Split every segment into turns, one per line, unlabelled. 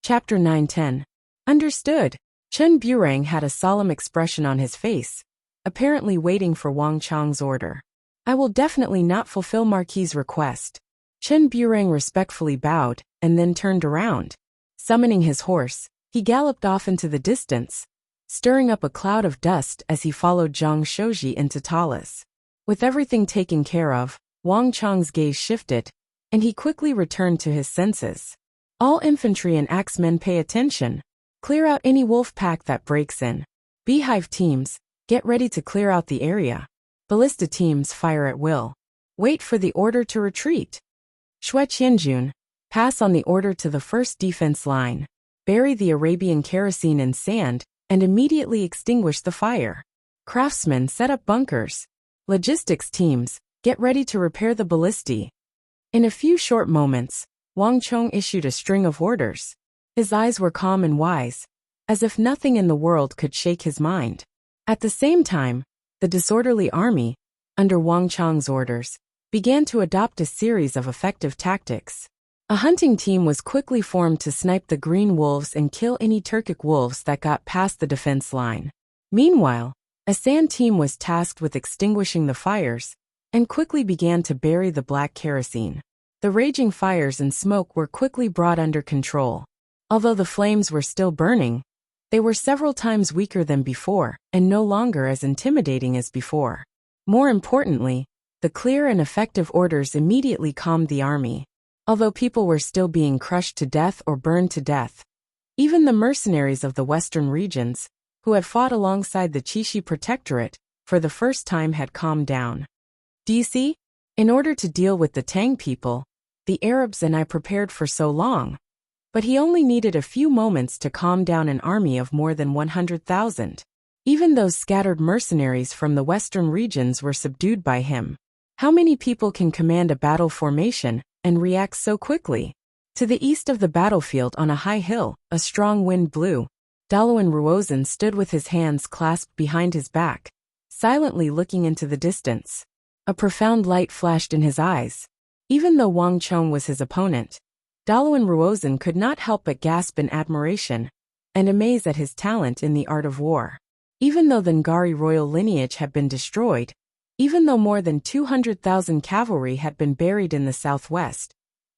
Chapter 910. Understood. Chen Burang had a solemn expression on his face, apparently waiting for Wang Chang's order. I will definitely not fulfill Marquis's request. Chen Burang respectfully bowed, and then turned around. Summoning his horse, he galloped off into the distance, stirring up a cloud of dust as he followed Zhang Shouji into Talis. With everything taken care of, Wang Chang's gaze shifted, and he quickly returned to his senses. All infantry and axemen pay attention. Clear out any wolf pack that breaks in. Beehive teams, get ready to clear out the area. Ballista teams fire at will. Wait for the order to retreat. Shui Qianjun, pass on the order to the first defense line. Bury the Arabian kerosene in sand, and immediately extinguish the fire. Craftsmen set up bunkers. Logistics teams, get ready to repair the ballistae. In a few short moments, Wang Chong issued a string of orders. His eyes were calm and wise, as if nothing in the world could shake his mind. At the same time, the disorderly army, under Wang Chang's orders, began to adopt a series of effective tactics. A hunting team was quickly formed to snipe the green wolves and kill any Turkic wolves that got past the defense line. Meanwhile, a sand team was tasked with extinguishing the fires, and quickly began to bury the black kerosene. The raging fires and smoke were quickly brought under control. Although the flames were still burning, they were several times weaker than before, and no longer as intimidating as before. More importantly, the clear and effective orders immediately calmed the army. Although people were still being crushed to death or burned to death, even the mercenaries of the western regions, who had fought alongside the Qixi Protectorate, for the first time had calmed down. DC, in order to deal with the Tang people, the Arabs and I prepared for so long, but he only needed a few moments to calm down an army of more than 100,000. Even those scattered mercenaries from the western regions were subdued by him. How many people can command a battle formation and react so quickly? To the east of the battlefield on a high hill, a strong wind blew. Dalawan Ruozan stood with his hands clasped behind his back, silently looking into the distance. A profound light flashed in his eyes. Even though Wang Chong was his opponent, Dalawan Ruozan could not help but gasp in admiration and amaze at his talent in the art of war. Even though the Ngari royal lineage had been destroyed, even though more than 200,000 cavalry had been buried in the southwest,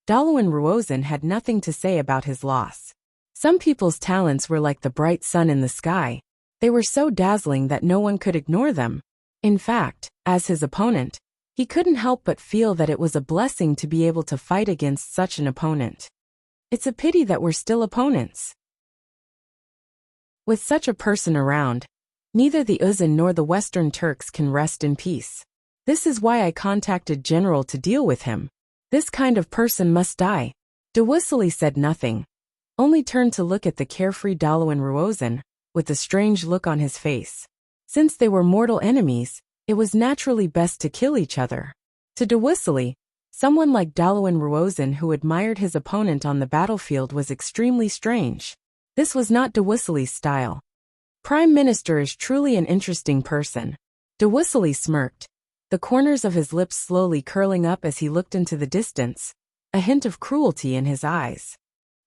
Dalawan Ruozan had nothing to say about his loss. Some people's talents were like the bright sun in the sky. They were so dazzling that no one could ignore them. In fact, as his opponent, he couldn't help but feel that it was a blessing to be able to fight against such an opponent. It's a pity that we're still opponents. With such a person around, neither the Uzan nor the Western Turks can rest in peace. This is why I contacted General to deal with him. This kind of person must die. Dewussili said nothing, only turned to look at the carefree Dalawan Ruozan, with a strange look on his face. Since they were mortal enemies, it was naturally best to kill each other. To Dewussili, someone like Dalawan Ruozan who admired his opponent on the battlefield was extremely strange. This was not Dewussili's style. Prime Minister is truly an interesting person. Dewussili smirked, the corners of his lips slowly curling up as he looked into the distance, a hint of cruelty in his eyes.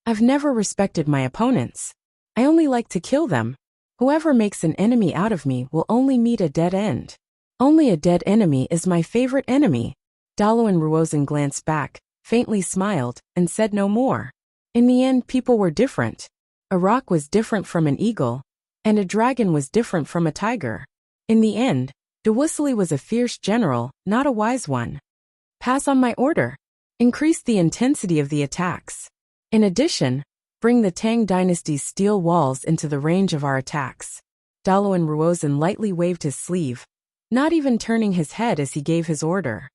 I've never respected my opponents. I only like to kill them. Whoever makes an enemy out of me will only meet a dead end. Only a dead enemy is my favorite enemy. Dalawan Ruozan glanced back, faintly smiled, and said no more. In the end, people were different. A rock was different from an eagle, and a dragon was different from a tiger. In the end, Dewussili was a fierce general, not a wise one. Pass on my order. Increase the intensity of the attacks. In addition, bring the Tang dynasty's steel walls into the range of our attacks. Dalawan Ruozan lightly waved his sleeve, not even turning his head as he gave his order.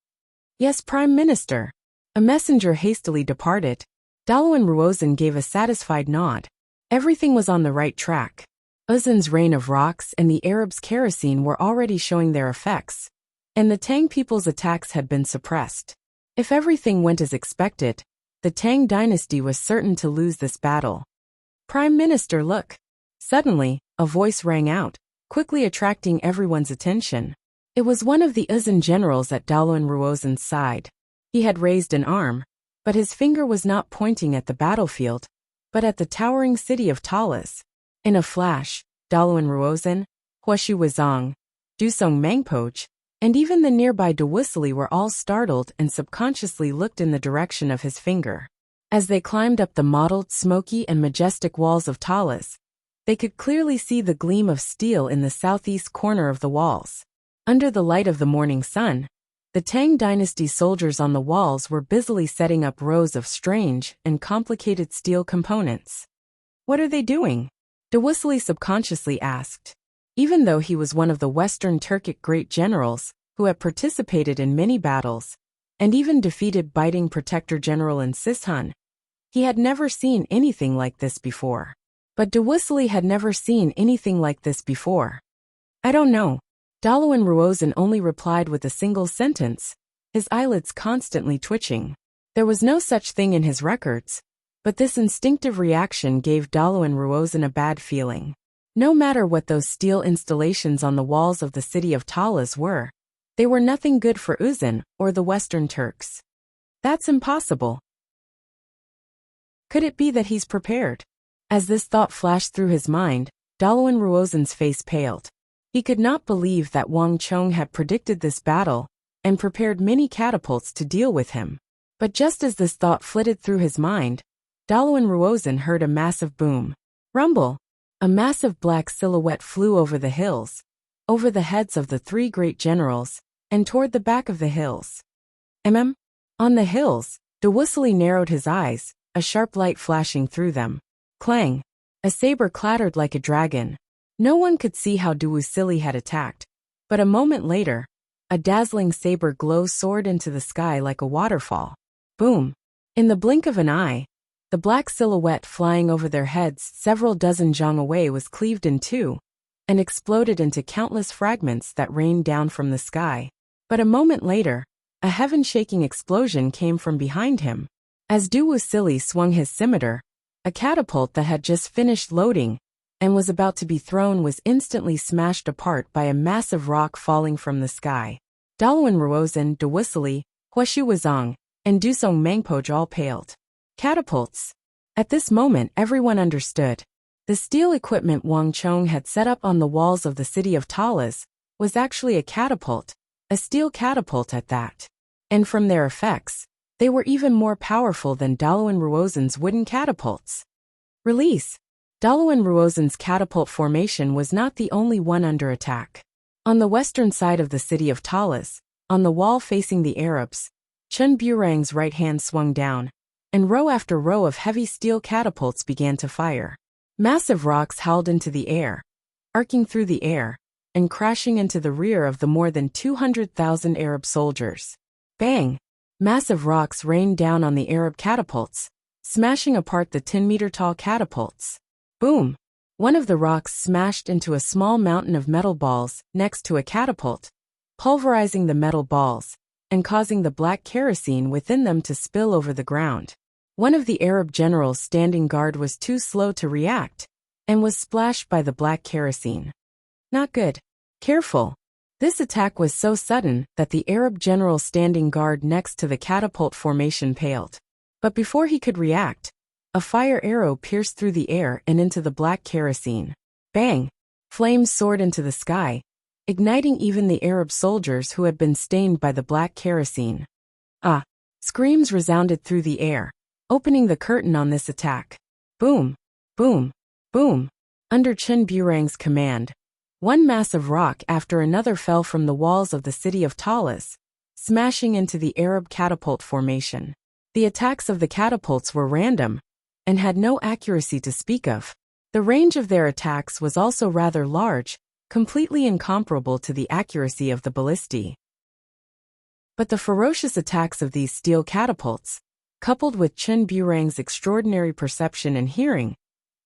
Yes, Prime Minister. A messenger hastily departed. Dalawan Ruozan gave a satisfied nod. Everything was on the right track. Uzan's rain of rocks and the Arabs' kerosene were already showing their effects, and the Tang people's attacks had been suppressed. If everything went as expected, the Tang dynasty was certain to lose this battle. Prime Minister, look. Suddenly, a voice rang out, quickly attracting everyone's attention. It was one of the Uzan generals at Dalawan Ruozan's side. He had raised an arm, but his finger was not pointing at the battlefield, but at the towering city of Talas. In a flash, Dalawan Ruozan, Huashu Wazong, Dusong Mangpoj, and even the nearby Dawusili were all startled and subconsciously looked in the direction of his finger. As they climbed up the mottled, smoky, and majestic walls of Talas, they could clearly see the gleam of steel in the southeast corner of the walls. Under the light of the morning sun, the Tang dynasty soldiers on the walls were busily setting up rows of strange and complicated steel components. "What are they doing?" Dawusili subconsciously asked. Even though he was one of the Western Turkic great generals who had participated in many battles and even defeated Biting Protector General in Sishan, he had never seen anything like this before. But Dawusili had never seen anything like this before. "I don't know." Dalawan Ruozan only replied with a single sentence, his eyelids constantly twitching. There was no such thing in his records, but this instinctive reaction gave Dalawan Ruozan a bad feeling. No matter what those steel installations on the walls of the city of Talas were, they were nothing good for Uzan or the Western Turks. That's impossible. Could it be that he's prepared? As this thought flashed through his mind, Dalawan Ruozan's face paled. He could not believe that Wang Chong had predicted this battle and prepared many catapults to deal with him. But just as this thought flitted through his mind, Dalawan Ruozan heard a massive boom. Rumble! A massive black silhouette flew over the hills, over the heads of the three great generals, and toward the back of the hills. On the hills, Dawusili narrowed his eyes, a sharp light flashing through them. Clang! A saber clattered like a dragon. No one could see how Dawusili had attacked, but a moment later, a dazzling saber glow soared into the sky like a waterfall. Boom! In the blink of an eye, the black silhouette flying over their heads several dozen zhang away was cleaved in two and exploded into countless fragments that rained down from the sky. But a moment later, a heaven-shaking explosion came from behind him. As Dawusili swung his scimitar, a catapult that had just finished loading and was about to be thrown was instantly smashed apart by a massive rock falling from the sky. Dalawan Ruozan, Dawusili, Huashu Wazong, and Dusong Mangpoj all paled. Catapults. At this moment everyone understood. The steel equipment Wang Chong had set up on the walls of the city of Talas was actually a catapult, a steel catapult at that. And from their effects, they were even more powerful than Dalawan Ruozan's wooden catapults. Release. Dalawan Ruozan's catapult formation was not the only one under attack. On the western side of the city of Talas, on the wall facing the Arabs, Chun Burang's right hand swung down, and row after row of heavy steel catapults began to fire. Massive rocks howled into the air, arcing through the air, and crashing into the rear of the more than 200,000 Arab soldiers. Bang! Massive rocks rained down on the Arab catapults, smashing apart the 10-meter-tall catapults. Boom! One of the rocks smashed into a small mountain of metal balls next to a catapult, pulverizing the metal balls and causing the black kerosene within them to spill over the ground. One of the Arab generals standing guard was too slow to react and was splashed by the black kerosene. Not good. Careful. This attack was so sudden that the Arab general standing guard next to the catapult formation paled. But before he could react, a fire arrow pierced through the air and into the black kerosene. Bang! Flames soared into the sky, igniting even the Arab soldiers who had been stained by the black kerosene. Ah! Screams resounded through the air, opening the curtain on this attack. Boom! Boom! Boom! Under Chun Burang's command, one massive rock after another fell from the walls of the city of Talas, smashing into the Arab catapult formation. The attacks of the catapults were random and had no accuracy to speak of. The range of their attacks was also rather large, completely incomparable to the accuracy of the ballistae. But the ferocious attacks of these steel catapults, coupled with Chun Burang's extraordinary perception and hearing,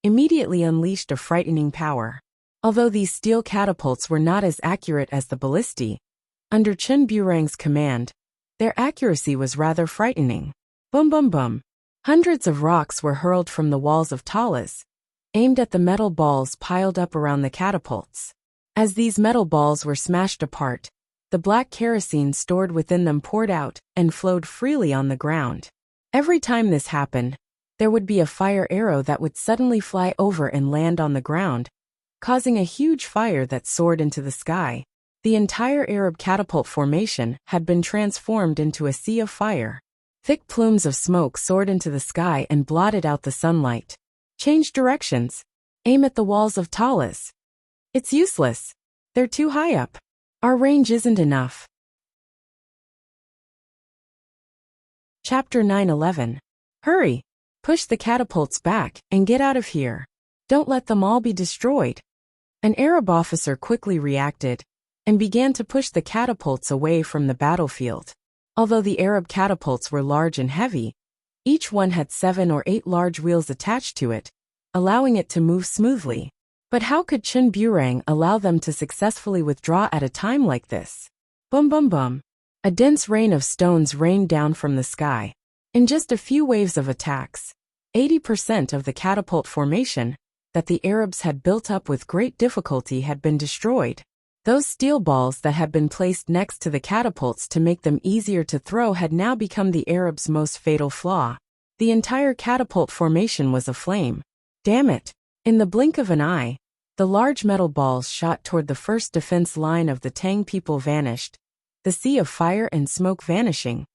immediately unleashed a frightening power. Although these steel catapults were not as accurate as the ballistae, under Chun Burang's command, their accuracy was rather frightening. Boom boom boom. Hundreds of rocks were hurled from the walls of Talas, aimed at the metal balls piled up around the catapults. As these metal balls were smashed apart, the black kerosene stored within them poured out and flowed freely on the ground. Every time this happened, there would be a fire arrow that would suddenly fly over and land on the ground, causing a huge fire that soared into the sky. The entire Arab catapult formation had been transformed into a sea of fire. Thick plumes of smoke soared into the sky and blotted out the sunlight. Change directions. Aim at the walls of Talis. It's useless. They're too high up. Our range isn't enough. Chapter 9:11. Hurry! Push the catapults back and get out of here. Don't let them all be destroyed. An Arab officer quickly reacted and began to push the catapults away from the battlefield. Although the Arab catapults were large and heavy, each one had 7 or 8 large wheels attached to it, allowing it to move smoothly. But how could Chen Burang allow them to successfully withdraw at a time like this? Boom boom boom. A dense rain of stones rained down from the sky. In just a few waves of attacks, 80% of the catapult formation that the Arabs had built up with great difficulty had been destroyed. Those steel balls that had been placed next to the catapults to make them easier to throw had now become the Arabs' most fatal flaw. The entire catapult formation was aflame. Damn it! In the blink of an eye, the large metal balls shot toward the first defense line of the Tang people vanished, the sea of fire and smoke vanishing,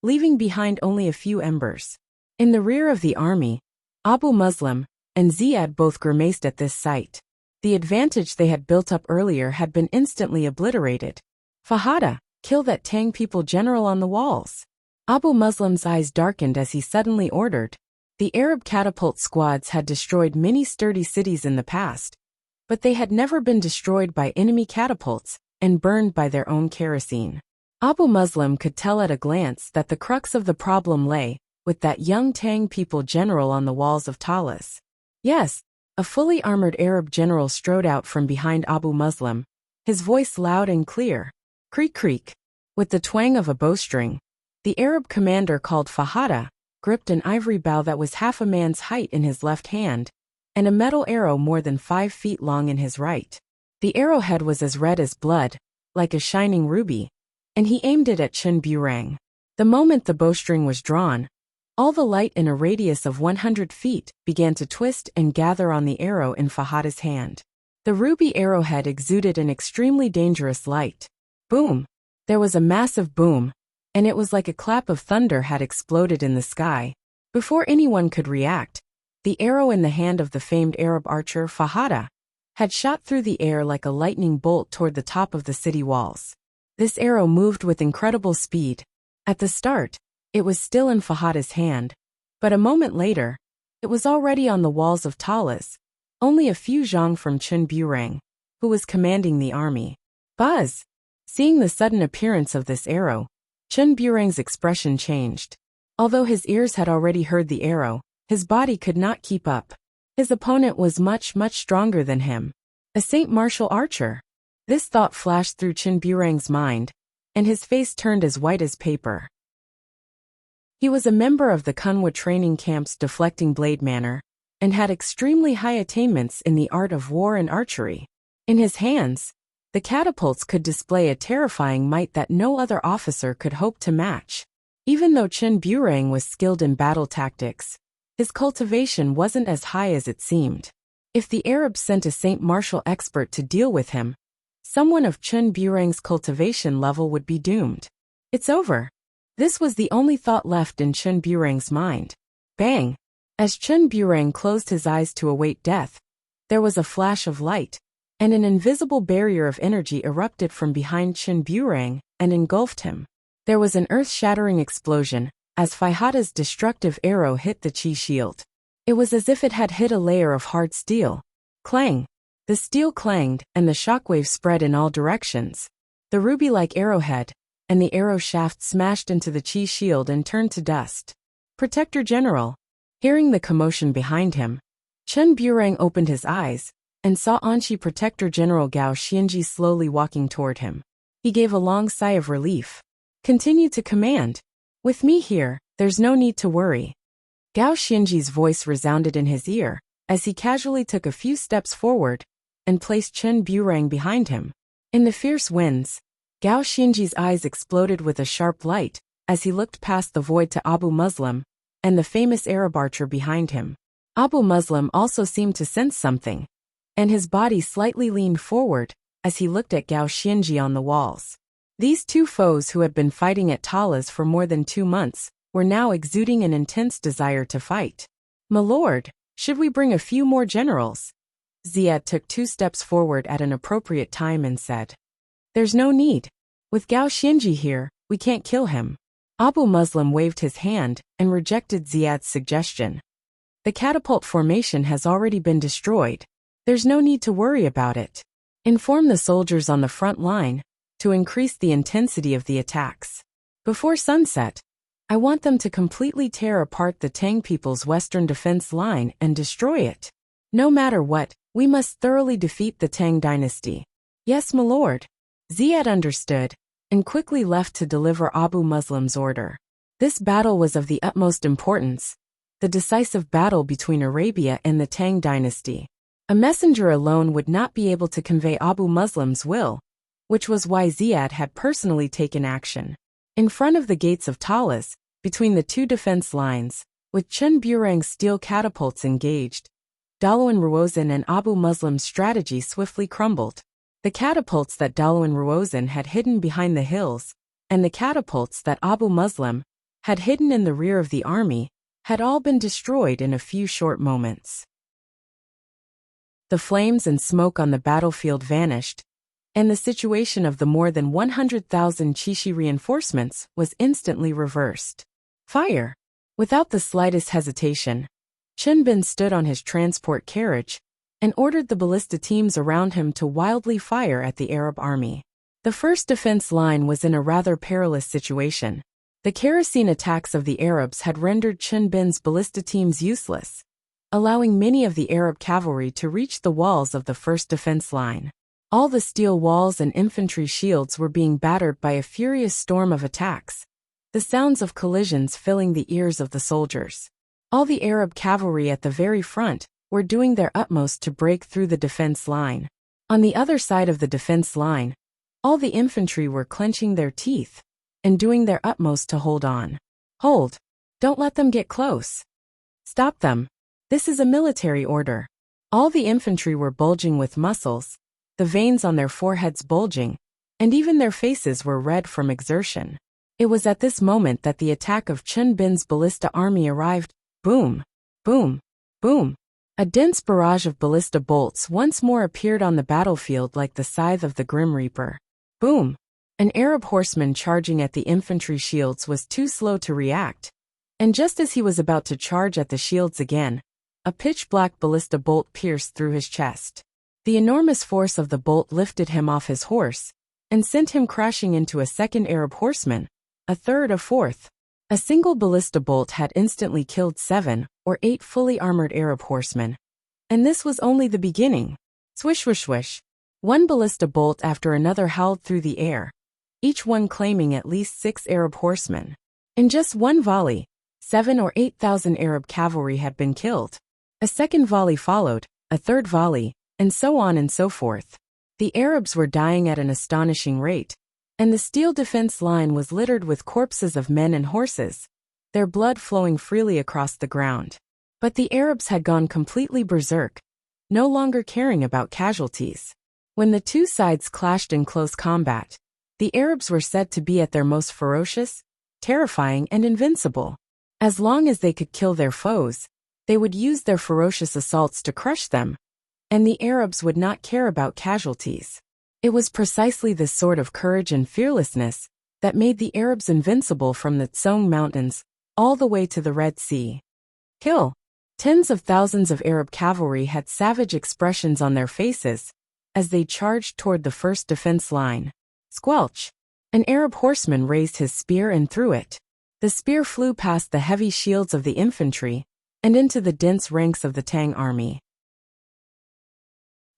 leaving behind only a few embers. In the rear of the army, Abu Muslim and Ziyad both grimaced at this sight. The advantage they had built up earlier had been instantly obliterated. Fahada, kill that Tang people general on the walls. Abu Muslim's eyes darkened as he suddenly ordered. The Arab catapult squads had destroyed many sturdy cities in the past, but they had never been destroyed by enemy catapults and burned by their own kerosene. Abu Muslim could tell at a glance that the crux of the problem lay with that young Tang people general on the walls of Talis. Yes, a fully armored Arab general strode out from behind Abu Muslim, his voice loud and clear. Creak creak. With the twang of a bowstring, the Arab commander called Fahada gripped an ivory bow that was half a man's height in his left hand, and a metal arrow more than 5 feet long in his right. The arrowhead was as red as blood, like a shining ruby, and he aimed it at Chen Burang. The moment the bowstring was drawn, all the light in a radius of 100 feet began to twist and gather on the arrow in Fahada's hand. The ruby arrowhead exuded an extremely dangerous light. Boom! There was a massive boom, and it was like a clap of thunder had exploded in the sky. Before anyone could react, the arrow in the hand of the famed Arab archer Fahada had shot through the air like a lightning bolt toward the top of the city walls. This arrow moved with incredible speed. At the start, it was still in Fahada's hand, but a moment later, it was already on the walls of Talis, only a few zhang from Chen Burang, who was commanding the army. Buzz! Seeing the sudden appearance of this arrow, Chen Burang's expression changed. Although his ears had already heard the arrow, his body could not keep up. His opponent was much stronger than him. A Saint Martial archer. This thought flashed through Chen Burang's mind, and his face turned as white as paper. He was a member of the Kunwa training camp's deflecting blade manner, and had extremely high attainments in the art of war and archery. In his hands, the catapults could display a terrifying might that no other officer could hope to match. Even though Chen Burang was skilled in battle tactics, his cultivation wasn't as high as it seemed. If the Arabs sent a Saint Martial expert to deal with him, someone of Chen Burang's cultivation level would be doomed. It's over. This was the only thought left in Chen Burang's mind. Bang! As Chen Burang closed his eyes to await death, there was a flash of light, and an invisible barrier of energy erupted from behind Chen Burang and engulfed him. There was an earth-shattering explosion as Fahada's destructive arrow hit the chi shield. It was as if it had hit a layer of hard steel. Clang! The steel clanged, and the shockwave spread in all directions. The ruby-like arrowhead and the arrow shaft smashed into the chi shield and turned to dust. Protector General. Hearing the commotion behind him, Chen Burang opened his eyes and saw Anshi Protector General Gao Xianji slowly walking toward him. He gave a long sigh of relief. Continue to command. With me here, there's no need to worry. Gao Xianji's voice resounded in his ear as he casually took a few steps forward and placed Chen Burang behind him. In the fierce winds, Gao Xianji's eyes exploded with a sharp light as he looked past the void to Abu Muslim and the famous Arab archer behind him. Abu Muslim also seemed to sense something, and his body slightly leaned forward as he looked at Gao Xianji on the walls. These two foes who had been fighting at Talas for more than 2 months were now exuding an intense desire to fight. "My lord, should we bring a few more generals?" Ziad took 2 steps forward at an appropriate time and said. "There's no need. With Gao Xianji here, we can't kill him." Abu Muslim waved his hand and rejected Ziad's suggestion. "The catapult formation has already been destroyed. There's no need to worry about it. Inform the soldiers on the front line to increase the intensity of the attacks. Before sunset, I want them to completely tear apart the Tang people's western defense line and destroy it. No matter what, we must thoroughly defeat the Tang dynasty." "Yes, my lord." Ziad understood and quickly left to deliver Abu Muslim's order. This battle was of the utmost importance, the decisive battle between Arabia and the Tang dynasty. A messenger alone would not be able to convey Abu Muslim's will, which was why Ziad had personally taken action. In front of the gates of Talas, between the 2 defense lines, with Chen Burang's steel catapults engaged, Dalawan Ruozan and Abu Muslim's strategy swiftly crumbled. The catapults that Dalawan Ruozan had hidden behind the hills, and the catapults that Abu Muslim had hidden in the rear of the army, had all been destroyed in a few short moments. The flames and smoke on the battlefield vanished, and the situation of the more than 100,000 Qixi reinforcements was instantly reversed. Fire! Without the slightest hesitation, Chen Bin stood on his transport carriage and ordered the ballista teams around him to wildly fire at the Arab army. The first defense line was in a rather perilous situation. The kerosene attacks of the Arabs had rendered Chen Bin's ballista teams useless, allowing many of the Arab cavalry to reach the walls of the first defense line. All the steel walls and infantry shields were being battered by a furious storm of attacks, the sounds of collisions filling the ears of the soldiers. All the Arab cavalry at the very front were doing their utmost to break through the defense line. On the other side of the defense line, all the infantry were clenching their teeth and doing their utmost to hold on. "Hold! Don't let them get close. Stop them. This is a military order." All the infantry were bulging with muscles, the veins on their foreheads bulging, and even their faces were red from exertion. It was at this moment that the attack of Chen Bin's ballista army arrived. Boom! Boom! Boom! A dense barrage of ballista bolts once more appeared on the battlefield like the scythe of the Grim Reaper. Boom! An Arab horseman charging at the infantry shields was too slow to react, and just as he was about to charge at the shields again, a pitch-black ballista bolt pierced through his chest. The enormous force of the bolt lifted him off his horse and sent him crashing into a second Arab horseman, a third, a fourth. A single ballista bolt had instantly killed 7 or 8 fully armored Arab horsemen. And this was only the beginning. Swish, swish, swish. One ballista bolt after another howled through the air, each one claiming at least 6 Arab horsemen. In just one volley, 7 or 8,000 Arab cavalry had been killed. A second volley followed, a third volley, and so on and so forth. The Arabs were dying at an astonishing rate, and the steel defense line was littered with corpses of men and horses, their blood flowing freely across the ground. But the Arabs had gone completely berserk, no longer caring about casualties. When the two sides clashed in close combat, the Arabs were said to be at their most ferocious, terrifying, and invincible. As long as they could kill their foes, they would use their ferocious assaults to crush them, and the Arabs would not care about casualties. It was precisely this sort of courage and fearlessness that made the Arabs invincible from the Tsong Mountains all the way to the Red Sea. Kill! Tens of thousands of Arab cavalry had savage expressions on their faces as they charged toward the first defense line. Squelch! An Arab horseman raised his spear and threw it. The spear flew past the heavy shields of the infantry and into the dense ranks of the Tang army.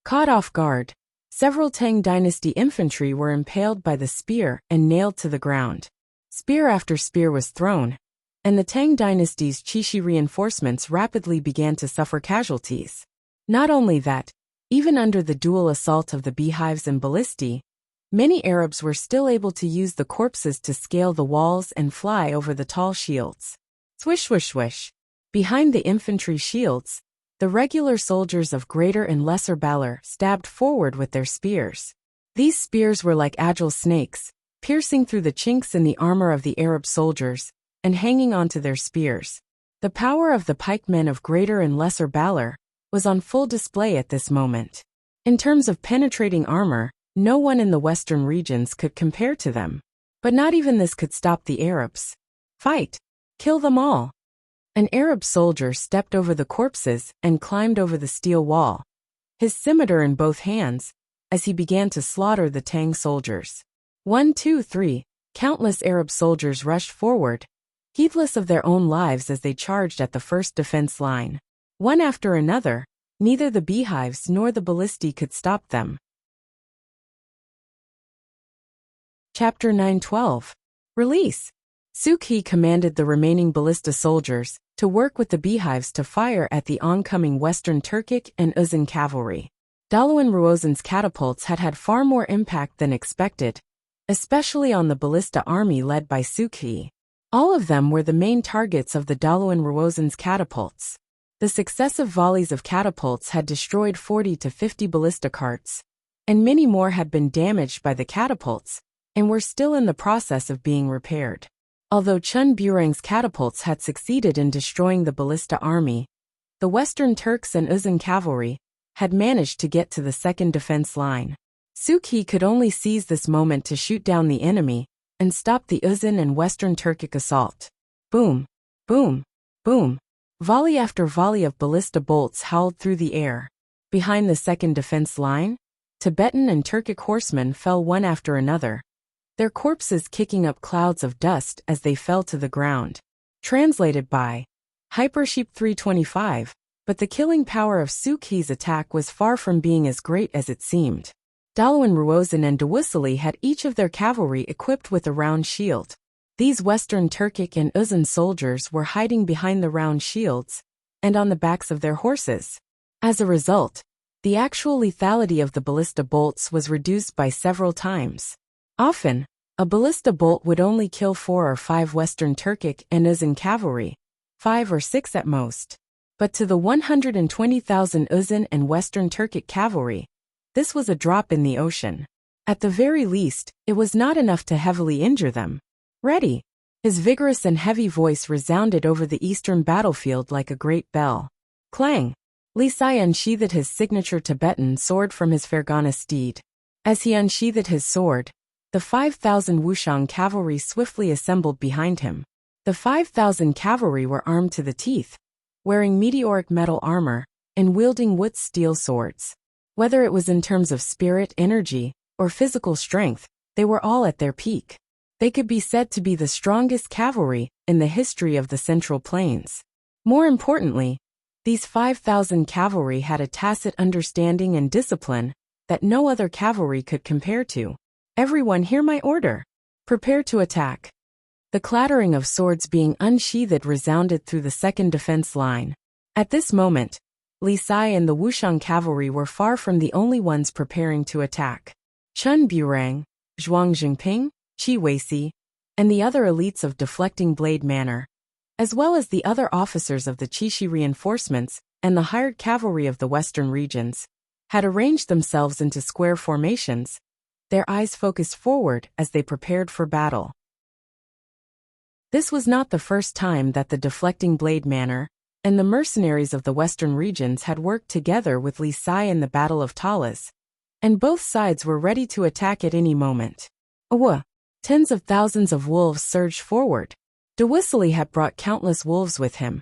Caught off guard, several Tang dynasty infantry were impaled by the spear and nailed to the ground. Spear after spear was thrown, and the Tang dynasty's Qixi reinforcements rapidly began to suffer casualties. Not only that, even under the dual assault of the beehives and ballistae, many Arabs were still able to use the corpses to scale the walls and fly over the tall shields. Swish, swish, swish. Behind the infantry shields, the regular soldiers of greater and lesser valor stabbed forward with their spears. These spears were like agile snakes, piercing through the chinks in the armor of the Arab soldiers, and hanging onto their spears. The power of the pikemen of greater and lesser valor was on full display at this moment. In terms of penetrating armor, no one in the western regions could compare to them. But not even this could stop the Arabs. Fight! Kill them all! An Arab soldier stepped over the corpses and climbed over the steel wall, his scimitar in both hands, as he began to slaughter the Tang soldiers. 1, 2, 3, countless Arab soldiers rushed forward, heedless of their own lives as they charged at the first defense line. One after another, neither the beehives nor the ballistae could stop them. Chapter 9:12. Release. Suki commanded the remaining ballista soldiers to work with the beehives to fire at the oncoming Western Turkic and Uzun cavalry. Dalawan Ruozin's catapults had far more impact than expected, especially on the ballista army led by Suki. All of them were the main targets of the Dalawan Ruozin's catapults. The successive volleys of catapults had destroyed 40 to 50 ballista carts, and many more had been damaged by the catapults and were still in the process of being repaired. Although Chun Burang's catapults had succeeded in destroying the ballista army, the Western Turks and Uzun cavalry had managed to get to the second defense line. Suki could only seize this moment to shoot down the enemy and stop the Uzun and Western Turkic assault. Boom! Boom! Boom! Volley after volley of ballista bolts howled through the air. Behind the second defense line, Tibetan and Turkic horsemen fell one after another, their corpses kicking up clouds of dust as they fell to the ground. Translated by Hypersheep 325, but the killing power of Suki's attack was far from being as great as it seemed. Dalawan Ruozin and Dawusili had each of their cavalry equipped with a round shield. These Western Turkic and Uzun soldiers were hiding behind the round shields and on the backs of their horses. As a result, the actual lethality of the ballista bolts was reduced by several times. Often, a ballista bolt would only kill 4 or 5 Western Turkic and Uzun cavalry, 5 or 6 at most. But to the 120,000 Uzun and Western Turkic cavalry, this was a drop in the ocean. At the very least, it was not enough to heavily injure them. Ready! His vigorous and heavy voice resounded over the eastern battlefield like a great bell. Clang! Li Sai unsheathed his signature Tibetan sword from his Fergana steed. As he unsheathed his sword, the 5,000 Wuxiang cavalry swiftly assembled behind him. The 5,000 cavalry were armed to the teeth, wearing meteoric metal armor, and wielding Wut's steel swords. Whether it was in terms of spirit, energy, or physical strength, they were all at their peak. They could be said to be the strongest cavalry in the history of the Central Plains. More importantly, these 5,000 cavalry had a tacit understanding and discipline that no other cavalry could compare to. Everyone hear my order. Prepare to attack. The clattering of swords being unsheathed resounded through the second defense line. At this moment, Li Sai and the Wuxiang cavalry were far from the only ones preparing to attack. Chun Burang, Zhuang Jingping, Qi Weisi, and the other elites of Deflecting Blade Manor, as well as the other officers of the Qixi reinforcements and the hired cavalry of the western regions, had arranged themselves into square formations, their eyes focused forward as they prepared for battle. This was not the first time that the Deflecting Blade Manor and the mercenaries of the western regions had worked together with Li Sai in the Battle of Talas, and both sides were ready to attack at any moment. Tens of thousands of wolves surged forward. Dawusili had brought countless wolves with him,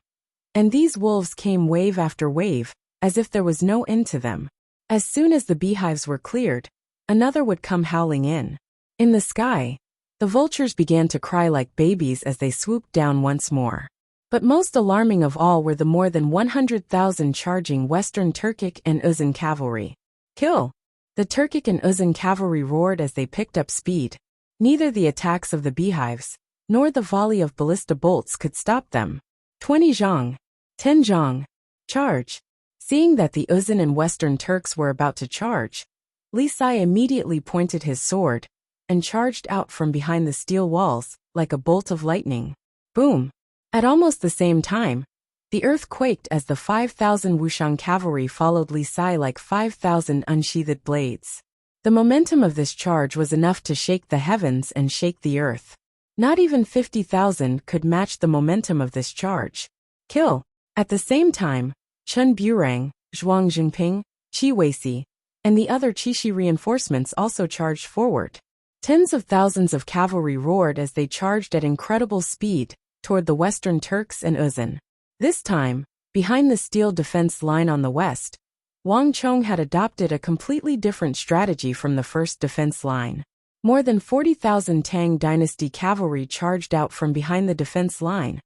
and these wolves came wave after wave, as if there was no end to them. As soon as the beehives were cleared, another would come howling in. In the sky, the vultures began to cry like babies as they swooped down once more. But most alarming of all were the more than 100,000 charging Western Turkic and Uzun cavalry. Kill! The Turkic and Uzun cavalry roared as they picked up speed. Neither the attacks of the beehives, nor the volley of ballista bolts could stop them. 20 zhang. 10 zhang. Charge! Seeing that the Uzun and Western Turks were about to charge, Li Sai immediately pointed his sword and charged out from behind the steel walls like a bolt of lightning. Boom! At almost the same time, the earth quaked as the 5,000 Wuxiang cavalry followed Li Sai like 5,000 unsheathed blades. The momentum of this charge was enough to shake the heavens and shake the earth. Not even 50,000 could match the momentum of this charge. Kill. At the same time, Chen Burang, Zhuang Jingping, Qi Weisi, and the other Qixi reinforcements also charged forward. Tens of thousands of cavalry roared as they charged at incredible speed toward the Western Turks and Uzan. This time, behind the steel defense line on the west, Wang Chong had adopted a completely different strategy from the first defense line. More than 40,000 Tang dynasty cavalry charged out from behind the defense line,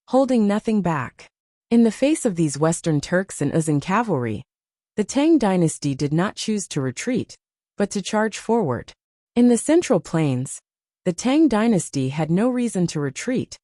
holding nothing back. In the face of these Western Turks and Uzan cavalry, the Tang dynasty did not choose to retreat, but to charge forward. In the Central Plains, the Tang dynasty had no reason to retreat,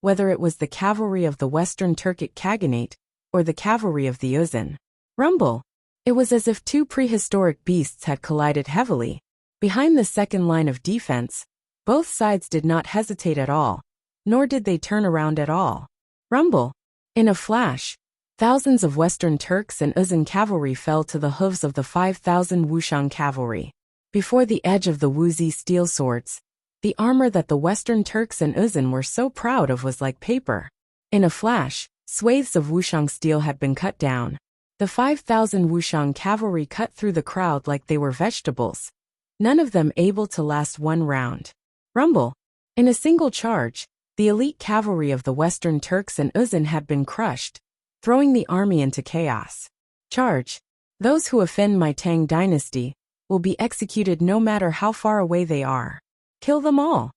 whether it was the cavalry of the Western Turkic Khaganate or the cavalry of the Uzan. Rumble. It was as if two prehistoric beasts had collided heavily. Behind the second line of defense, both sides did not hesitate at all, nor did they turn around at all. Rumble. In a flash, thousands of Western Turks and Uzan cavalry fell to the hooves of the 5,000 Wuxiang cavalry. Before the edge of the Wuxia steel swords, the armor that the Western Turks and Uzan were so proud of was like paper. In a flash, swathes of Wuxiang steel had been cut down. The 5,000 Wuxiang cavalry cut through the crowd like they were vegetables, none of them able to last one round. Rumble. In a single charge, the elite cavalry of the Western Turks and Uzan had been crushed, throwing the army into chaos. Charge. Those who offend my Tang dynasty will be executed no matter how far away they are. Kill them all.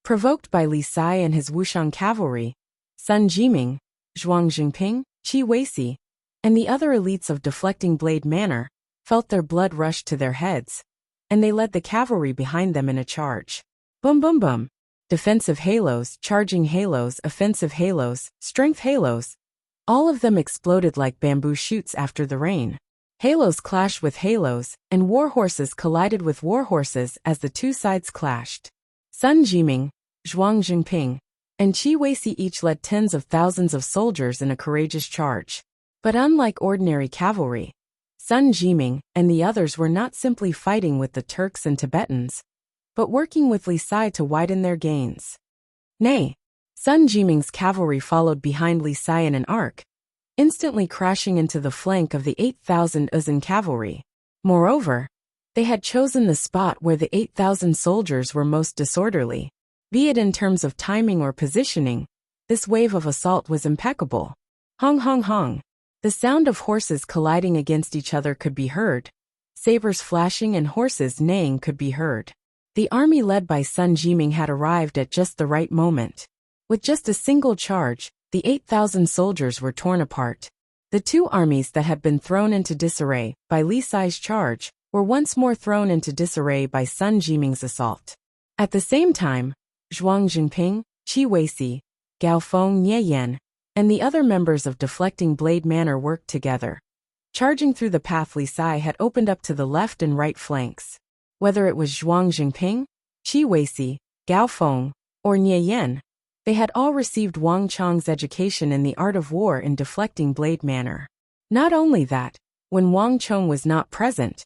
Provoked by Li Sai and his Wuxiang cavalry, Sun Jiming, Zhuang Jingping, Qi Weisi, and the other elites of Deflecting Blade Manor felt their blood rush to their heads, and they led the cavalry behind them in a charge. Boom boom boom. Defensive halos, charging halos, offensive halos, strength halos. All of them exploded like bamboo shoots after the rain. Halos clashed with halos, and warhorses collided with warhorses as the two sides clashed. Sun Jiming, Zhuang Jingping, and Qi Weisi each led tens of thousands of soldiers in a courageous charge. But unlike ordinary cavalry, Sun Jiming and the others were not simply fighting with the Turks and Tibetans, but working with Li Sai to widen their gains. Nay, Sun Jiming's cavalry followed behind Li Sai in an arc, instantly crashing into the flank of the 8,000 Uzan cavalry. Moreover, they had chosen the spot where the 8,000 soldiers were most disorderly. Be it in terms of timing or positioning, this wave of assault was impeccable. Hong hong hong. The sound of horses colliding against each other could be heard. Sabers flashing and horses neighing could be heard. The army led by Sun Jiming had arrived at just the right moment. With just a single charge, the 8,000 soldiers were torn apart. The two armies that had been thrown into disarray by Li Sai's charge were once more thrown into disarray by Sun Jiming's assault. At the same time, Zhuang Jingping, Qi Weisi, Gao Feng Nie Yan, and the other members of Deflecting Blade Manor worked together, charging through the path Li Sai had opened up to the left and right flanks. Whether it was Zhuang Jingping, Qi Weisi, Gao Feng, or Nie Yan, they had all received Wang Chong's education in the art of war in Deflecting Blade Manor. Not only that, when Wang Chong was not present,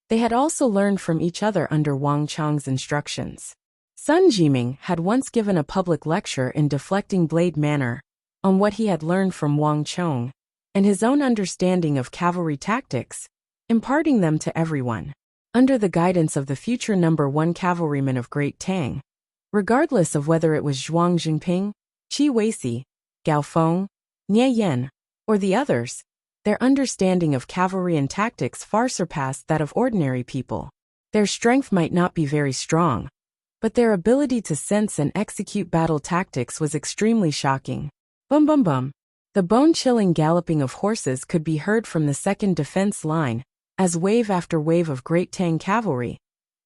they had also learned from each other under Wang Chong's instructions. Sun Jiming had once given a public lecture in Deflecting Blade Manor on what he had learned from Wang Chong and his own understanding of cavalry tactics, imparting them to everyone. Under the guidance of the future number 1 cavalryman of Great Tang, regardless of whether it was Zhuang Jingping, Qi Weisi, Gao Feng, Nie Yan, or the others, their understanding of cavalry and tactics far surpassed that of ordinary people. Their strength might not be very strong, but their ability to sense and execute battle tactics was extremely shocking. Bum bum bum. The bone-chilling galloping of horses could be heard from the second defense line, as wave after wave of Great Tang cavalry,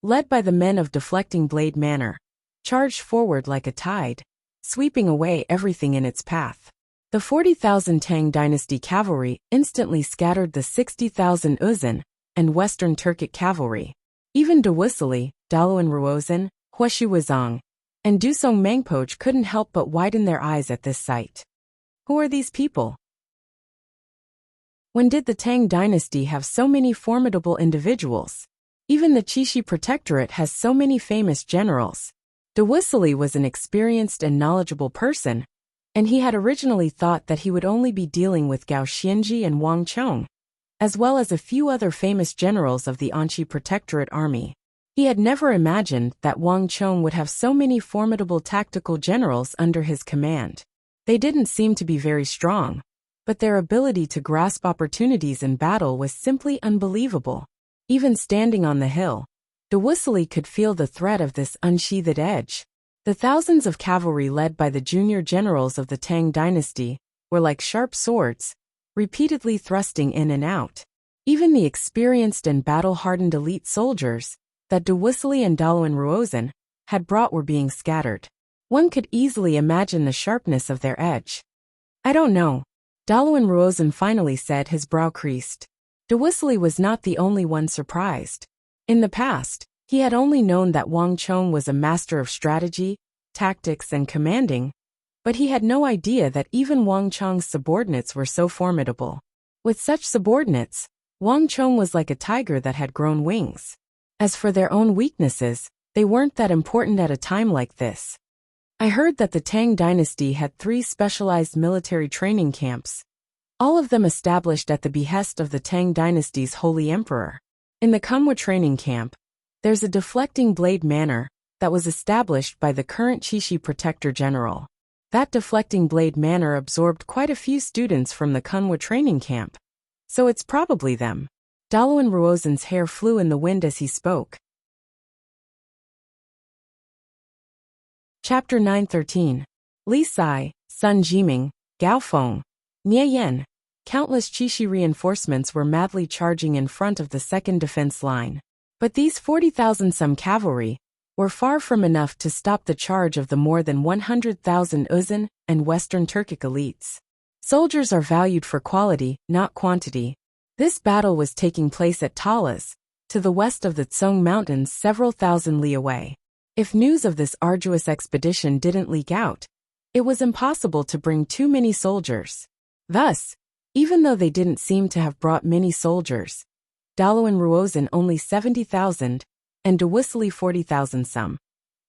led by the men of Deflecting Blade Manor, charged forward like a tide, sweeping away everything in its path. The 40,000 Tang dynasty cavalry instantly scattered the 60,000 Uzan and Western Turkic cavalry. Even Dawusili, Daluan Ruozan, Huashuwazong, and Dusong Mangpoch couldn't help but widen their eyes at this sight. Who are these people? When did the Tang dynasty have so many formidable individuals? Even the Qixi Protectorate has so many famous generals. De Wuxia was an experienced and knowledgeable person, and he had originally thought that he would only be dealing with Gao Xianji and Wang Chong, as well as a few other famous generals of the Anqi Protectorate army. He had never imagined that Wang Chong would have so many formidable tactical generals under his command. They didn't seem to be very strong, but their ability to grasp opportunities in battle was simply unbelievable. Even standing on the hill, De Wuxia could feel the threat of this unsheathed edge. The thousands of cavalry led by the junior generals of the Tang dynasty were like sharp swords, repeatedly thrusting in and out. Even the experienced and battle-hardened elite soldiers that De Wuxia and Daluan Ruozhen had brought were being scattered. One could easily imagine the sharpness of their edge. I don't know, Daluan Ruozhen finally said, his brow creased. De Wuxia was not the only one surprised. In the past, he had only known that Wang Chong was a master of strategy, tactics and commanding, but he had no idea that even Wang Chong's subordinates were so formidable. With such subordinates, Wang Chong was like a tiger that had grown wings. As for their own weaknesses, they weren't that important at a time like this. I heard that the Tang dynasty had 3 specialized military training camps, all of them established at the behest of the Tang dynasty's holy emperor. In the Kunwa training camp, there's a deflecting blade manor that was established by the current Qixi Protector General. That deflecting blade manor absorbed quite a few students from the Kunwa training camp. So it's probably them. Daluan Ruozhen's hair flew in the wind as he spoke. Chapter 913. Li Sai, Sun Jiming, Gao Feng, Nie Yen. Countless Qixi reinforcements were madly charging in front of the second defense line. But these 40,000-some cavalry were far from enough to stop the charge of the more than 100,000 Uzun and Western Turkic elites. Soldiers are valued for quality, not quantity. This battle was taking place at Talas, to the west of the Tsung Mountains several thousand li away. If news of this arduous expedition didn't leak out, it was impossible to bring too many soldiers. Thus, even though they didn't seem to have brought many soldiers, Daluan Ruozhen only 70,000, and De Wuxia 40,000 some.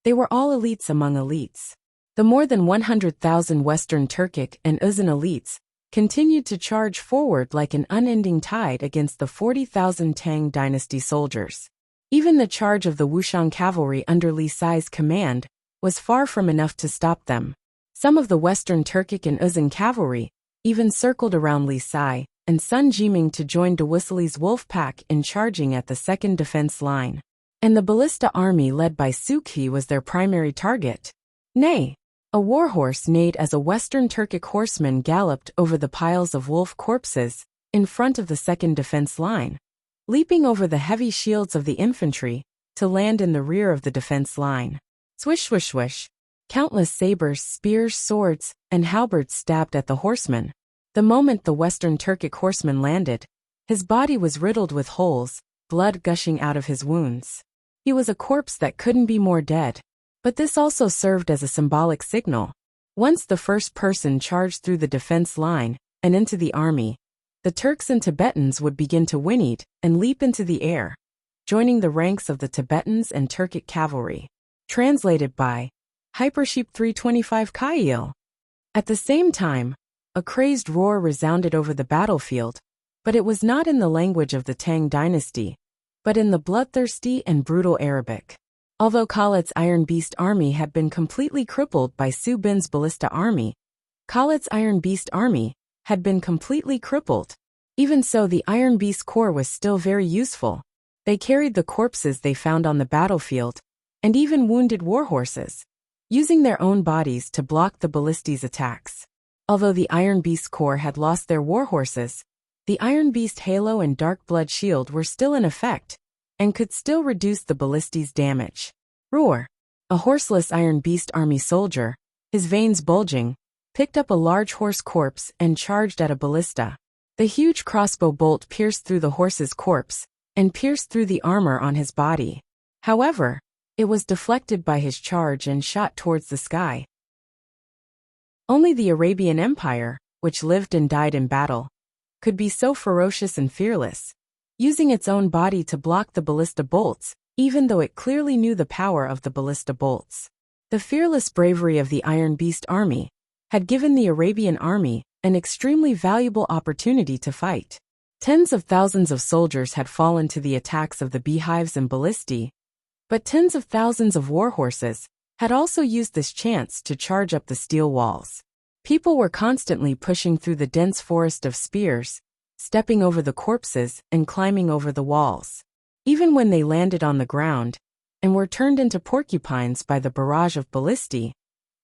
They were all elites among elites. The more than 100,000 Western Turkic and Uzun elites continued to charge forward like an unending tide against the 40,000 Tang dynasty soldiers. Even the charge of the Wuxian cavalry under Li Sai's command was far from enough to stop them. Some of the Western Turkic and Uzun cavalry even circled around Li Sai and Sun Jiming to join De Wuxia's wolf pack in charging at the second defense line. And the ballista army led by Su Qi was their primary target. Nay, a warhorse neighed as a Western Turkic horseman galloped over the piles of wolf corpses in front of the second defense line, leaping over the heavy shields of the infantry to land in the rear of the defense line. Swish swish swish. Countless sabers, spears, swords, and halberds stabbed at the horseman. The moment the Western Turkic horseman landed, his body was riddled with holes, blood gushing out of his wounds. He was a corpse that couldn't be more dead. But this also served as a symbolic signal. Once the first person charged through the defense line and into the army, the Turks and Tibetans would begin to whinny and leap into the air, joining the ranks of the Tibetans and Turkic cavalry. Translated by Hypersheep 325 Kail. At the same time, a crazed roar resounded over the battlefield, but it was not in the language of the Tang dynasty, but in the bloodthirsty and brutal Arabic. Although Khalid's Iron Beast army had been completely crippled by Su Bin's ballista army, Khalid's Iron Beast army had been completely crippled. Even so, the Iron Beast corps was still very useful. They carried the corpses they found on the battlefield, and even wounded warhorses, using their own bodies to block the ballista's attacks. Although the Iron Beast corps had lost their warhorses, the Iron Beast halo and Dark Blood shield were still in effect, and could still reduce the ballista's damage. Roar! A horseless Iron Beast army soldier, his veins bulging, picked up a large horse corpse and charged at a ballista. The huge crossbow bolt pierced through the horse's corpse and pierced through the armor on his body. However, It was deflected by his charge and shot towards the sky. Only the Arabian Empire, which lived and died in battle, could be so ferocious and fearless, using its own body to block the ballista bolts, even though it clearly knew the power of the ballista bolts. The fearless bravery of the Iron Beast army had given the Arabian army an extremely valuable opportunity to fight. Tens of thousands of soldiers had fallen to the attacks of the beehives and ballistae, but tens of thousands of warhorses had also used this chance to charge up the steel walls. People were constantly pushing through the dense forest of spears, stepping over the corpses and climbing over the walls. Even when they landed on the ground and were turned into porcupines by the barrage of ballistae,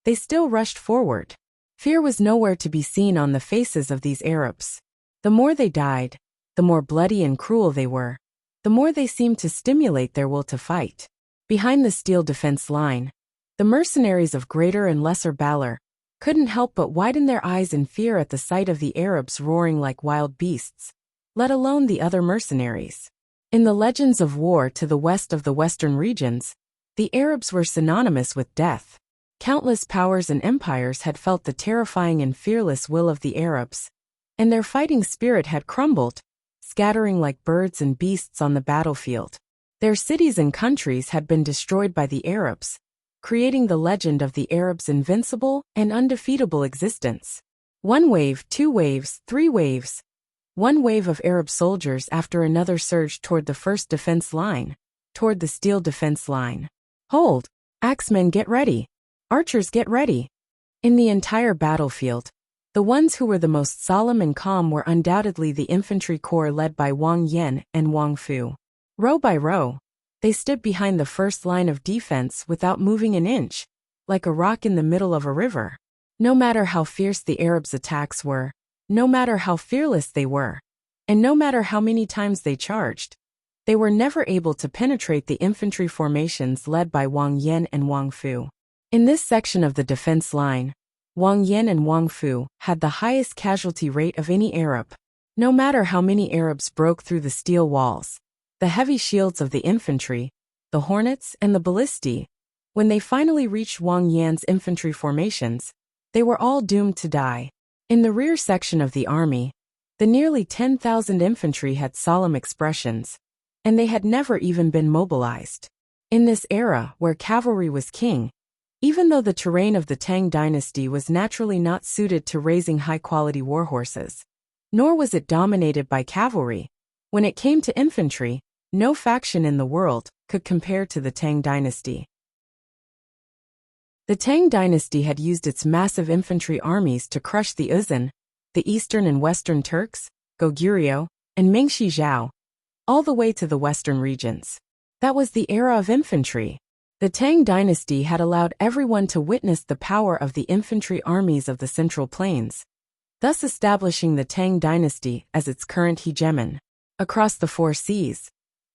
they still rushed forward. Fear was nowhere to be seen on the faces of these Arabs. The more they died, the more bloody and cruel they were, the more they seemed to stimulate their will to fight. Behind the steel defense line, the mercenaries of greater and lesser valor couldn't help but widen their eyes in fear at the sight of the Arabs roaring like wild beasts, let alone the other mercenaries. In the legends of war to the west of the western regions, the Arabs were synonymous with death. Countless powers and empires had felt the terrifying and fearless will of the Arabs, and their fighting spirit had crumbled, scattering like birds and beasts on the battlefield. Their cities and countries had been destroyed by the Arabs, creating the legend of the Arabs' invincible and undefeatable existence. 1 wave, 2 waves, 3 waves. One wave of Arab soldiers after another surged toward the first defense line, toward the steel defense line. Hold! Axemen, get ready! Archers, get ready! In the entire battlefield, the ones who were the most solemn and calm were undoubtedly the infantry corps led by Wang Yan and Wang Fu. Row by row, they stood behind the first line of defense without moving an inch, like a rock in the middle of a river. No matter how fierce the Arabs' attacks were, no matter how fearless they were, and no matter how many times they charged, they were never able to penetrate the infantry formations led by Wang Yan and Wang Fu. In this section of the defense line, Wang Yan and Wang Fu had the highest casualty rate of any Arab. No matter how many Arabs broke through the steel walls, the heavy shields of the infantry, the hornets, and the ballistae, when they finally reached Wang Yan's infantry formations, they were all doomed to die. In the rear section of the army, the nearly 10,000 infantry had solemn expressions, and they had never even been mobilized. In this era where cavalry was king, even though the terrain of the Tang dynasty was naturally not suited to raising high-quality warhorses, nor was it dominated by cavalry, when it came to infantry, no faction in the world could compare to the Tang dynasty. The Tang dynasty had used its massive infantry armies to crush the Uzun, the Eastern and Western Turks, Goguryeo, and Mengshi Zhao, all the way to the western regions. That was the era of infantry. The Tang dynasty had allowed everyone to witness the power of the infantry armies of the Central Plains, thus establishing the Tang dynasty as its current hegemon. Across the 4 seas,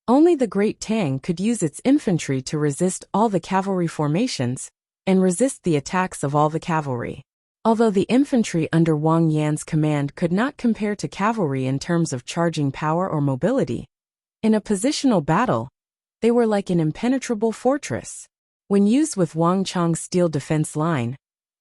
only the Great Tang could use its infantry to resist all the cavalry formations and resist the attacks of all the cavalry. Although the infantry under Wang Yan's command could not compare to cavalry in terms of charging power or mobility, in a positional battle, they were like an impenetrable fortress. When used with Wang Chang's steel defense line,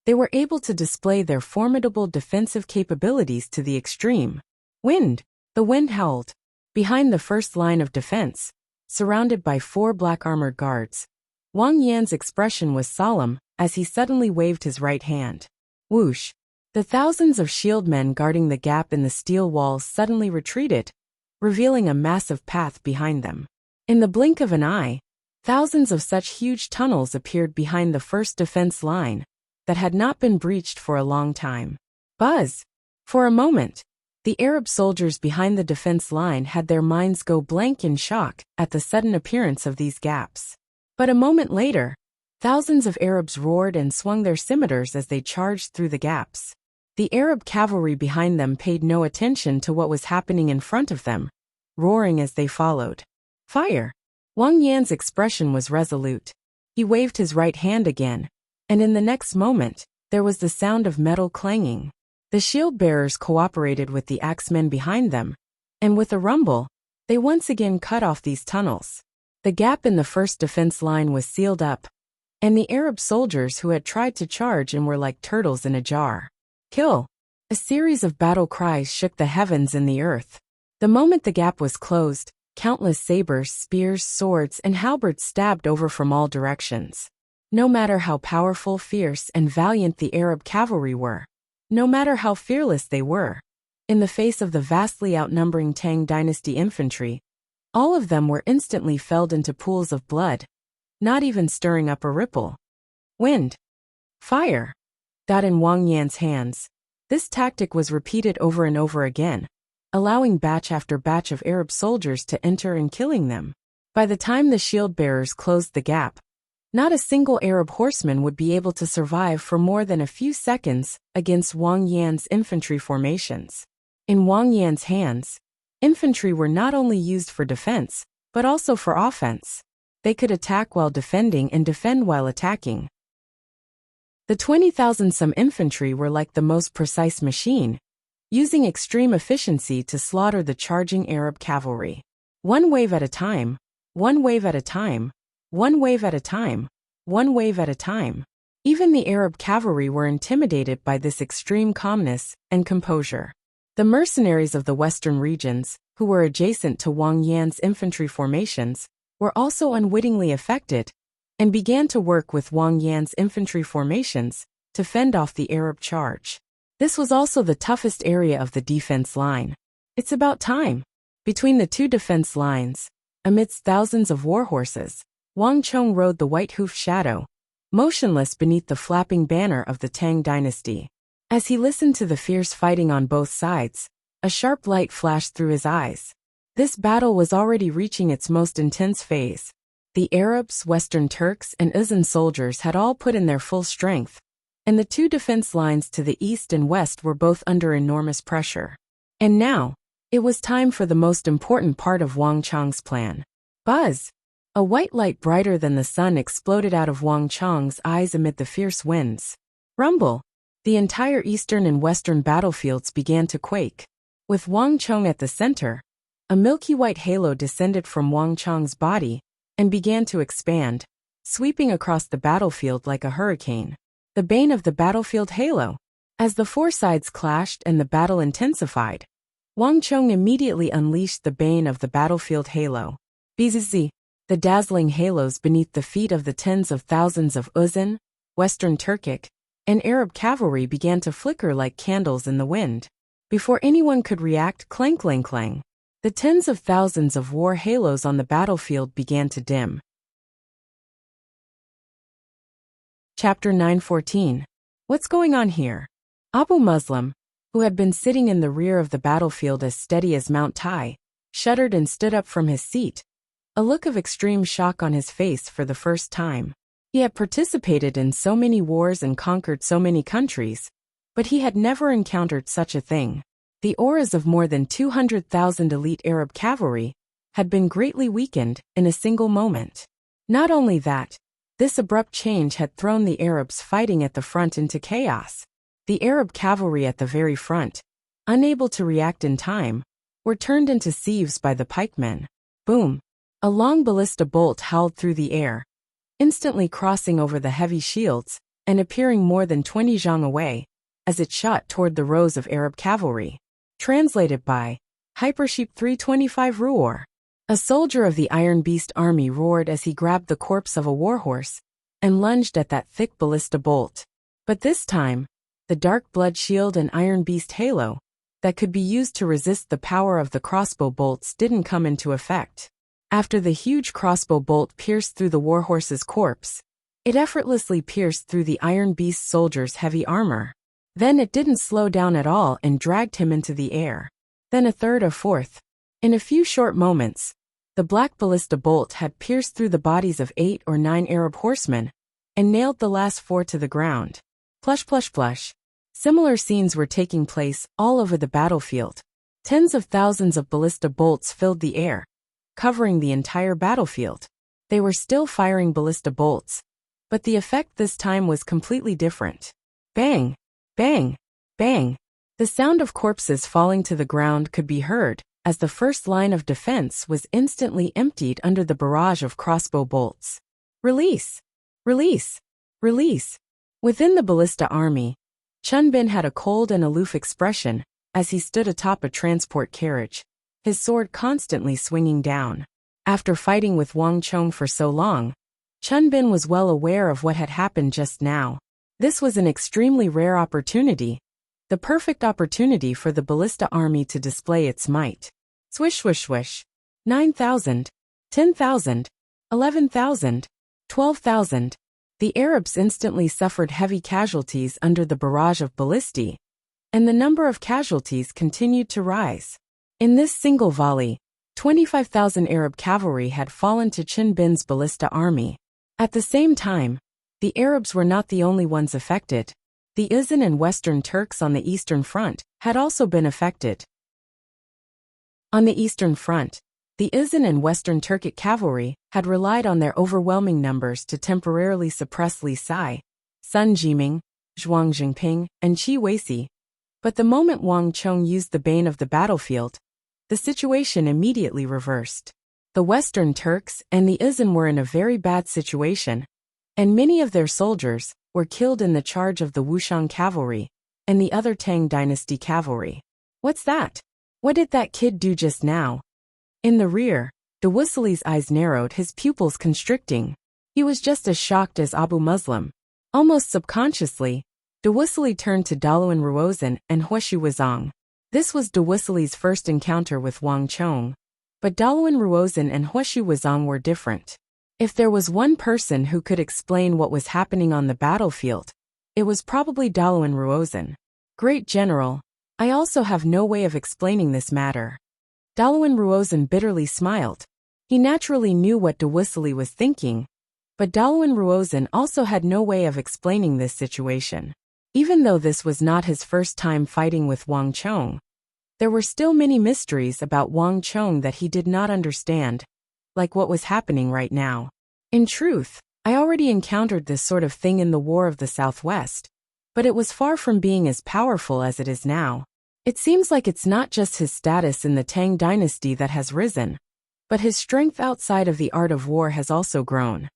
they were able to display their formidable defensive capabilities to the extreme. Wind! The wind howled. Behind the first line of defense, surrounded by 4 black armored guards, Wang Yan's expression was solemn as he suddenly waved his right hand. Whoosh! The thousands of shield men guarding the gap in the steel walls suddenly retreated, revealing a massive path behind them. In the blink of an eye, thousands of such huge tunnels appeared behind the first defense line that had not been breached for a long time. Buzz! For a moment, the Arab soldiers behind the defense line had their minds go blank in shock at the sudden appearance of these gaps. But a moment later, thousands of Arabs roared and swung their scimitars as they charged through the gaps. The Arab cavalry behind them paid no attention to what was happening in front of them, roaring as they followed. Fire! Wang Yan's expression was resolute. He waved his right hand again, and in the next moment, there was the sound of metal clanging. The shield-bearers cooperated with the axemen behind them, and with a rumble, they once again cut off these tunnels. The gap in the first defense line was sealed up, and the Arab soldiers who had tried to charge in were like turtles in a jar. Kill! A series of battle cries shook the heavens and the earth. The moment the gap was closed, countless sabers, spears, swords, and halberds stabbed over from all directions. No matter how powerful, fierce, and valiant the Arab cavalry were, no matter how fearless they were, in the face of the vastly outnumbering Tang dynasty infantry, all of them were instantly felled into pools of blood, not even stirring up a ripple. Wind. Fire. Got in Wang Yan's hands. This tactic was repeated over and over again, allowing batch after batch of Arab soldiers to enter and killing them. By the time the shield-bearers closed the gap, not a single Arab horseman would be able to survive for more than a few seconds against Wang Yan's infantry formations. In Wang Yan's hands, infantry were not only used for defense, but also for offense. They could attack while defending and defend while attacking. The 20,000-some infantry were like the most precise machine, using extreme efficiency to slaughter the charging Arab cavalry. One wave at a time, one wave at a time, one wave at a time, one wave at a time. Even the Arab cavalry were intimidated by this extreme calmness and composure. The mercenaries of the western regions, who were adjacent to Wang Yan's infantry formations, were also unwittingly affected, and began to work with Wang Yan's infantry formations to fend off the Arab charge. This was also the toughest area of the defense line. It's about time. Between the two defense lines, amidst thousands of warhorses, Wang Chong rode the white-hoofed shadow, motionless beneath the flapping banner of the Tang dynasty. As he listened to the fierce fighting on both sides, a sharp light flashed through his eyes. This battle was already reaching its most intense phase. The Arabs, Western Turks, and Uzan soldiers had all put in their full strength, and the two defense lines to the east and west were both under enormous pressure. And now, it was time for the most important part of Wang Chong's plan. Buzz! A white light brighter than the sun exploded out of Wang Chong's eyes amid the fierce winds. Rumble! The entire eastern and western battlefields began to quake. With Wang Chong at the center, a milky white halo descended from Wang Chong's body and began to expand, sweeping across the battlefield like a hurricane. The bane of the battlefield halo. As the four sides clashed and the battle intensified, Wang Chong immediately unleashed the bane of the battlefield halo. Bzz. The dazzling halos beneath the feet of the tens of thousands of Uzan, Western Turkic, and Arab cavalry began to flicker like candles in the wind. Before anyone could react, clang clang clang, the tens of thousands of war halos on the battlefield began to dim. Chapter 914. What's going on here? Abu Muslim, who had been sitting in the rear of the battlefield as steady as Mount Tai, shuddered and stood up from his seat, a look of extreme shock on his face for the first time. He had participated in so many wars and conquered so many countries, but he had never encountered such a thing. The auras of more than 200,000 elite Arab cavalry had been greatly weakened in a single moment. Not only that, this abrupt change had thrown the Arabs fighting at the front into chaos. The Arab cavalry at the very front, unable to react in time, were turned into sieves by the pikemen. Boom! A long ballista bolt howled through the air, instantly crossing over the heavy shields and appearing more than 20 zhang away as it shot toward the rows of Arab cavalry. Translated by Hypersheep 325 Ruor. A soldier of the Iron Beast army roared as he grabbed the corpse of a warhorse and lunged at that thick ballista bolt. But this time, the dark blood shield and Iron Beast halo that could be used to resist the power of the crossbow bolts didn't come into effect. After the huge crossbow bolt pierced through the warhorse's corpse, it effortlessly pierced through the Iron Beast soldier's heavy armor. Then it didn't slow down at all and dragged him into the air. Then a third, a fourth. In a few short moments, the black ballista bolt had pierced through the bodies of 8 or 9 Arab horsemen and nailed the last 4 to the ground. Plush plush plush. Similar scenes were taking place all over the battlefield. Tens of thousands of ballista bolts filled the air, covering the entire battlefield. They were still firing ballista bolts, but the effect this time was completely different. Bang! Bang! Bang! The sound of corpses falling to the ground could be heard, as the first line of defense was instantly emptied under the barrage of crossbow bolts. Release! Release! Release! Within the ballista army, Chun Bin had a cold and aloof expression as he stood atop a transport carriage, his sword constantly swinging down. After fighting with Wang Chong for so long, Chun Bin was well aware of what had happened just now. This was an extremely rare opportunity, the perfect opportunity for the ballista army to display its might. Swish swish swish. 9,000, 10,000, 11,000, 12,000. The Arabs instantly suffered heavy casualties under the barrage of ballistae, and the number of casualties continued to rise. In this single volley, 25,000 Arab cavalry had fallen to Chun Bin's ballista army. At the same time, the Arabs were not the only ones affected. The Uzun and Western Turks on the Eastern Front had also been affected. On the Eastern Front, the Uzun and Western Turkic cavalry had relied on their overwhelming numbers to temporarily suppress Li Sai, Sun Jiming, Zhuang Jingping, and Qi Weisi. But the moment Wang Chong used the bane of the battlefield, the situation immediately reversed. The Western Turks and the Uzun were in a very bad situation, and many of their soldiers were killed in the charge of the Wuxian cavalry and the other Tang dynasty cavalry. What's that? What did that kid do just now? In the rear, Dawusali's eyes narrowed, his pupils constricting. He was just as shocked as Abu Muslim. Almost subconsciously, Dawusali turned to Daluan Ruozan and Huashi Wuzong. This was Dawusali's first encounter with Wang Chong. But Daluan Ruozan and Huashi Wuzong were different. If there was one person who could explain what was happening on the battlefield, it was probably Daluan Ruozan. Great General, I also have no way of explaining this matter. Daluan Ruozan bitterly smiled. He naturally knew what Dawusali was thinking, but Daluan Ruozan also had no way of explaining this situation. Even though this was not his first time fighting with Wang Chong, there were still many mysteries about Wang Chong that he did not understand, like what was happening right now. In truth, I already encountered this sort of thing in the War of the Southwest, but it was far from being as powerful as it is now. It seems like it's not just his status in the Tang dynasty that has risen, but his strength outside of the art of war has also grown.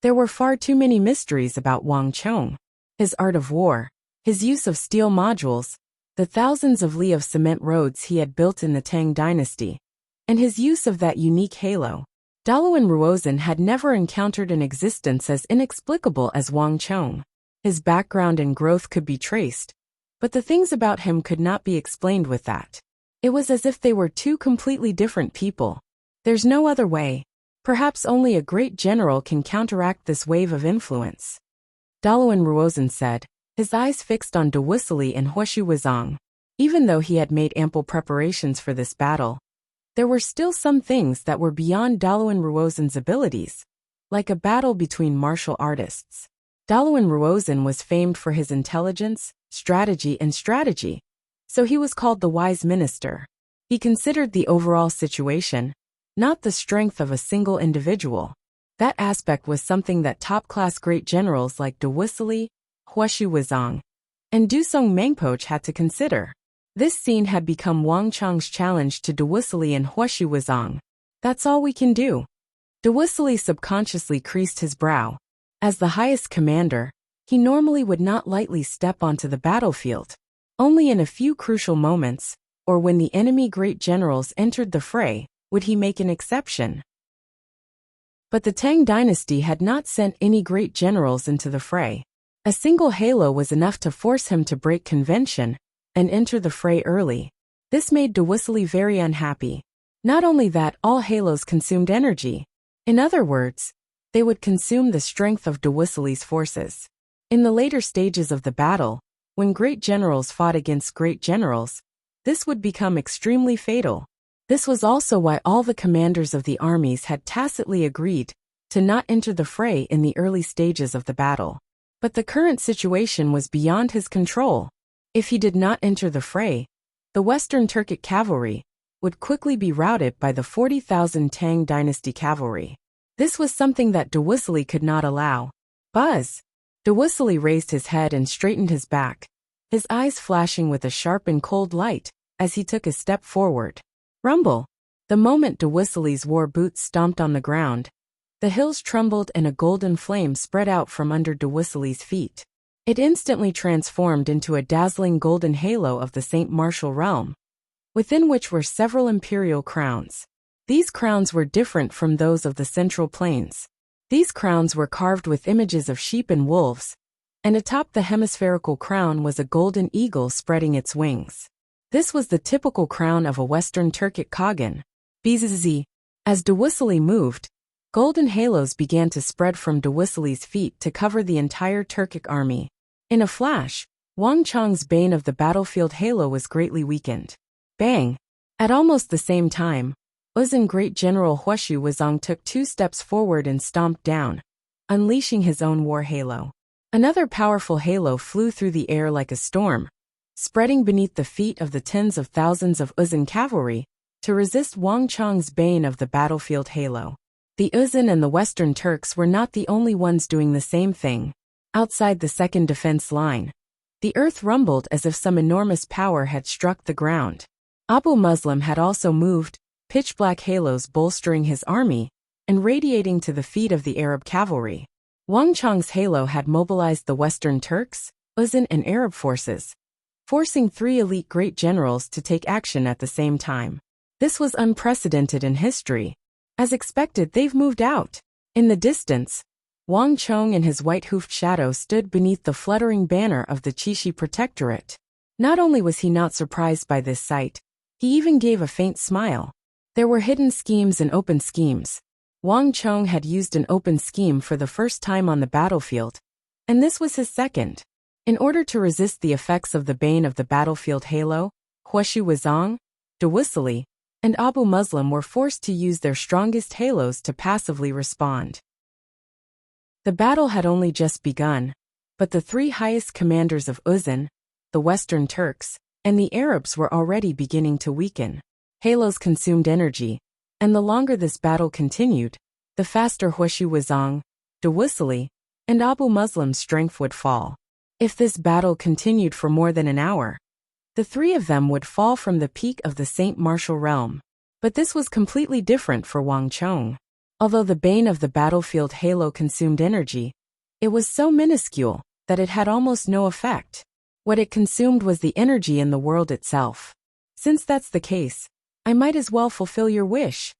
There were far too many mysteries about Wang Chong. His art of war, his use of steel modules, the thousands of li of cement roads he had built in the Tang dynasty, and his use of that unique halo. Daluan Ruozan had never encountered an existence as inexplicable as Wang Chong. His background and growth could be traced, but the things about him could not be explained with that. It was as if they were two completely different people. There's no other way. Perhaps only a great general can counteract this wave of influence. Daluan Ruozan said, his eyes fixed on Dawusali and Huashi Wuzong. Even though he had made ample preparations for this battle, there were still some things that were beyond Daluan Ruozan's abilities, like a battle between martial artists. Daluan Ruozan was famed for his intelligence, strategy, so he was called the wise minister. He considered the overall situation, not the strength of a single individual. That aspect was something that top-class great generals like Dawusali, Huashi Wuzong, and Dusong Mangpoch had to consider. This scene had become Wang Chong's challenge to Dawusali and Huashi Wuzong. That's all we can do. Dawusali subconsciously creased his brow. As the highest commander, he normally would not lightly step onto the battlefield. Only in a few crucial moments, or when the enemy great generals entered the fray, would he make an exception. But the Tang dynasty had not sent any great generals into the fray. A single halo was enough to force him to break convention and enter the fray early. This made Dawusali very unhappy. Not only that, all halos consumed energy. In other words, they would consume the strength of Dawusali's forces. In the later stages of the battle, when great generals fought against great generals, this would become extremely fatal. This was also why all the commanders of the armies had tacitly agreed to not enter the fray in the early stages of the battle. But the current situation was beyond his control. If he did not enter the fray, the Western Turkic cavalry would quickly be routed by the 40,000 Tang dynasty cavalry. This was something that Dawusali could not allow. Buzz! Dawusali raised his head and straightened his back, his eyes flashing with a sharp and cold light as he took a step forward. Rumble. The moment de Whistly's war boots stomped on the ground, the hills trembled and a golden flame spread out from under de Whistly's feet. It instantly transformed into a dazzling golden halo of the St. Martial realm, within which were several imperial crowns. These crowns were different from those of the Central Plains. These crowns were carved with images of sheep and wolves, and atop the hemispherical crown was a golden eagle spreading its wings. This was the typical crown of a Western Turkic Khagan. Bzz. As de Whistly moved, golden halos began to spread from de Whistly's feet to cover the entire Turkic army. In a flash, Wang Chong's bane of the battlefield halo was greatly weakened. Bang! At almost the same time, Uzun Great General Huashu Wuzong took 2 steps forward and stomped down, unleashing his own war halo. Another powerful halo flew through the air like a storm, spreading beneath the feet of the tens of thousands of Uzun cavalry to resist Wang Chong's bane of the battlefield halo. The Uzun and the Western Turks were not the only ones doing the same thing. Outside the second defense line, the earth rumbled as if some enormous power had struck the ground. Abu Muslim had also moved, pitch-black halos bolstering his army and radiating to the feet of the Arab cavalry. Wang Chong's halo had mobilized the Western Turks, Uzun and Arab forces, forcing 3 elite great generals to take action at the same time. This was unprecedented in history. As expected, they've moved out. In the distance, Wang Chong and his white-hoofed shadow stood beneath the fluttering banner of the Qixi Protectorate. Not only was he not surprised by this sight, he even gave a faint smile. There were hidden schemes and open schemes. Wang Chong had used an open scheme for the first time on the battlefield, and this was his second. In order to resist the effects of the bane of the battlefield halo, Huashu Wuzong, de Whistly, and Abu Muslim were forced to use their strongest halos to passively respond. The battle had only just begun, but the 3 highest commanders of Uzun, the Western Turks, and the Arabs were already beginning to weaken. Halos consumed energy, and the longer this battle continued, the faster Huashu Wuzong, de Whistly, and Abu Muslim's strength would fall. If this battle continued for more than an hour, the 3 of them would fall from the peak of the St. Martial realm. But this was completely different for Wang Chong. Although the bane of the battlefield halo consumed energy, it was so minuscule that it had almost no effect. What it consumed was the energy in the world itself. Since that's the case, I might as well fulfill your wish.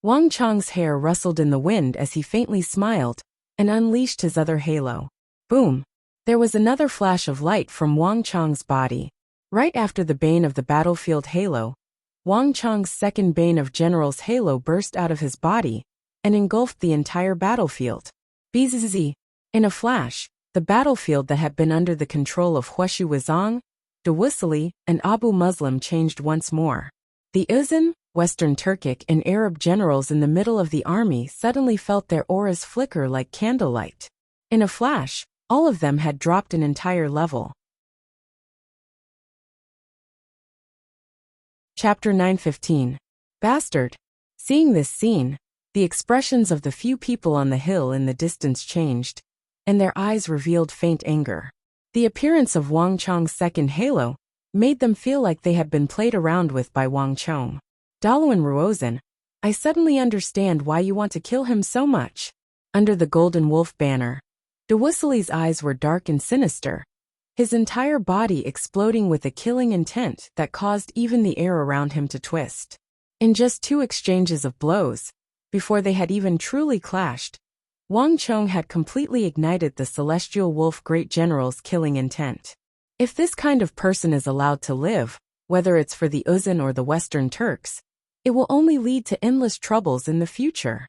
Wang Chong's hair rustled in the wind as he faintly smiled and unleashed his other halo. Boom! There was another flash of light from Wang Chong's body. Right after the bane of the battlefield halo, Wang Chong's second bane of general's halo burst out of his body and engulfed the entire battlefield. Bzz. In a flash, the battlefield that had been under the control of Huashu Wuzong, de Whistly, and Abu Muslim changed once more. The Uzun, Western Turkic, and Arab generals in the middle of the army suddenly felt their auras flicker like candlelight. In a flash, all of them had dropped an entire level. Chapter 9:15. Bastard. Seeing this scene, the expressions of the few people on the hill in the distance changed, and their eyes revealed faint anger. The appearance of Wang Chong's second halo made them feel like they had been played around with by Wang Chong. Daluan Ruozan, I suddenly understand why you want to kill him so much. Under the Golden Wolf banner, de Whistly's eyes were dark and sinister, his entire body exploding with a killing intent that caused even the air around him to twist. In just 2 exchanges of blows, before they had even truly clashed, Wang Chong had completely ignited the Celestial Wolf Great General's killing intent. If this kind of person is allowed to live, whether it's for the Uzun or the Western Turks, it will only lead to endless troubles in the future.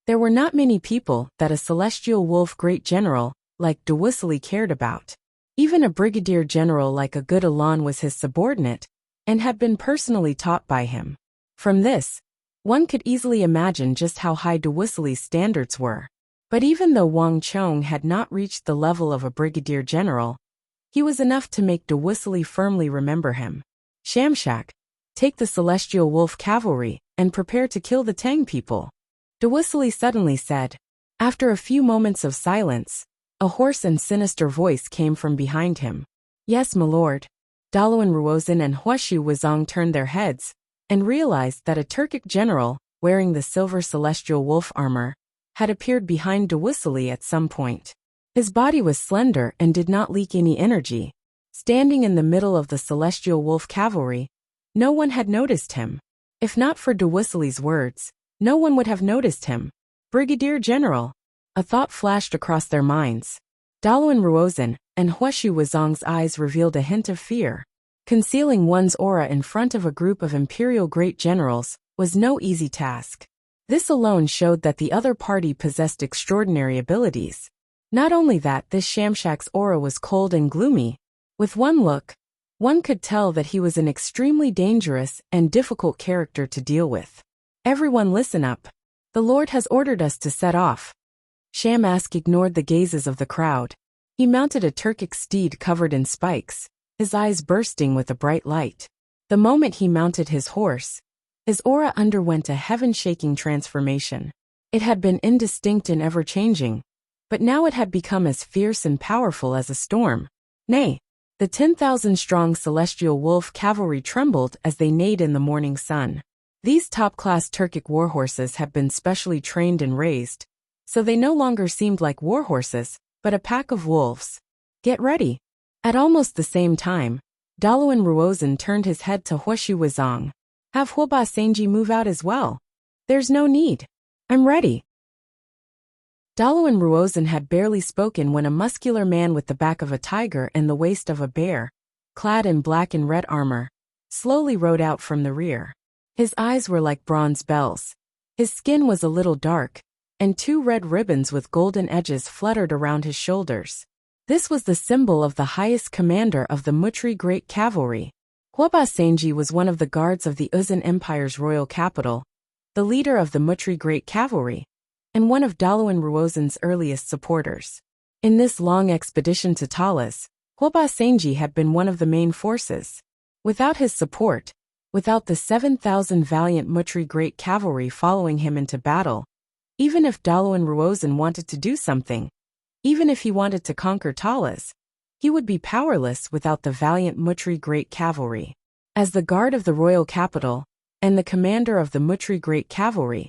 There were not many people that a Celestial Wolf Great General like de Whistly cared about. Even a brigadier general like a good Alan was his subordinate and had been personally taught by him. From this, one could easily imagine just how high de Whistly's standards were. But even though Wang Chong had not reached the level of a brigadier general, he was enough to make de Whistly firmly remember him. Shamshak, take the Celestial Wolf cavalry and prepare to kill the Tang people, de Whistly suddenly said. After a few moments of silence, a hoarse and sinister voice came from behind him. Yes, my lord. Daluan Ruozan and Huashu Wuzong turned their heads, and realized that a Turkic general, wearing the silver celestial wolf armor, had appeared behind Wuxia at some point. His body was slender and did not leak any energy. Standing in the middle of the celestial wolf cavalry, no one had noticed him. If not for Wuxia's words, no one would have noticed him. Brigadier General. A thought flashed across their minds. Dalawan Ruozan and Huashu Wuzong's eyes revealed a hint of fear. Concealing one's aura in front of a group of imperial great generals was no easy task. This alone showed that the other party possessed extraordinary abilities. Not only that, this Shamshak's aura was cold and gloomy. With one look, one could tell that he was an extremely dangerous and difficult character to deal with. Everyone listen up. The Lord has ordered us to set off. Shamask ignored the gazes of the crowd. He mounted a Turkic steed covered in spikes, his eyes bursting with a bright light. The moment he mounted his horse, his aura underwent a heaven-shaking transformation. It had been indistinct and ever-changing, but now it had become as fierce and powerful as a storm. Nay, the 10,000-strong celestial wolf cavalry trembled as they neighed in the morning sun. These top-class Turkic warhorses had been specially trained and raised, so they no longer seemed like warhorses, but a pack of wolves. Get ready. At almost the same time, Dalawan Ruozan turned his head to Huashu Wuzong. Have Huoba Senji move out as well. There's no need. I'm ready. Dalawan Ruozan had barely spoken when a muscular man with the back of a tiger and the waist of a bear, clad in black and red armor, slowly rode out from the rear. His eyes were like bronze bells. His skin was a little dark, and 2 red ribbons with golden edges fluttered around his shoulders. This was the symbol of the highest commander of the Mutri Great Cavalry. Huoba Senji was one of the guards of the Uzan Empire's royal capital, the leader of the Mutri Great Cavalry, and one of Dalawan Ruozan's earliest supporters. In this long expedition to Talas, Huoba Senji had been one of the main forces. Without his support, without the 7,000 valiant Mutri Great Cavalry following him into battle, even if Dalawan Ruozan wanted to do something, even if he wanted to conquer Talas, he would be powerless without the valiant Mutri Great Cavalry. As the guard of the royal capital, and the commander of the Mutri Great Cavalry,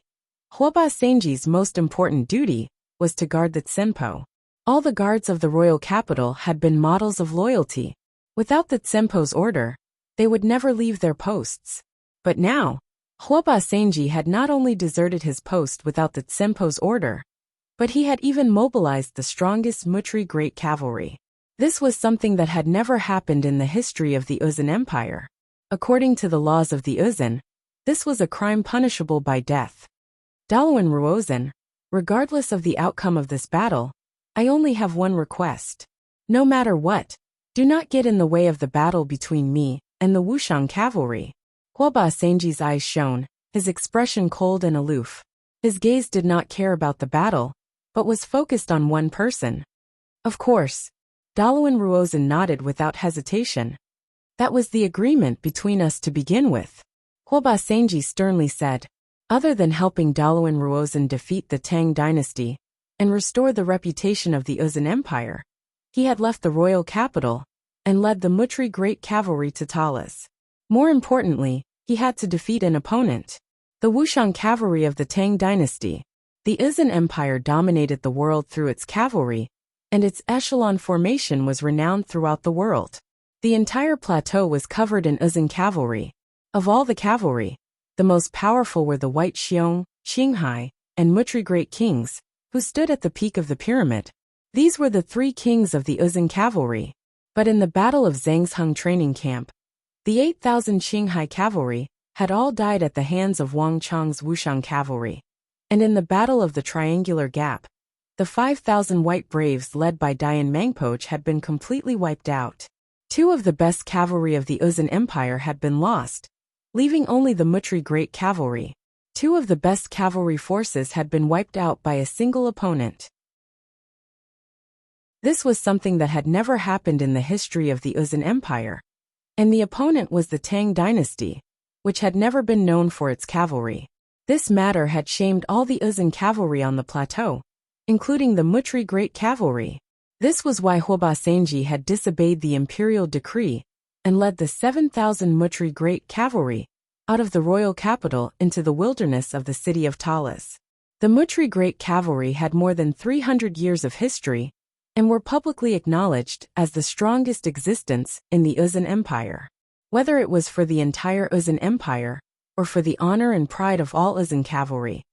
Huoba Senji's most important duty was to guard the Tsenpo. All the guards of the royal capital had been models of loyalty. Without the Tsenpo's order, they would never leave their posts. But now, Huoba Senji had not only deserted his post without the Tsenpo's order, but he had even mobilized the strongest Mutri Great Cavalry. This was something that had never happened in the history of the Uzan Empire. According to the laws of the Uzan, this was a crime punishable by death. Dalawan Ruozan, regardless of the outcome of this battle, I only have one request. No matter what, do not get in the way of the battle between me and the Wuxian cavalry. Huoba Senji's eyes shone, his expression cold and aloof. His gaze did not care about the battle, but was focused on one person. Of course. Dalawan Ruozan nodded without hesitation. That was the agreement between us to begin with. Huoba Senji sternly said. Other than helping Dalawan Ruozan defeat the Tang dynasty and restore the reputation of the Uzan Empire, he had left the royal capital and led the Mutri Great Cavalry to Talas. More importantly, he had to defeat an opponent. The Wuxian cavalry of the Tang dynasty. The Uzan Empire dominated the world through its cavalry, and its echelon formation was renowned throughout the world. The entire plateau was covered in Uzan cavalry. Of all the cavalry, the most powerful were the White Xiong, Qinghai, and Mutri Great Kings, who stood at the peak of the pyramid. These were the 3 kings of the Uzan cavalry. But in the Battle of Zhangsheng training camp, the 8,000 Qinghai cavalry had all died at the hands of Wang Chang's Wuxian cavalry. And in the Battle of the Triangular Gap, the 5,000 white braves led by Dian Mangpoch had been completely wiped out. 2 of the best cavalry of the Uzan Empire had been lost, leaving only the Mutri Great Cavalry. 2 of the best cavalry forces had been wiped out by a single opponent. This was something that had never happened in the history of the Uzan Empire. And the opponent was the Tang dynasty, which had never been known for its cavalry. This matter had shamed all the Uzan cavalry on the plateau, including the Mutri Great Cavalry. This was why Huoba Senji had disobeyed the imperial decree and led the 7,000 Mutri Great Cavalry out of the royal capital into the wilderness of the city of Talas. The Mutri Great Cavalry had more than 300 years of history and were publicly acknowledged as the strongest existence in the Uzun Empire. Whether it was for the entire Uzun Empire or for the honor and pride of all Uzun cavalry,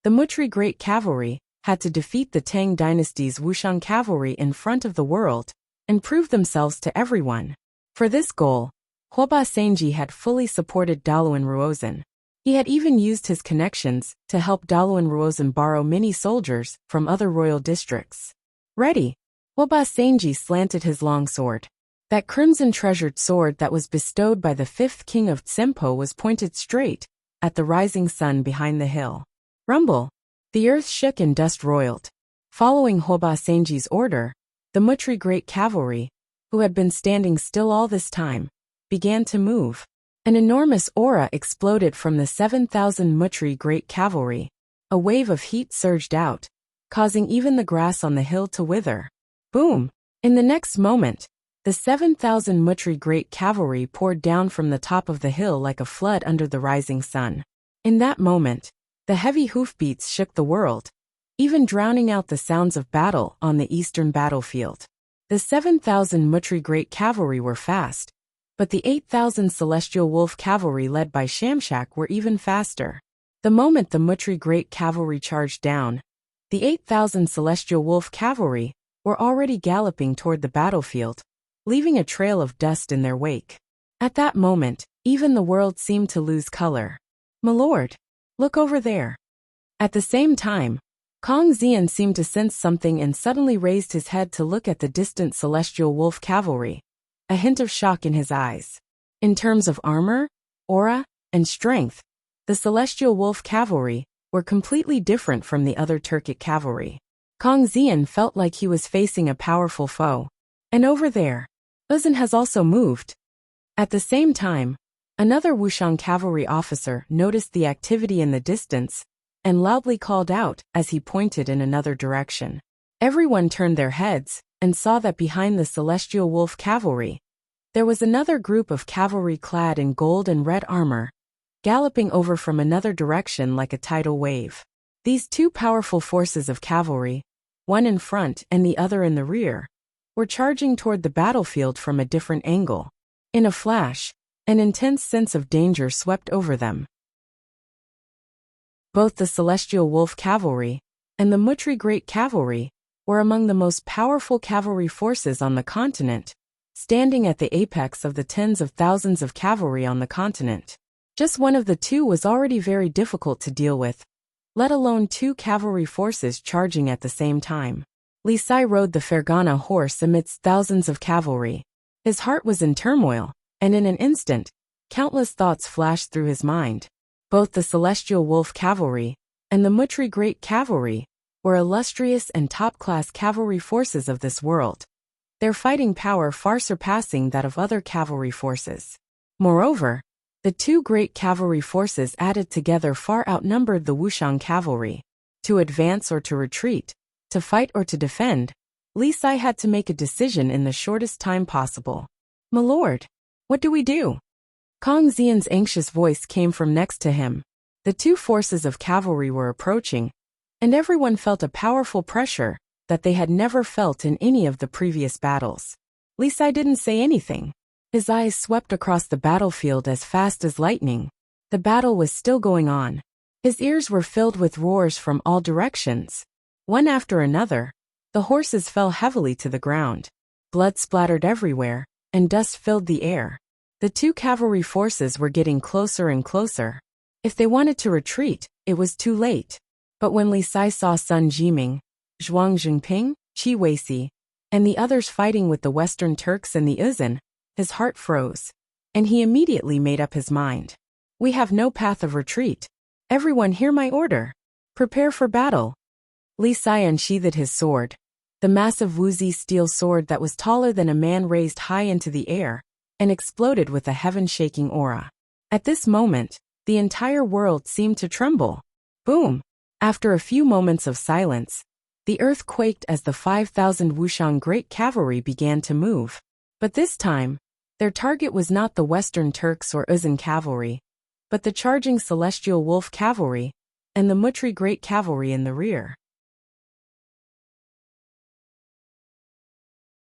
the Mutri Great Cavalry had to defeat the Tang dynasty's Wuxian cavalry in front of the world and prove themselves to everyone. For this goal, Huoba Senji had fully supported Daluan Ruozan. He had even used his connections to help Daluan Ruozan borrow many soldiers from other royal districts. Ready, Huoba Senji slanted his long sword. That crimson treasured sword that was bestowed by the fifth king of Tsempo was pointed straight at the rising sun behind the hill. Rumble! The earth shook and dust roiled. Following Huoba Senji's order, the Mutri Great Cavalry, who had been standing still all this time, began to move. An enormous aura exploded from the 7,000 Mutri Great Cavalry. A wave of heat surged out, causing even the grass on the hill to wither. Boom! In the next moment, the 7,000 Mutri Great Cavalry poured down from the top of the hill like a flood under the rising sun. In that moment, the heavy hoofbeats shook the world, even drowning out the sounds of battle on the eastern battlefield. The 7,000 Mutri Great Cavalry were fast, but the 8,000 Celestial Wolf Cavalry led by Shamshak were even faster. The moment the Mutri Great Cavalry charged down, the 8,000 Celestial Wolf Cavalry were already galloping toward the battlefield, leaving a trail of dust in their wake. At that moment, even the world seemed to lose color. "My lord, look over there." At the same time, Kong Xian seemed to sense something and suddenly raised his head to look at the distant Celestial Wolf Cavalry, a hint of shock in his eyes. In terms of armor, aura, and strength, the Celestial Wolf Cavalry were completely different from the other Turkic cavalry. Kong Xian felt like he was facing a powerful foe. And over there, Uzun has also moved. At the same time, another Wuxian cavalry officer noticed the activity in the distance and loudly called out as he pointed in another direction. Everyone turned their heads and saw that behind the Celestial Wolf Cavalry, there was another group of cavalry clad in gold and red armor, galloping over from another direction like a tidal wave. These two powerful forces of cavalry, one in front and the other in the rear, were charging toward the battlefield from a different angle. In a flash, an intense sense of danger swept over them. Both the Celestial Wolf Cavalry and the Mutri Great Cavalry were among the most powerful cavalry forces on the continent, standing at the apex of the tens of thousands of cavalry on the continent. Just one of the two was already very difficult to deal with, let alone two cavalry forces charging at the same time. Li Sai rode the Fergana horse amidst thousands of cavalry. His heart was in turmoil, and in an instant, countless thoughts flashed through his mind. Both the Celestial Wolf Cavalry and the Mutri Great Cavalry were illustrious and top-class cavalry forces of this world, their fighting power far surpassing that of other cavalry forces. Moreover, the two great cavalry forces added together far outnumbered the Wuxian cavalry. To advance or to retreat, to fight or to defend, Li Sai had to make a decision in the shortest time possible. "My lord, what do we do?" Kong Xian's anxious voice came from next to him. The two forces of cavalry were approaching, and everyone felt a powerful pressure that they had never felt in any of the previous battles. Li Sai didn't say anything. His eyes swept across the battlefield as fast as lightning. The battle was still going on. His ears were filled with roars from all directions. One after another, the horses fell heavily to the ground. Blood splattered everywhere, and dust filled the air. The two cavalry forces were getting closer and closer. If they wanted to retreat, it was too late. But when Li Sai saw Sun Jiming, Zhuang Zhengping, Qi Weisi, and the others fighting with the Western Turks and the Uzun, his heart froze, and he immediately made up his mind. "We have no path of retreat. Everyone hear my order. Prepare for battle." Li Sai unsheathed his sword. The massive Wuxia steel sword that was taller than a man raised high into the air and exploded with a heaven-shaking aura. At this moment, the entire world seemed to tremble. Boom! After a few moments of silence, the earth quaked as the 5,000 Wuxian Great Cavalry began to move. But this time, their target was not the Western Turks or Uzun cavalry, but the charging celestial wolf cavalry, and the Mutri great cavalry in the rear.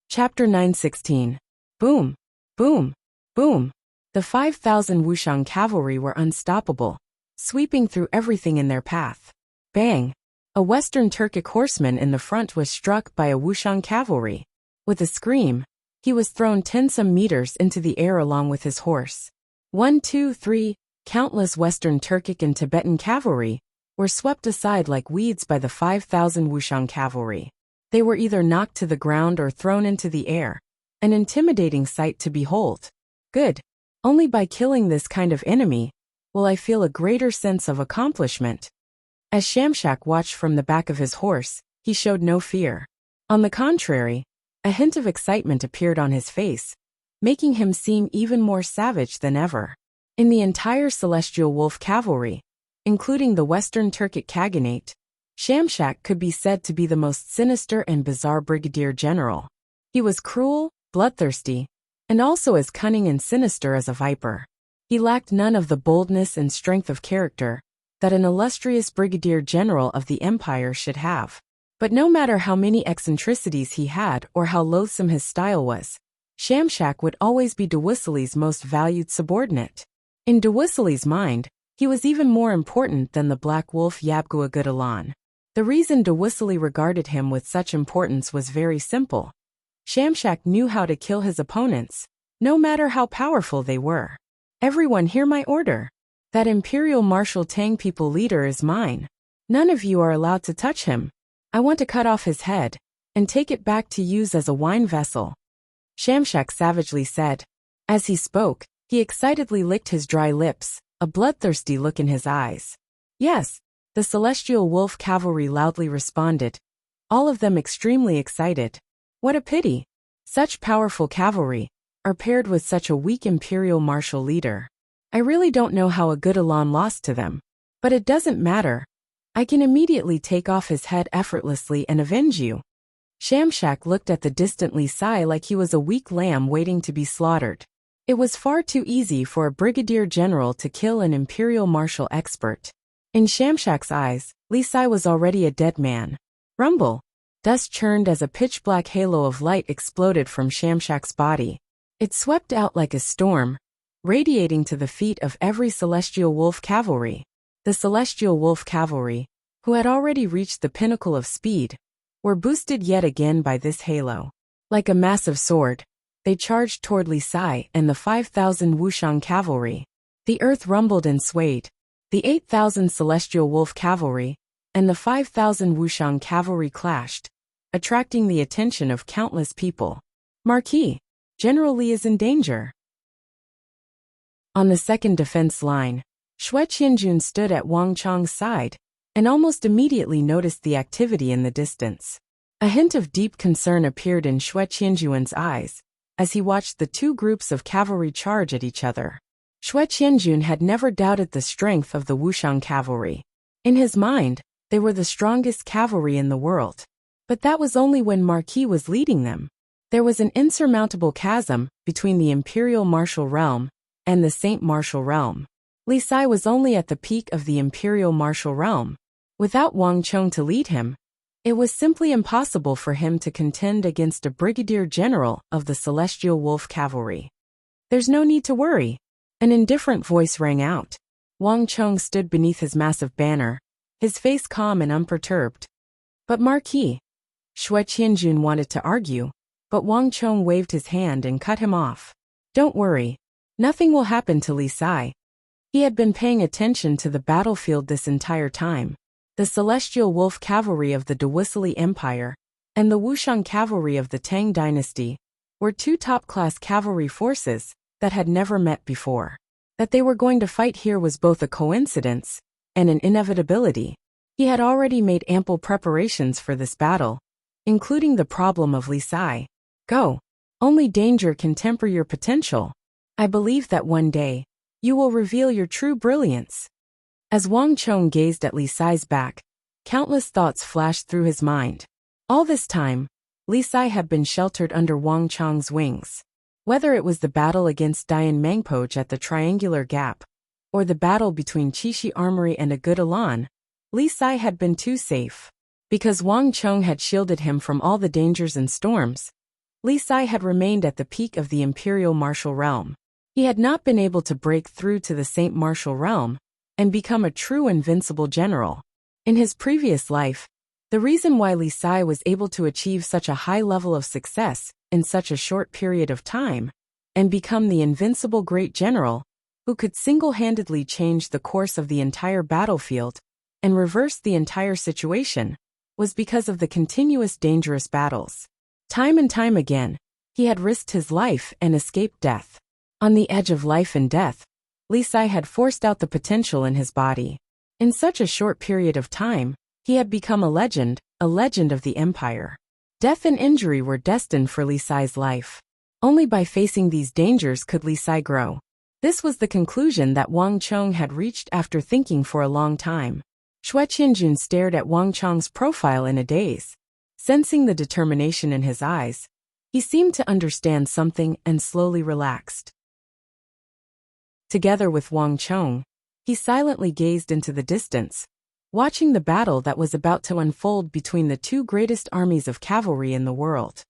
Chapter 9:16. Boom, boom, boom. The 5,000 Wuxiang cavalry were unstoppable, sweeping through everything in their path. Bang! A Western Turkic horseman in the front was struck by a Wuxiang cavalry. With a scream, he was thrown 10-some meters into the air along with his horse. 1, 2, 3, countless Western Turkic and Tibetan cavalry were swept aside like weeds by the 5,000 Wuxiang cavalry. They were either knocked to the ground or thrown into the air, an intimidating sight to behold. Good. Only by killing this kind of enemy will I feel a greater sense of accomplishment. As Shamshak watched from the back of his horse, he showed no fear. On the contrary, a hint of excitement appeared on his face, making him seem even more savage than ever. In the entire Celestial Wolf cavalry, including the Western Turkic Khaganate, Shamshak could be said to be the most sinister and bizarre brigadier general. He was cruel, bloodthirsty, and also as cunning and sinister as a viper. He lacked none of the boldness and strength of character that an illustrious brigadier general of the empire should have. But no matter how many eccentricities he had or how loathsome his style was, Shamshak would always be Dewissely's most valued subordinate. In Dewissely's mind, he was even more important than the Black Wolf Yabguagudalan. The reason Dewissely regarded him with such importance was very simple. Shamshak knew how to kill his opponents, no matter how powerful they were. Everyone hear my order. That Imperial Marshal Tang people leader is mine. None of you are allowed to touch him. I want to cut off his head and take it back to use as a wine vessel, Shamshak savagely said. As he spoke, he excitedly licked his dry lips, a bloodthirsty look in his eyes. Yes, the Celestial Wolf cavalry loudly responded, all of them extremely excited. What a pity. Such powerful cavalry are paired with such a weak Imperial Marshal leader. I really don't know how Agudalan lost to them. But it doesn't matter. I can immediately take off his head effortlessly and avenge you. Shamshak looked at the distant Li Sai like he was a weak lamb waiting to be slaughtered. It was far too easy for a brigadier general to kill an Imperial Marshal expert. In Shamshak's eyes, Li Sai was already a dead man. Rumble. Dust churned as a pitch-black halo of light exploded from Shamshak's body. It swept out like a storm, radiating to the feet of every Celestial Wolf cavalry. The Celestial Wolf cavalry, who had already reached the pinnacle of speed, were boosted yet again by this halo. Like a massive sword, they charged toward Li Sai and the 5,000 Wuxiang cavalry. The earth rumbled and swayed. The 8,000 Celestial Wolf cavalry and the 5,000 Wuxiang cavalry clashed, attracting the attention of countless people. Marquis, General Li is in danger. On the second defense line, Xue Qianjun stood at Wang Chang's side and almost immediately noticed the activity in the distance. A hint of deep concern appeared in Xue Qianjun's eyes as he watched the two groups of cavalry charge at each other. Xue Qianjun had never doubted the strength of the Wuxiang cavalry. In his mind, they were the strongest cavalry in the world. But that was only when Marquis was leading them. There was an insurmountable chasm between the Imperial Martial Realm and the Saint Martial Realm. Li Sai was only at the peak of the Imperial Martial Realm. Without Wang Chong to lead him, it was simply impossible for him to contend against a brigadier general of the Celestial Wolf cavalry. There's no need to worry. An indifferent voice rang out. Wang Chong stood beneath his massive banner, his face calm and unperturbed. But Marquis, Xue Qianjun wanted to argue, but Wang Chong waved his hand and cut him off. Don't worry. Nothing will happen to Li Sai. He had been paying attention to the battlefield this entire time. The Celestial Wolf cavalry of the Dewissely Empire and the Wuxiang cavalry of the Tang dynasty were two top-class cavalry forces that had never met before. That they were going to fight here was both a coincidence and an inevitability. He had already made ample preparations for this battle, including the problem of Li Sai. Go. Only danger can temper your potential. I believe that one day, you will reveal your true brilliance. As Wang Chong gazed at Li Sai's back, countless thoughts flashed through his mind. All this time, Li Sai had been sheltered under Wang Chong's wings. Whether it was the battle against Dian Mangpoj at the Triangular Gap, or the battle between Qixi Armory and a good Elan, Li Sai had been too safe. Because Wang Chong had shielded him from all the dangers and storms, Li Sai had remained at the peak of the imperial martial realm. He had not been able to break through to the Saint Martial realm and become a true invincible general. In his previous life, the reason why Li Sai was able to achieve such a high level of success in such a short period of time and become the invincible great general who could single-handedly change the course of the entire battlefield and reverse the entire situation was because of the continuous dangerous battles. Time and time again, he had risked his life and escaped death. On the edge of life and death, Li Sai had forced out the potential in his body. In such a short period of time, he had become a legend of the empire. Death and injury were destined for Li Sai's life. Only by facing these dangers could Li Sai grow. This was the conclusion that Wang Chong had reached after thinking for a long time. Xue Qianjun stared at Wang Chong's profile in a daze. Sensing the determination in his eyes, he seemed to understand something and slowly relaxed. Together with Wang Chong, he silently gazed into the distance, watching the battle that was about to unfold between the two greatest armies of cavalry in the world.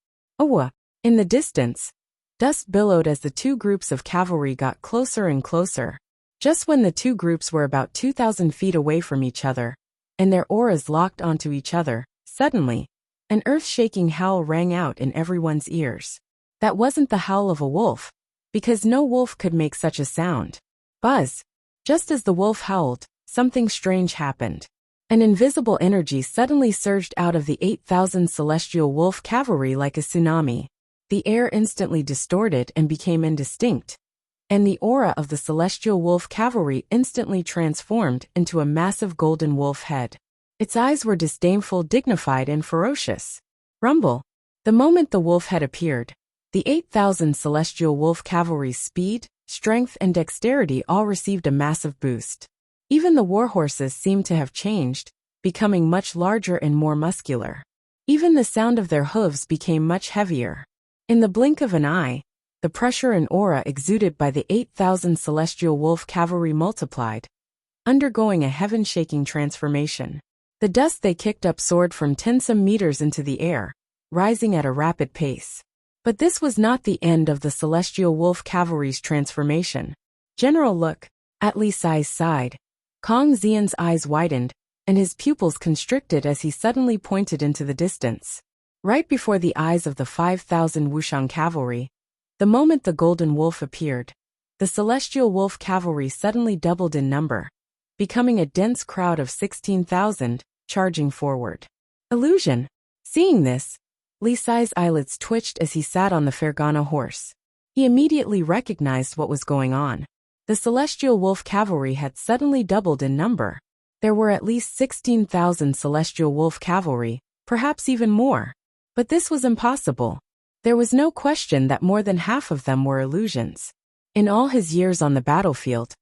In the distance, dust billowed as the two groups of cavalry got closer and closer. Just when the two groups were about 2,000 feet away from each other, and their auras locked onto each other, suddenly, an earth-shaking howl rang out in everyone's ears. That wasn't the howl of a wolf, because no wolf could make such a sound. Buzz! Just as the wolf howled, something strange happened. An invisible energy suddenly surged out of the 8,000 celestial wolf cavalry like a tsunami. The air instantly distorted and became indistinct, and the aura of the celestial wolf cavalry instantly transformed into a massive golden wolf head. Its eyes were disdainful, dignified, and ferocious. Rumble! The moment the wolf head appeared, the 8,000 celestial wolf cavalry's speed, strength, and dexterity all received a massive boost. Even the warhorses seemed to have changed, becoming much larger and more muscular. Even the sound of their hooves became much heavier. In the blink of an eye, the pressure and aura exuded by the 8,000 celestial wolf cavalry multiplied, undergoing a heaven-shaking transformation. The dust they kicked up soared from 10-some meters into the air, rising at a rapid pace. But this was not the end of the celestial wolf cavalry's transformation. General, look! At Li Sai's side, Kong Xian's eyes widened, and his pupils constricted as he suddenly pointed into the distance. Right before the eyes of the 5,000 Wuxian cavalry, the moment the golden wolf appeared, the celestial wolf cavalry suddenly doubled in number, becoming a dense crowd of 16,000, charging forward. Illusion! Seeing this, Li Sai's eyelids twitched as he sat on the Fergana horse. He immediately recognized what was going on. The celestial wolf cavalry had suddenly doubled in number. There were at least 16,000 celestial wolf cavalry, perhaps even more. But this was impossible. There was no question that more than half of them were illusions. In all his years on the battlefield,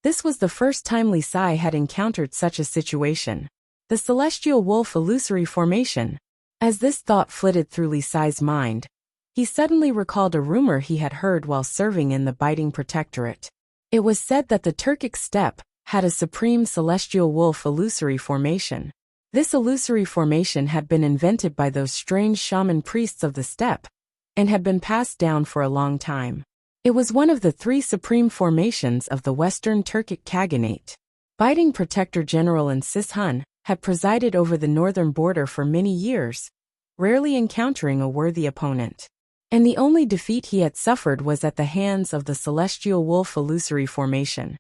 this was the first time Li Sai had encountered such a situation. The celestial wolf illusory formation. As this thought flitted through Li Sai's mind, he suddenly recalled a rumor he had heard while serving in the Biting Protectorate. It was said that the Turkic steppe had a supreme celestial wolf illusory formation. This illusory formation had been invented by those strange shaman priests of the steppe, and had been passed down for a long time. It was one of the 3 supreme formations of the Western Turkic Khaganate. Biting Protector General Sishun had presided over the northern border for many years, rarely encountering a worthy opponent. And the only defeat he had suffered was at the hands of the celestial wolf illusory formation.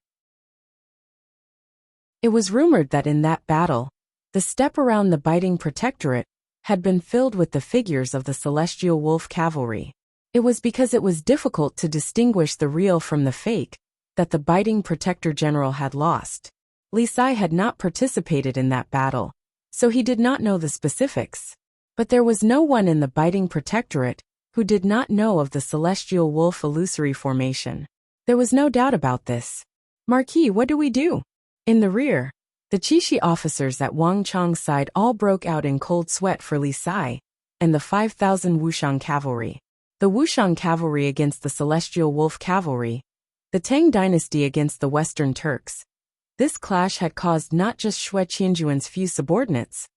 It was rumored that in that battle, the steppe around the Biting Protectorate had been filled with the figures of the celestial wolf cavalry. It was because it was difficult to distinguish the real from the fake that the Biting Protector General had lost. Li Sai had not participated in that battle, so he did not know the specifics. But there was no one in the Biting Protectorate who did not know of the celestial wolf illusory formation. There was no doubt about this. Marquis, what do we do? In the rear, the Qixi officers at Wang Chong's side all broke out in cold sweat for Li Sai and the 5,000 Wuxian cavalry. The Wuxian cavalry against the celestial wolf cavalry. the Tang dynasty against the Western Turks. This clash had caused not just Xue Qianjuan's few subordinates,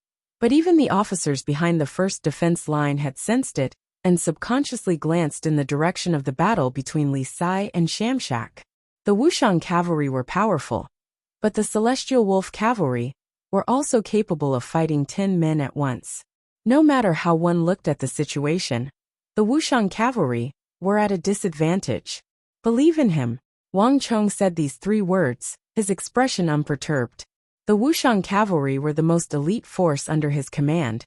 but even the officers behind the first defense line had sensed it and subconsciously glanced in the direction of the battle between Li Sai and Shamshak. The Wuxian cavalry were powerful, but the Celestial Wolf cavalry were also capable of fighting 10 men at once. No matter how one looked at the situation, the Wuxian cavalry were at a disadvantage. "Believe in him." Wang Chong said these 3 words, his expression unperturbed. The Wuxian cavalry were the most elite force under his command,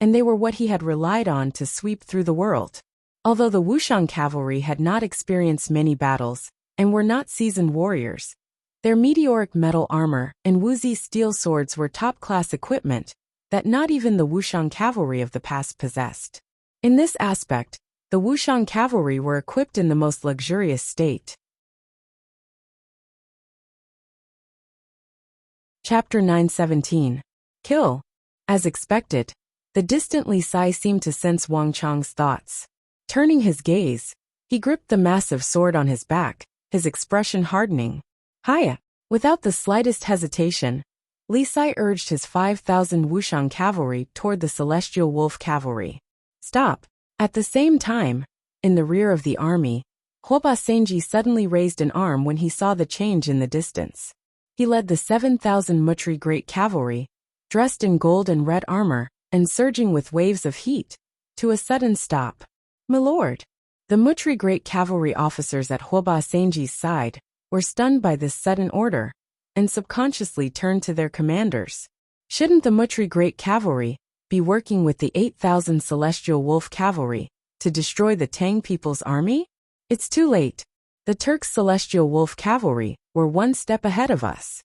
and they were what he had relied on to sweep through the world. Although the Wuxian cavalry had not experienced many battles and were not seasoned warriors, their meteoric metal armor and Wuxia steel swords were top-class equipment that not even the Wuxian cavalry of the past possessed. In this aspect, the Wuxian cavalry were equipped in the most luxurious state. Chapter 917. Kill. As expected, the distant Li Sai seemed to sense Wang Chong's thoughts. Turning his gaze, he gripped the massive sword on his back, his expression hardening. "Hiya!" Without the slightest hesitation, Li Sai urged his 5,000 Wuxian cavalry toward the Celestial Wolf cavalry. "Stop!" At the same time, in the rear of the army, Huoba Senji suddenly raised an arm when he saw the change in the distance. He led the 7,000 Mutri Great Cavalry, dressed in gold and red armor, and surging with waves of heat, to a sudden stop. "Milord!" The Mutri Great Cavalry officers at Huoba Senji's side were stunned by this sudden order, and subconsciously turned to their commanders. Shouldn't the Mutri Great Cavalry be working with the 8,000 Celestial Wolf Cavalry to destroy the Tang people's army? It's too late. The Turks' Celestial Wolf Cavalry were one step ahead of us.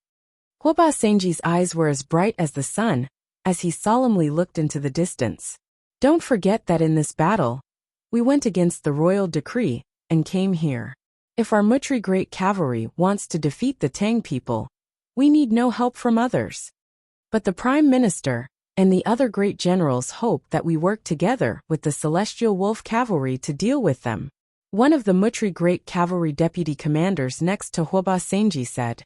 Huoba Senji's eyes were as bright as the sun as he solemnly looked into the distance. "Don't forget that in this battle, we went against the royal decree and came here. If our Mutri Great Cavalry wants to defeat the Tang people, we need no help from others. But the Prime Minister and the other great generals hope that we work together with the Celestial Wolf Cavalry to deal with them." One of the Mutri Great Cavalry deputy commanders next to Huoba Senji said.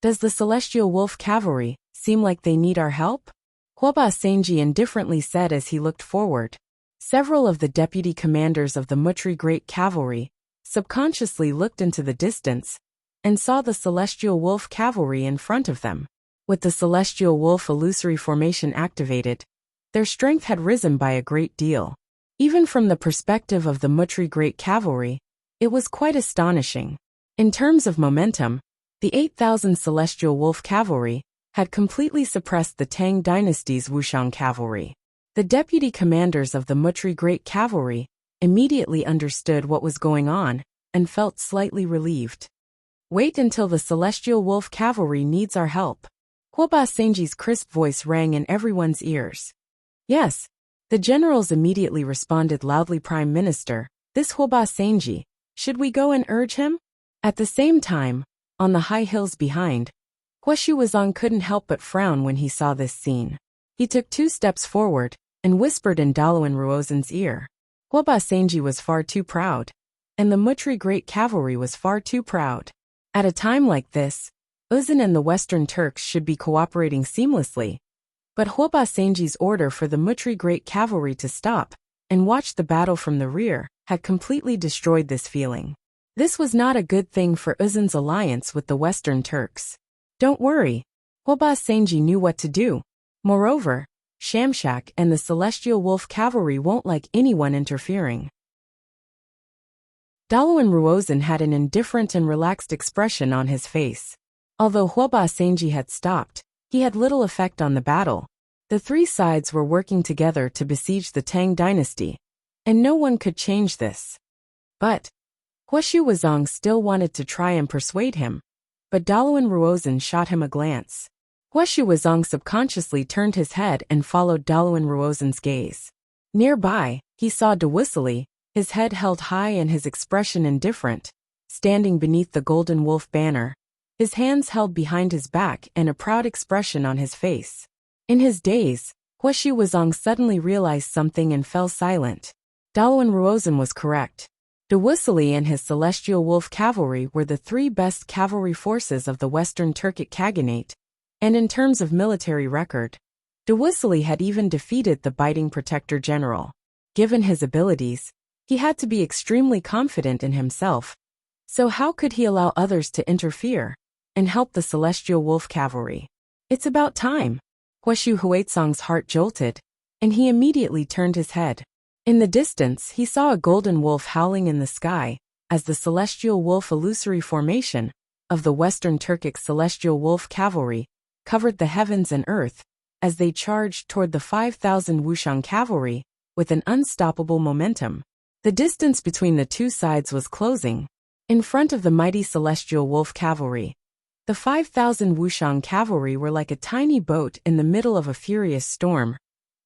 "Does the Celestial Wolf Cavalry seem like they need our help?" Huoba Senji indifferently said as he looked forward. Several of the deputy commanders of the Mutri Great Cavalry subconsciously looked into the distance and saw the Celestial Wolf Cavalry in front of them. With the Celestial Wolf illusory formation activated, their strength had risen by a great deal. Even from the perspective of the Mutri Great Cavalry, it was quite astonishing. In terms of momentum, the 8,000 Celestial Wolf Cavalry had completely suppressed the Tang dynasty's Wuxian cavalry. The deputy commanders of the Mutri Great Cavalry immediately understood what was going on and felt slightly relieved. "Wait until the Celestial Wolf Cavalry needs our help." Huoba Senji's crisp voice rang in everyone's ears. "Yes." The generals immediately responded loudly. "Prime Minister, this Huoba Senji, should we go and urge him?" At the same time, on the high hills behind, Huashu Wuzong couldn't help but frown when he saw this scene. He took 2 steps forward and whispered in Daluan Ruozen's ear. Huoba Senji was far too proud, and the Mutri Great Cavalry was far too proud. At a time like this, Uzun and the Western Turks should be cooperating seamlessly. But Huoba Senji's order for the Mutri Great Cavalry to stop and watch the battle from the rear had completely destroyed this feeling. This was not a good thing for Uzun's alliance with the Western Turks. Don't worry, Huoba Senji knew what to do. Moreover, Shamshak and the Celestial Wolf Cavalry won't like anyone interfering. Daluan Ruozen had an indifferent and relaxed expression on his face. Although Huoba Senji had stopped, he had little effect on the battle. The 3 sides were working together to besiege the Tang dynasty, and no one could change this. But Huashu Wuzong still wanted to try and persuade him, but Daluan Ruozen shot him a glance. Huashu Wuzong subconsciously turned his head and followed Daluan Ruozen's gaze. Nearby, he saw Dewissely, his head held high and his expression indifferent, standing beneath the golden wolf banner, his hands held behind his back and a proud expression on his face. In his daze, Huashu Wuzong suddenly realized something and fell silent. Daluan Ruozen was correct. De Wuxia and his celestial wolf cavalry were the three best cavalry forces of the Western Turkic Khaganate, and in terms of military record, de Wuxia had even defeated the biting protector general. Given his abilities, he had to be extremely confident in himself, so how could he allow others to interfere and help the celestial wolf cavalry? It's about time. Guoshu Huizong's heart jolted, and he immediately turned his head. In the distance, he saw a golden wolf howling in the sky, as the celestial wolf illusory formation of the Western Turkic celestial wolf cavalry covered the heavens and earth as they charged toward the 5,000 Wuxian cavalry with an unstoppable momentum. The distance between the two sides was closing. In front of the mighty celestial wolf cavalry, the 5,000 Wuxian cavalry were like a tiny boat in the middle of a furious storm,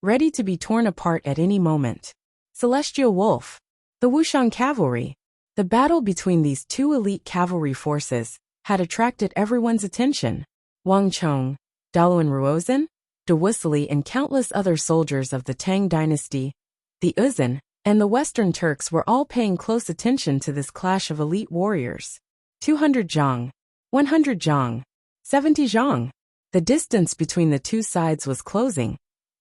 ready to be torn apart at any moment. Celestial Wolf, the Wuxian cavalry. The battle between these two elite cavalry forces had attracted everyone's attention. Wang Chong, Daluan Ruozhen, de Wuxia and countless other soldiers of the Tang dynasty, the Uzan, and the Western Turks were all paying close attention to this clash of elite warriors. 200 zhang, 100 zhang, 70 zhang. The distance between the two sides was closing,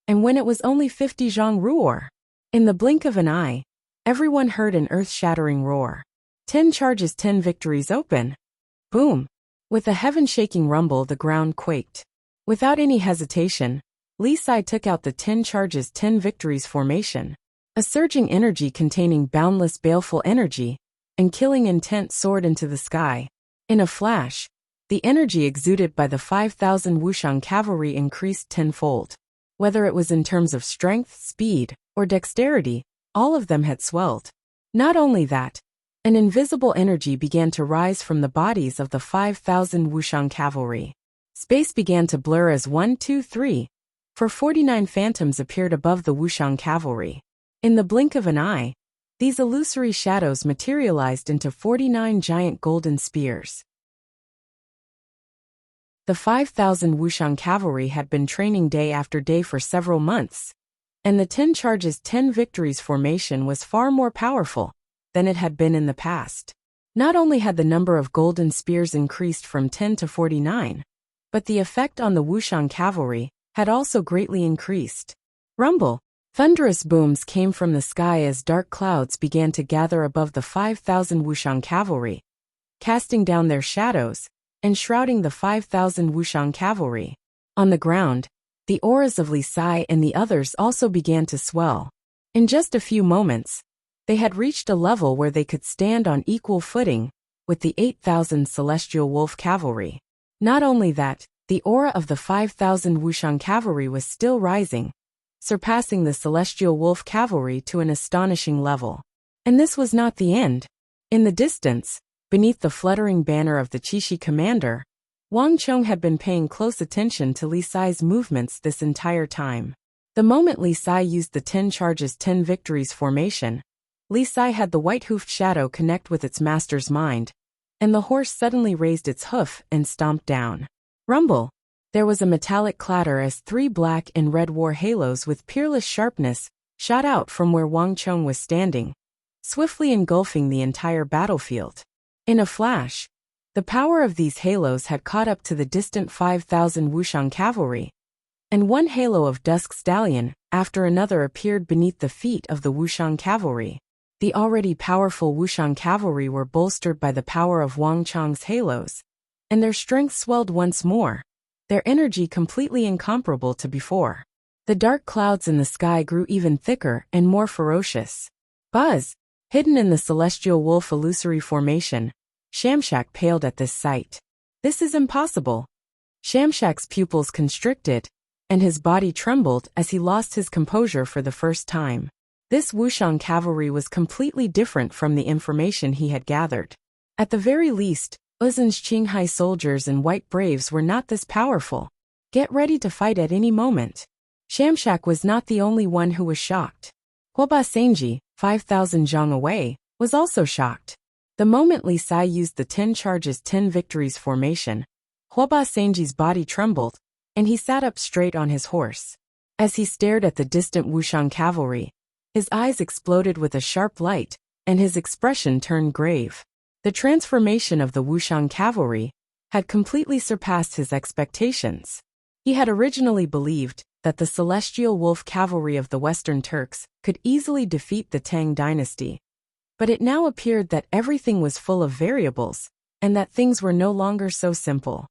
and when it was only 50 zhang roar, in the blink of an eye, everyone heard an earth-shattering roar. 10 charges, 10 victories open. Boom! With a heaven-shaking rumble, the ground quaked. Without any hesitation, Li Sai took out the 10 charges, 10 victories formation. A surging energy containing boundless baleful energy and killing intent soared into the sky. In a flash, the energy exuded by the 5,000 Wuxian cavalry increased tenfold. Whether it was in terms of strength, speed, or dexterity, all of them had swelled. Not only that, an invisible energy began to rise from the bodies of the 5,000 Wuxian cavalry. Space began to blur as 1, 2, 3, for 49 phantoms appeared above the Wuxian cavalry. In the blink of an eye, these illusory shadows materialized into 49 giant golden spears. The 5,000 Wuxian cavalry had been training day after day for several months, and the 10 charges 10 victories formation was far more powerful than it had been in the past. Not only had the number of golden spears increased from 10 to 49, but the effect on the Wuxian cavalry had also greatly increased. Rumble! Thunderous booms came from the sky as dark clouds began to gather above the 5,000 Wuxian cavalry, casting down their shadows and shrouding the 5,000 Wuxian cavalry. On the ground, the auras of Li Sai and the others also began to swell. In just a few moments, they had reached a level where they could stand on equal footing with the 8,000 celestial wolf cavalry. Not only that, the aura of the 5,000 Wuxian cavalry was still rising, surpassing the celestial wolf cavalry to an astonishing level. And this was not the end. In the distance, beneath the fluttering banner of the Qixi commander, Wang Chong had been paying close attention to Li Sai's movements this entire time. The moment Li Sai used the 10 charges 10 victories formation, Li Sai had the white-hoofed shadow connect with its master's mind, and the horse suddenly raised its hoof and stomped down. Rumble! There was a metallic clatter as 3 black and red war halos with peerless sharpness shot out from where Wang Chong was standing, swiftly engulfing the entire battlefield. In a flash, the power of these halos had caught up to the distant 5,000 Wuxian cavalry, and one halo of Dusk Stallion after another appeared beneath the feet of the Wuxian cavalry. The already powerful Wuxian cavalry were bolstered by the power of Wang Chong's halos, and their strength swelled once more, their energy completely incomparable to before. The dark clouds in the sky grew even thicker and more ferocious. Buzz! Hidden in the celestial wolf illusory formation, Shamshak paled at this sight. This is impossible. Shamshak's pupils constricted, and his body trembled as he lost his composure for the first time. This Wuxian cavalry was completely different from the information he had gathered. At the very least, Uzan's Qinghai soldiers and white braves were not this powerful. Get ready to fight at any moment. Shamshak was not the only one who was shocked. Huoba Senji, 5,000 zhang away, was also shocked. The moment Li Sai used the 10 charges 10 victories formation, Huoba Senji's body trembled, and he sat up straight on his horse. As he stared at the distant Wuxian cavalry, his eyes exploded with a sharp light, and his expression turned grave. The transformation of the Wuxian cavalry had completely surpassed his expectations. He had originally believed that the celestial wolf cavalry of the Western Turks could easily defeat the Tang dynasty. But it now appeared that everything was full of variables, and that things were no longer so simple.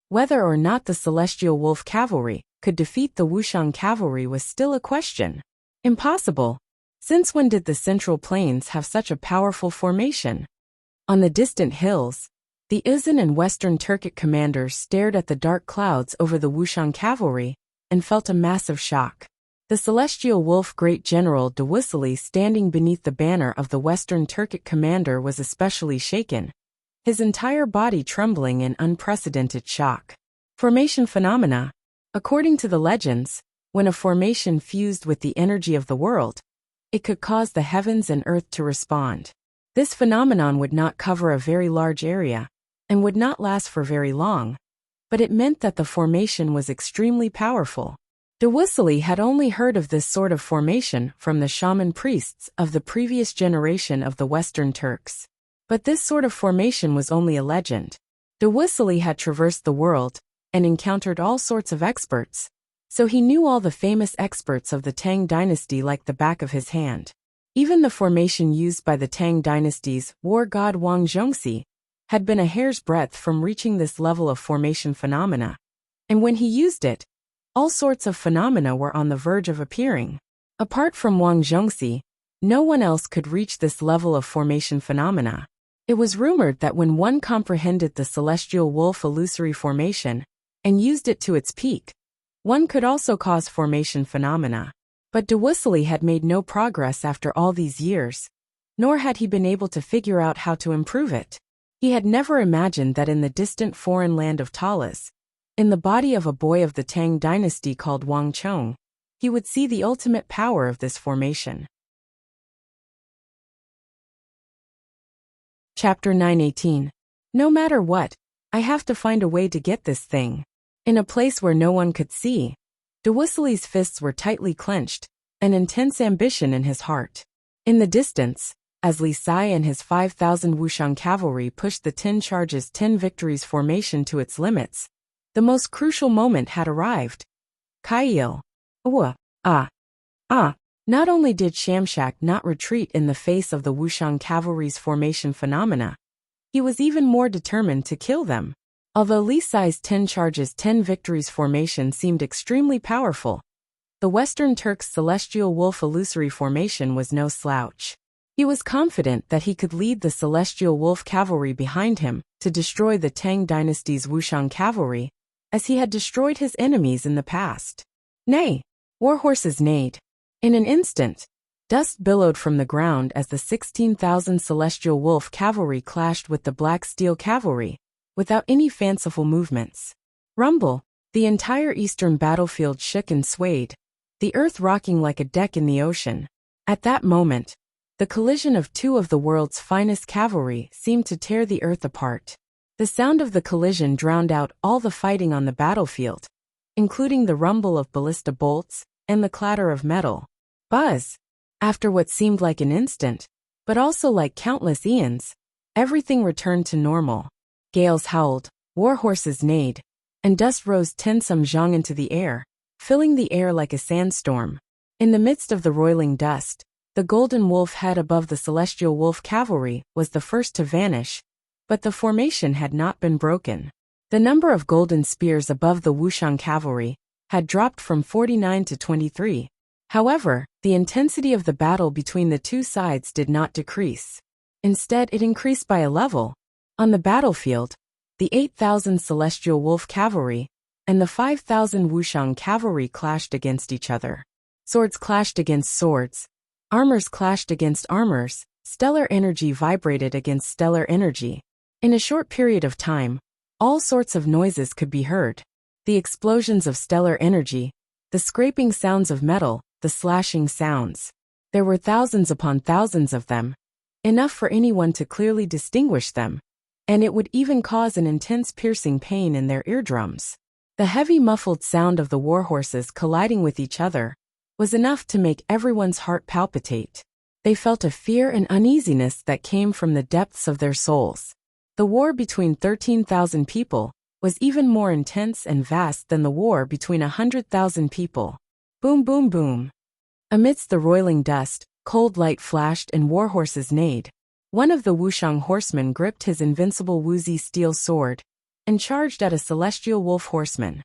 Whether or not the celestial wolf cavalry could defeat the Wuxian cavalry was still a question. Impossible. Since when did the Central Plains have such a powerful formation? On the distant hills, the Uzun and Western Turkic commanders stared at the dark clouds over the Wuxian cavalry and felt a massive shock. The celestial wolf great general Wuxia standing beneath the banner of the Western Turkic commander was especially shaken, his entire body trembling in unprecedented shock. Formation phenomena. According to the legends, when a formation fused with the energy of the world, it could cause the heavens and earth to respond. This phenomenon would not cover a very large area, and would not last for very long, but it meant that the formation was extremely powerful. Wuxia had only heard of this sort of formation from the shaman priests of the previous generation of the Western Turks. But this sort of formation was only a legend. Wuxia had traversed the world and encountered all sorts of experts, so he knew all the famous experts of the Tang dynasty like the back of his hand. Even the formation used by the Tang dynasty's war god Wang Zhongxi had been a hair's breadth from reaching this level of formation phenomena, and when he used it, all sorts of phenomena were on the verge of appearing. Apart from Wang Zhongxi, no one else could reach this level of formation phenomena. It was rumored that when one comprehended the celestial wolf illusory formation and used it to its peak, one could also cause formation phenomena. But Wuxia had made no progress after all these years, nor had he been able to figure out how to improve it. He had never imagined that in the distant foreign land of Talas, in the body of a boy of the Tang dynasty called Wang Chong, he would see the ultimate power of this formation. Chapter 918. No matter what, I have to find a way to get this thing. In a place where no one could see, Wuxia's fists were tightly clenched, an intense ambition in his heart. In the distance, as Li Sai and his 5,000 Wuxian cavalry pushed the 10 charges 10 victories formation to its limits, the most crucial moment had arrived. Kaiyil. Not only did Shamshak not retreat in the face of the Wuxian cavalry's formation phenomena, he was even more determined to kill them. Although Li Sai's 10 charges 10 victories formation seemed extremely powerful, the Western Turks' celestial wolf illusory formation was no slouch. He was confident that he could lead the celestial wolf cavalry behind him to destroy the Tang dynasty's Wuxian cavalry, as he had destroyed his enemies in the past. Nay! Warhorses neighed. In an instant, dust billowed from the ground as the 16,000 celestial wolf cavalry clashed with the black steel cavalry, without any fanciful movements. Rumble! The entire eastern battlefield shook and swayed, the earth rocking like a deck in the ocean. At that moment, the collision of two of the world's finest cavalry seemed to tear the earth apart. The sound of the collision drowned out all the fighting on the battlefield, including the rumble of ballista bolts and the clatter of metal. Buzz! After what seemed like an instant, but also like countless eons, everything returned to normal. Gales howled, warhorses neighed, and dust rose 10 some zhang into the air, filling the air like a sandstorm. In the midst of the roiling dust, the golden wolf head above the celestial wolf cavalry was the first to vanish, but the formation had not been broken. The number of golden spears above the Wuxian cavalry had dropped from 49 to 23. However, the intensity of the battle between the two sides did not decrease. Instead, it increased by a level. On the battlefield, the 8,000 celestial wolf cavalry and the 5,000 Wuxian cavalry clashed against each other. Swords clashed against swords, armors clashed against armors, stellar energy vibrated against stellar energy. In a short period of time, all sorts of noises could be heard. The explosions of stellar energy, the scraping sounds of metal, the slashing sounds. There were thousands upon thousands of them, enough for anyone to clearly distinguish them, and it would even cause an intense piercing pain in their eardrums. The heavy muffled sound of the warhorses colliding with each other was enough to make everyone's heart palpitate. They felt a fear and uneasiness that came from the depths of their souls. The war between 13,000 people was even more intense and vast than the war between 100,000 people. Boom, boom, boom. Amidst the roiling dust, cold light flashed and warhorses neighed. One of the Wuxiang horsemen gripped his invincible Wuxia steel sword and charged at a celestial wolf horseman.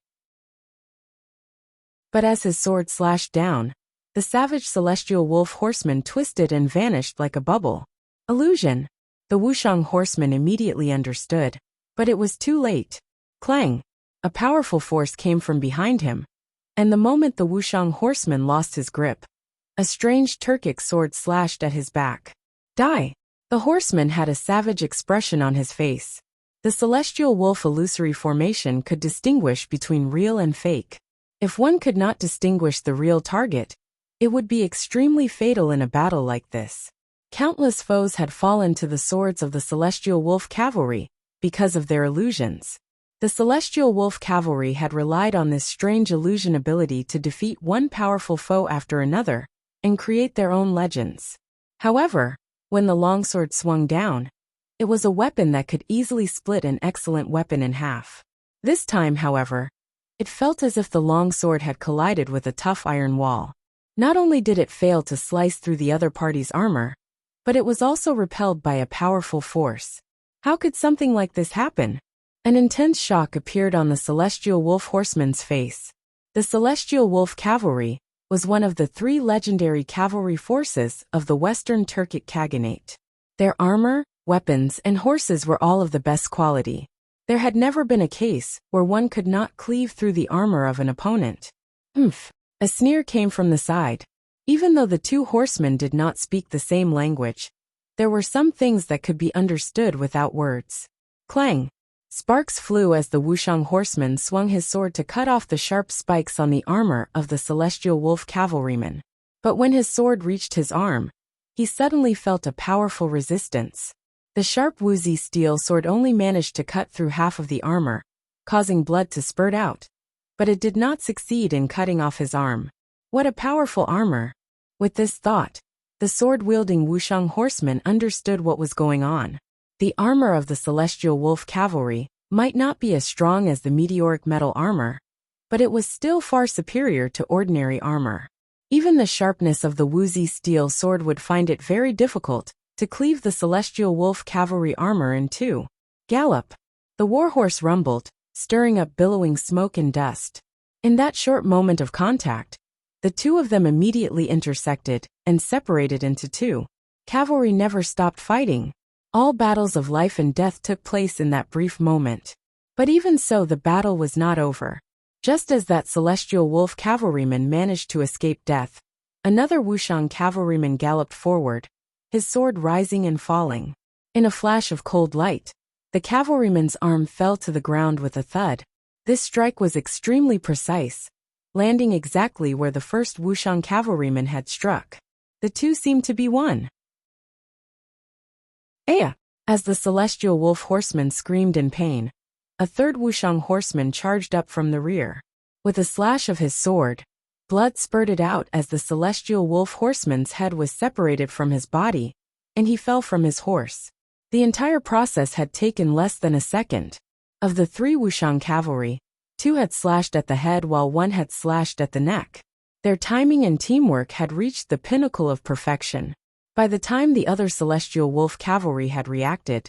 But as his sword slashed down, the savage celestial wolf horseman twisted and vanished like a bubble. Illusion. The Wuxiang horseman immediately understood, but it was too late. Clang! A powerful force came from behind him, and the moment the Wuxiang horseman lost his grip, a strange Turkic sword slashed at his back. Die! The horseman had a savage expression on his face. The celestial wolf illusory formation could distinguish between real and fake. If one could not distinguish the real target, it would be extremely fatal in a battle like this. Countless foes had fallen to the swords of the celestial wolf cavalry because of their illusions. The celestial wolf cavalry had relied on this strange illusion ability to defeat one powerful foe after another and create their own legends. However, when the longsword swung down, it was a weapon that could easily split an excellent weapon in half. This time, however, it felt as if the longsword had collided with a tough iron wall. Not only did it fail to slice through the other party's armor, but it was also repelled by a powerful force. How could something like this happen? An intense shock appeared on the celestial wolf horseman's face. The celestial wolf cavalry was one of the 3 legendary cavalry forces of the Western Turkic Khaganate. Their armor, weapons, and horses were all of the best quality. There had never been a case where one could not cleave through the armor of an opponent. A sneer came from the side. Even though the 2 horsemen did not speak the same language, there were some things that could be understood without words. Clang! Sparks flew as the Wuxiang horseman swung his sword to cut off the sharp spikes on the armor of the celestial wolf cavalryman. But when his sword reached his arm, he suddenly felt a powerful resistance. The sharp Wuxia steel sword only managed to cut through half of the armor, causing blood to spurt out. But it did not succeed in cutting off his arm. What a powerful armor! With this thought, the sword-wielding Wuxiang horseman understood what was going on. The armor of the celestial wolf cavalry might not be as strong as the meteoric metal armor, but it was still far superior to ordinary armor. Even the sharpness of the Wuxia steel sword would find it very difficult to cleave the celestial wolf cavalry armor in two. Gallop! The warhorse rumbled, stirring up billowing smoke and dust. In that short moment of contact, the two of them immediately intersected and separated into two. Cavalry never stopped fighting. All battles of life and death took place in that brief moment. But even so, the battle was not over. Just as that celestial wolf cavalryman managed to escape death, another Wuxiang cavalryman galloped forward, his sword rising and falling. In a flash of cold light, the cavalryman's arm fell to the ground with a thud. This strike was extremely precise, landing exactly where the first Wuxiang cavalryman had struck. The two seemed to be one. Aya! As the celestial wolf horseman screamed in pain, a third Wuxiang horseman charged up from the rear. With a slash of his sword, blood spurted out as the celestial wolf horseman's head was separated from his body, and he fell from his horse. The entire process had taken less than a second. Of the three Wuxiang cavalry, two had slashed at the head while one had slashed at the neck. Their timing and teamwork had reached the pinnacle of perfection. By the time the other celestial wolf cavalry had reacted,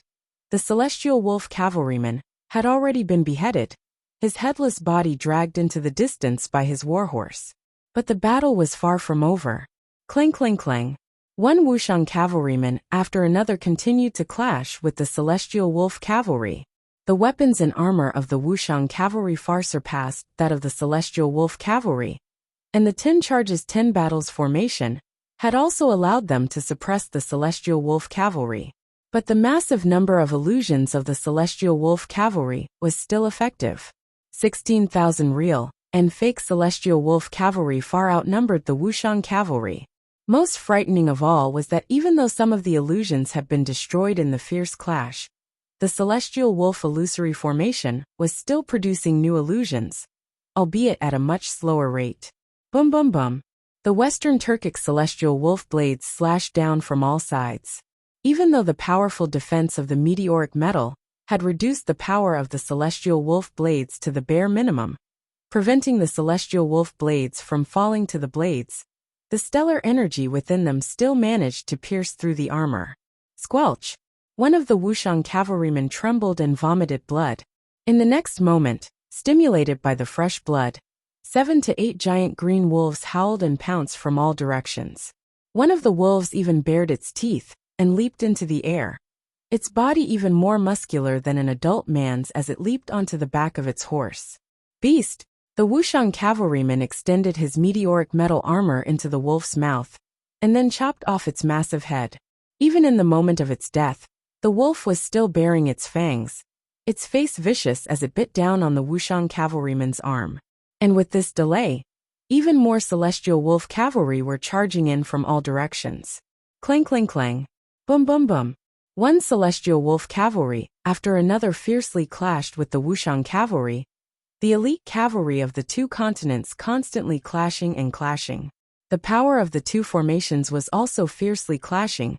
the celestial wolf cavalryman had already been beheaded, his headless body dragged into the distance by his warhorse. But the battle was far from over. Clang, clang, clang. One Wuxiang cavalryman after another continued to clash with the celestial wolf cavalry. The weapons and armor of the Wuxiang cavalry far surpassed that of the celestial wolf cavalry, and the 10 charges 10 battles formation had also allowed them to suppress the celestial wolf cavalry. But the massive number of illusions of the celestial wolf cavalry was still effective. 16,000 real and fake celestial wolf cavalry far outnumbered the Wuxiang cavalry. Most frightening of all was that even though some of the illusions had been destroyed in the fierce clash, the celestial wolf illusory formation was still producing new illusions, albeit at a much slower rate. Boom boom boom. The Western Turkic celestial wolf blades slashed down from all sides. Even though the powerful defense of the meteoric metal had reduced the power of the celestial wolf blades to the bare minimum, preventing the celestial wolf blades from falling to the blades, the stellar energy within them still managed to pierce through the armor. Squelch! One of the Wuxian cavalrymen trembled and vomited blood. In the next moment, stimulated by the fresh blood, 7 to 8 giant green wolves howled and pounced from all directions. One of the wolves even bared its teeth and leaped into the air, its body even more muscular than an adult man's as it leaped onto the back of its horse. Beast! The Wuxian cavalryman extended his meteoric metal armor into the wolf's mouth, and then chopped off its massive head. Even in the moment of its death, the wolf was still baring its fangs, its face vicious as it bit down on the Wuxian cavalryman's arm. And with this delay, even more celestial wolf cavalry were charging in from all directions. Clang clang clang. Boom boom boom. One celestial wolf cavalry, after another fiercely clashed with the Wuxian cavalry, the elite cavalry of the two continents constantly clashing and clashing. The power of the two formations was also fiercely clashing,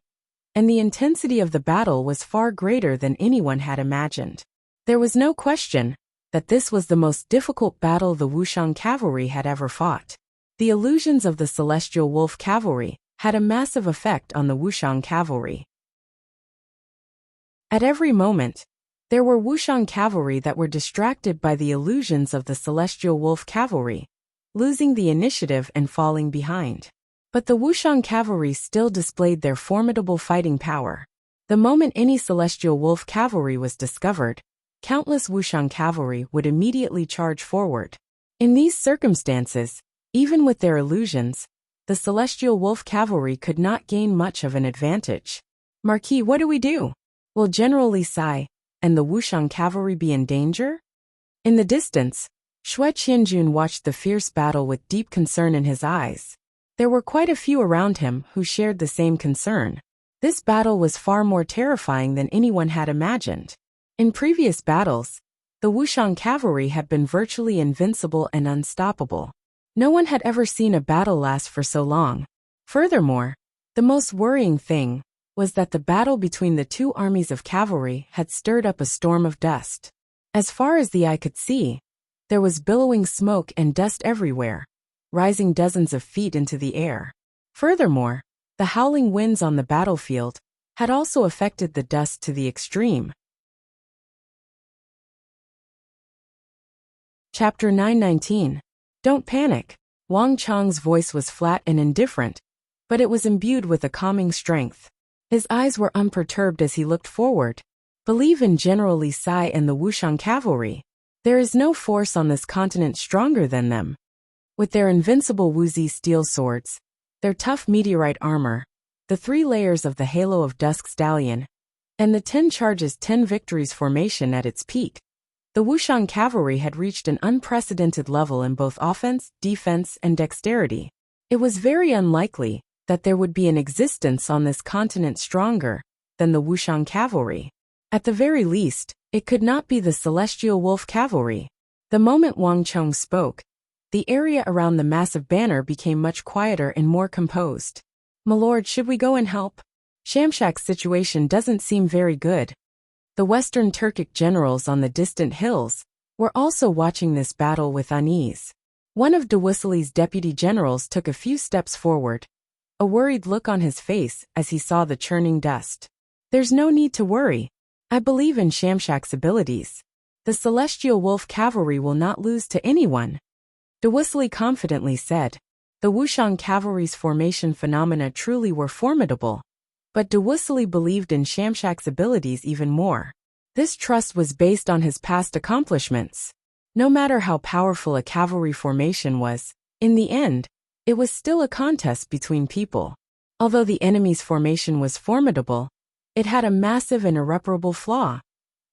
and the intensity of the battle was far greater than anyone had imagined. There was no question that this was the most difficult battle the Wuxian cavalry had ever fought. The illusions of the celestial wolf cavalry had a massive effect on the Wuxian cavalry. At every moment, there were Wuxian cavalry that were distracted by the illusions of the celestial wolf cavalry, losing the initiative and falling behind. But the Wuxian cavalry still displayed their formidable fighting power. The moment any celestial wolf cavalry was discovered, countless Wuxian cavalry would immediately charge forward. In these circumstances, even with their illusions, the celestial wolf cavalry could not gain much of an advantage. Marquis, what do we do? Will General Li Sai and the Wuxian cavalry be in danger? In the distance, Xue Qianjun watched the fierce battle with deep concern in his eyes. There were quite a few around him who shared the same concern. This battle was far more terrifying than anyone had imagined. In previous battles, the Wuxian cavalry had been virtually invincible and unstoppable. No one had ever seen a battle last for so long. Furthermore, the most worrying thing was that the battle between the two armies of cavalry had stirred up a storm of dust. As far as the eye could see, there was billowing smoke and dust everywhere, rising dozens of feet into the air. Furthermore, the howling winds on the battlefield had also affected the dust to the extreme. Chapter 919. Don't panic. Wang Chang's voice was flat and indifferent, but it was imbued with a calming strength. His eyes were unperturbed as he looked forward. Believe in General Li Sai and the Wuxian cavalry. There is no force on this continent stronger than them. With their invincible Wuxia steel swords, their tough meteorite armor, the 3 layers of the Halo of Dusk Stallion, and the 10 charges 10 victories formation at its peak, the Wuxian cavalry had reached an unprecedented level in both offense, defense, and dexterity. It was very unlikely that there would be an existence on this continent stronger than the Wuxian cavalry. At the very least, it could not be the celestial wolf cavalry. The moment Wang Chong spoke, the area around the massive banner became much quieter and more composed. My lord, should we go and help? Shamshak's situation doesn't seem very good. The Western Turkic generals on the distant hills were also watching this battle with unease. One of Dewusseli's deputy generals took a few steps forward, a worried look on his face as he saw the churning dust. There's no need to worry. I believe in Shamshak's abilities. The celestial wolf cavalry will not lose to anyone. Dewusseli confidently said. The Wuxian cavalry's formation phenomena truly were formidable, but Dewusseli believed in Shamshak's abilities even more. This trust was based on his past accomplishments. No matter how powerful a cavalry formation was, in the end, it was still a contest between people. Although the enemy's formation was formidable, it had a massive and irreparable flaw.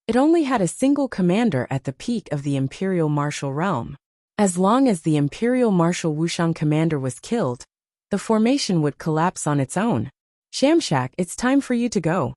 It only had a single commander at the peak of the imperial martial realm. As long as the imperial martial Wuxian commander was killed, the formation would collapse on its own. Shamshak, it's time for you to go.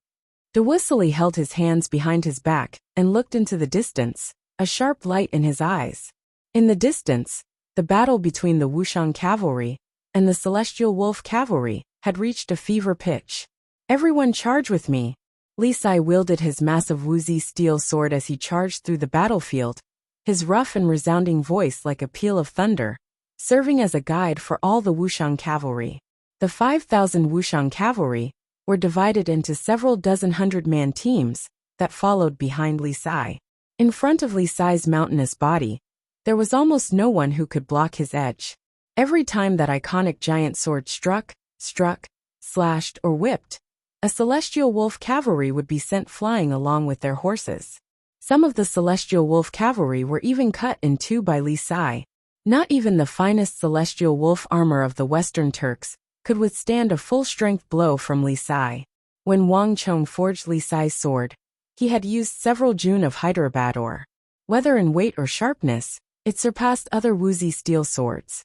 Dewusseli held his hands behind his back and looked into the distance, a sharp light in his eyes. In the distance, the battle between the Wuxian cavalry and the Celestial Wolf Cavalry had reached a fever pitch. "Everyone charge with me!" Li Sai wielded his massive Wuxia steel sword as he charged through the battlefield, his rough and resounding voice like a peal of thunder, serving as a guide for all the Wuxian cavalry. The 5,000 Wuxian cavalry were divided into several dozen 100-man teams that followed behind Li Sai. In front of Li Sai's mountainous body, there was almost no one who could block his edge. Every time that iconic giant sword struck, slashed, or whipped, a Celestial Wolf cavalry would be sent flying along with their horses. Some of the Celestial Wolf cavalry were even cut in two by Li Sai. Not even the finest Celestial Wolf armor of the Western Turks could withstand a full-strength blow from Li Sai. When Wang Chong forged Li Sai's sword, he had used several June of Hyderabad ore. Whether in weight or sharpness, it surpassed other Wuxia steel swords.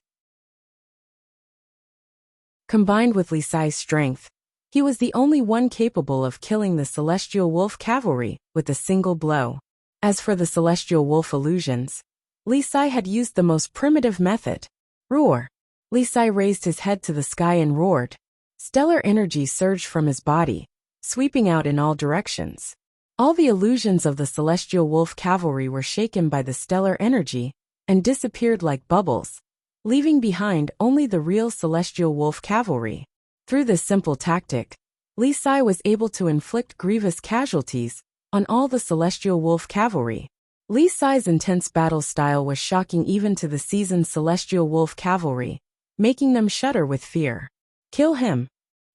Combined with Li Sai's strength, he was the only one capable of killing the Celestial Wolf cavalry with a single blow. As for the Celestial Wolf illusions, Li Sai had used the most primitive method. Roar! Li Sai raised his head to the sky and roared. Stellar energy surged from his body, sweeping out in all directions. All the illusions of the Celestial Wolf cavalry were shaken by the stellar energy and disappeared like bubbles, leaving behind only the real Celestial Wolf cavalry. Through this simple tactic, Li Sai was able to inflict grievous casualties on all the Celestial Wolf cavalry. Li Sai's intense battle style was shocking even to the seasoned Celestial Wolf cavalry, making them shudder with fear. "Kill him!"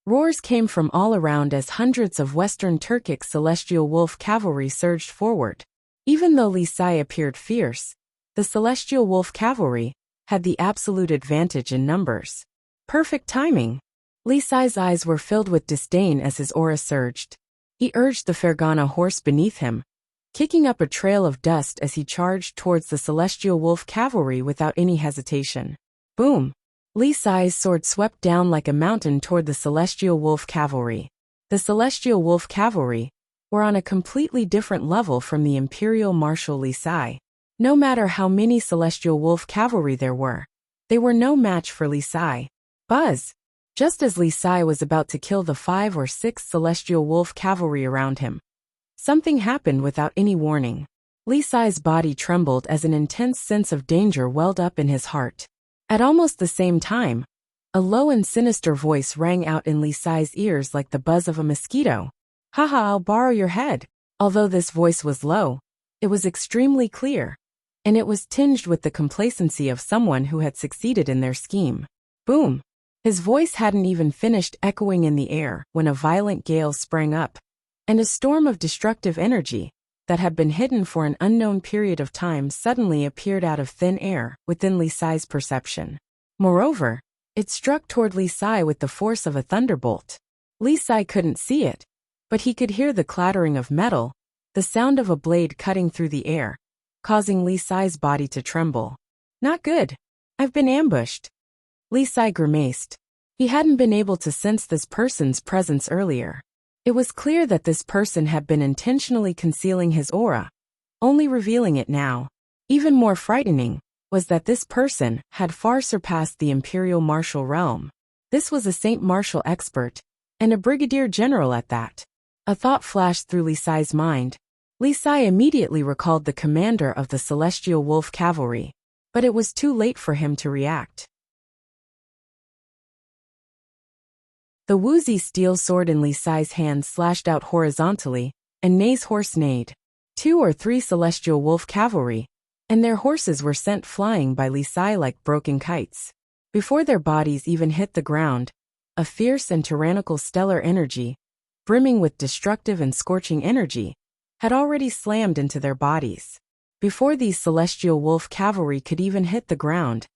Roars came from all around as hundreds of Western Turkic Celestial Wolf cavalry surged forward. Even though Li Sai appeared fierce, the Celestial Wolf cavalry had the absolute advantage in numbers. Perfect timing! Li Sai's eyes were filled with disdain as his aura surged. He urged the Fergana horse beneath him, kicking up a trail of dust as he charged towards the Celestial Wolf cavalry without any hesitation. Boom! Li Sai's sword swept down like a mountain toward the Celestial Wolf cavalry. The Celestial Wolf cavalry were on a completely different level from the Imperial Marshal Li Sai. No matter how many Celestial Wolf cavalry there were, they were no match for Li Sai. Buzz! Just as Li Sai was about to kill the 5 or 6 Celestial Wolf cavalry around him, something happened without any warning. Li Sai's body trembled as an intense sense of danger welled up in his heart. At almost the same time, a low and sinister voice rang out in Li Sai's ears like the buzz of a mosquito. "Haha, I'll borrow your head." Although this voice was low, it was extremely clear, and it was tinged with the complacency of someone who had succeeded in their scheme. Boom! His voice hadn't even finished echoing in the air when a violent gale sprang up, and a storm of destructive energy that had been hidden for an unknown period of time suddenly appeared out of thin air within Li Sai's perception. Moreover, it struck toward Li Sai with the force of a thunderbolt. Li Sai couldn't see it, but he could hear the clattering of metal, the sound of a blade cutting through the air, causing Li Sai's body to tremble. "Not good. I've been ambushed." Li Sai grimaced. He hadn't been able to sense this person's presence earlier. It was clear that this person had been intentionally concealing his aura, only revealing it now. Even more frightening was that this person had far surpassed the Imperial Marshal realm. This was a Saint Marshal expert, and a Brigadier General at that. A thought flashed through Li Sai's mind. Li Sai immediately recalled the commander of the Celestial Wolf Cavalry, but it was too late for him to react. The Wuxia steel sword in Li Sai's hand slashed out horizontally, and Nei's horse neighed. 2 or 3 Celestial Wolf cavalry, and their horses were sent flying by Li Sai like broken kites. Before their bodies even hit the ground, a fierce and tyrannical stellar energy, brimming with destructive and scorching energy, had already slammed into their bodies. Before these Celestial Wolf cavalry could even hit the ground,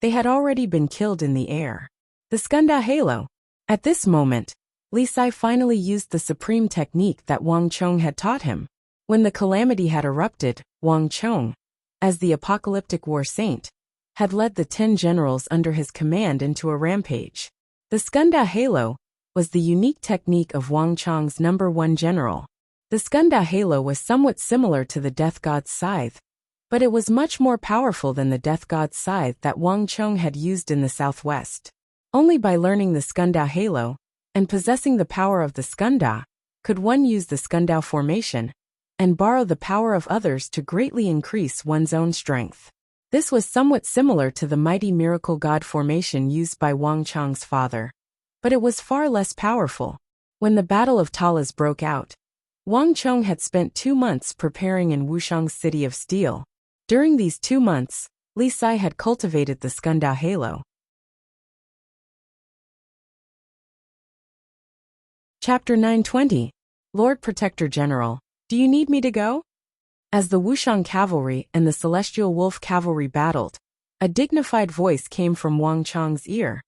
they had already been killed in the air. The Skanda Halo. At this moment, Li Sai finally used the supreme technique that Wang Chong had taught him. When the calamity had erupted, Wang Chong, as the apocalyptic war saint, had led the 10 generals under his command into a rampage. The Skanda Halo was the unique technique of Wang Chong's #1 general. The Skanda Halo was somewhat similar to the Death God's scythe, but it was much more powerful than the Death God's scythe that Wang Chong had used in the southwest. Only by learning the Skundao halo and possessing the power of the Skunda could one use the Skundao formation and borrow the power of others to greatly increase one's own strength. This was somewhat similar to the mighty miracle god formation used by Wang Chang's father, but it was far less powerful. When the Battle of Talas broke out, Wang Chong had spent 2 months preparing in Wuxiang's city of steel. During these 2 months, Li Sai had cultivated the Skundao halo. Chapter 920. Lord Protector General, do you need me to go? As the Wuxiang cavalry and the Celestial Wolf cavalry battled, a dignified voice came from Wang Chang's ear,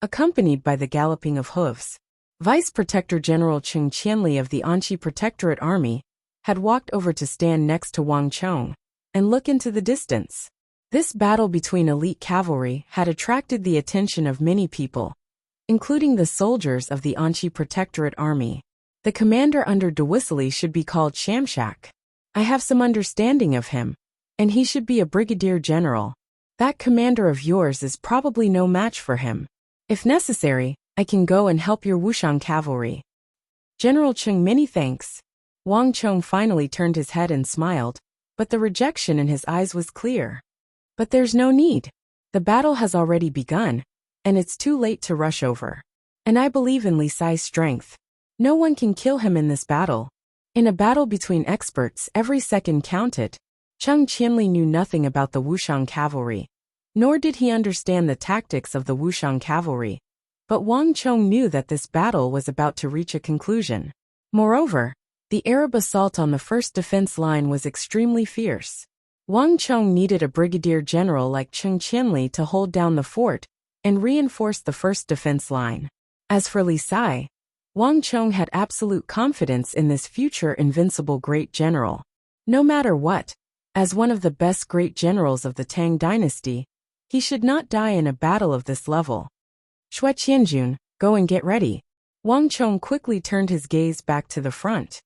accompanied by the galloping of hooves. Vice Protector General Cheng Qianli of the Anqi Protectorate Army had walked over to stand next to Wang Chong and look into the distance. This battle between elite cavalry had attracted the attention of many people, including the soldiers of the Anqi Protectorate Army. The commander under Dewisili should be called Shamshak. I have some understanding of him, and he should be a brigadier general. That commander of yours is probably no match for him. If necessary, I can go and help your Wuxiang cavalry. General Cheng, many thanks. Wang Chong finally turned his head and smiled, but the rejection in his eyes was clear. But there's no need. The battle has already begun, and it's too late to rush over. And I believe in Li Sai's strength. No one can kill him in this battle. In a battle between experts, every second counted. Cheng Qianli knew nothing about the Wuxiang cavalry, nor did he understand the tactics of the Wuxiang cavalry. But Wang Chong knew that this battle was about to reach a conclusion. Moreover, the Arab assault on the first defense line was extremely fierce. Wang Chong needed a brigadier general like Cheng Qianli to hold down the fort and reinforce the first defense line. As for Li Sai, Wang Chong had absolute confidence in this future invincible great general. No matter what, as one of the best great generals of the Tang dynasty, he should not die in a battle of this level. Shui Qianjun, go and get ready. Wang Chong quickly turned his gaze back to the front.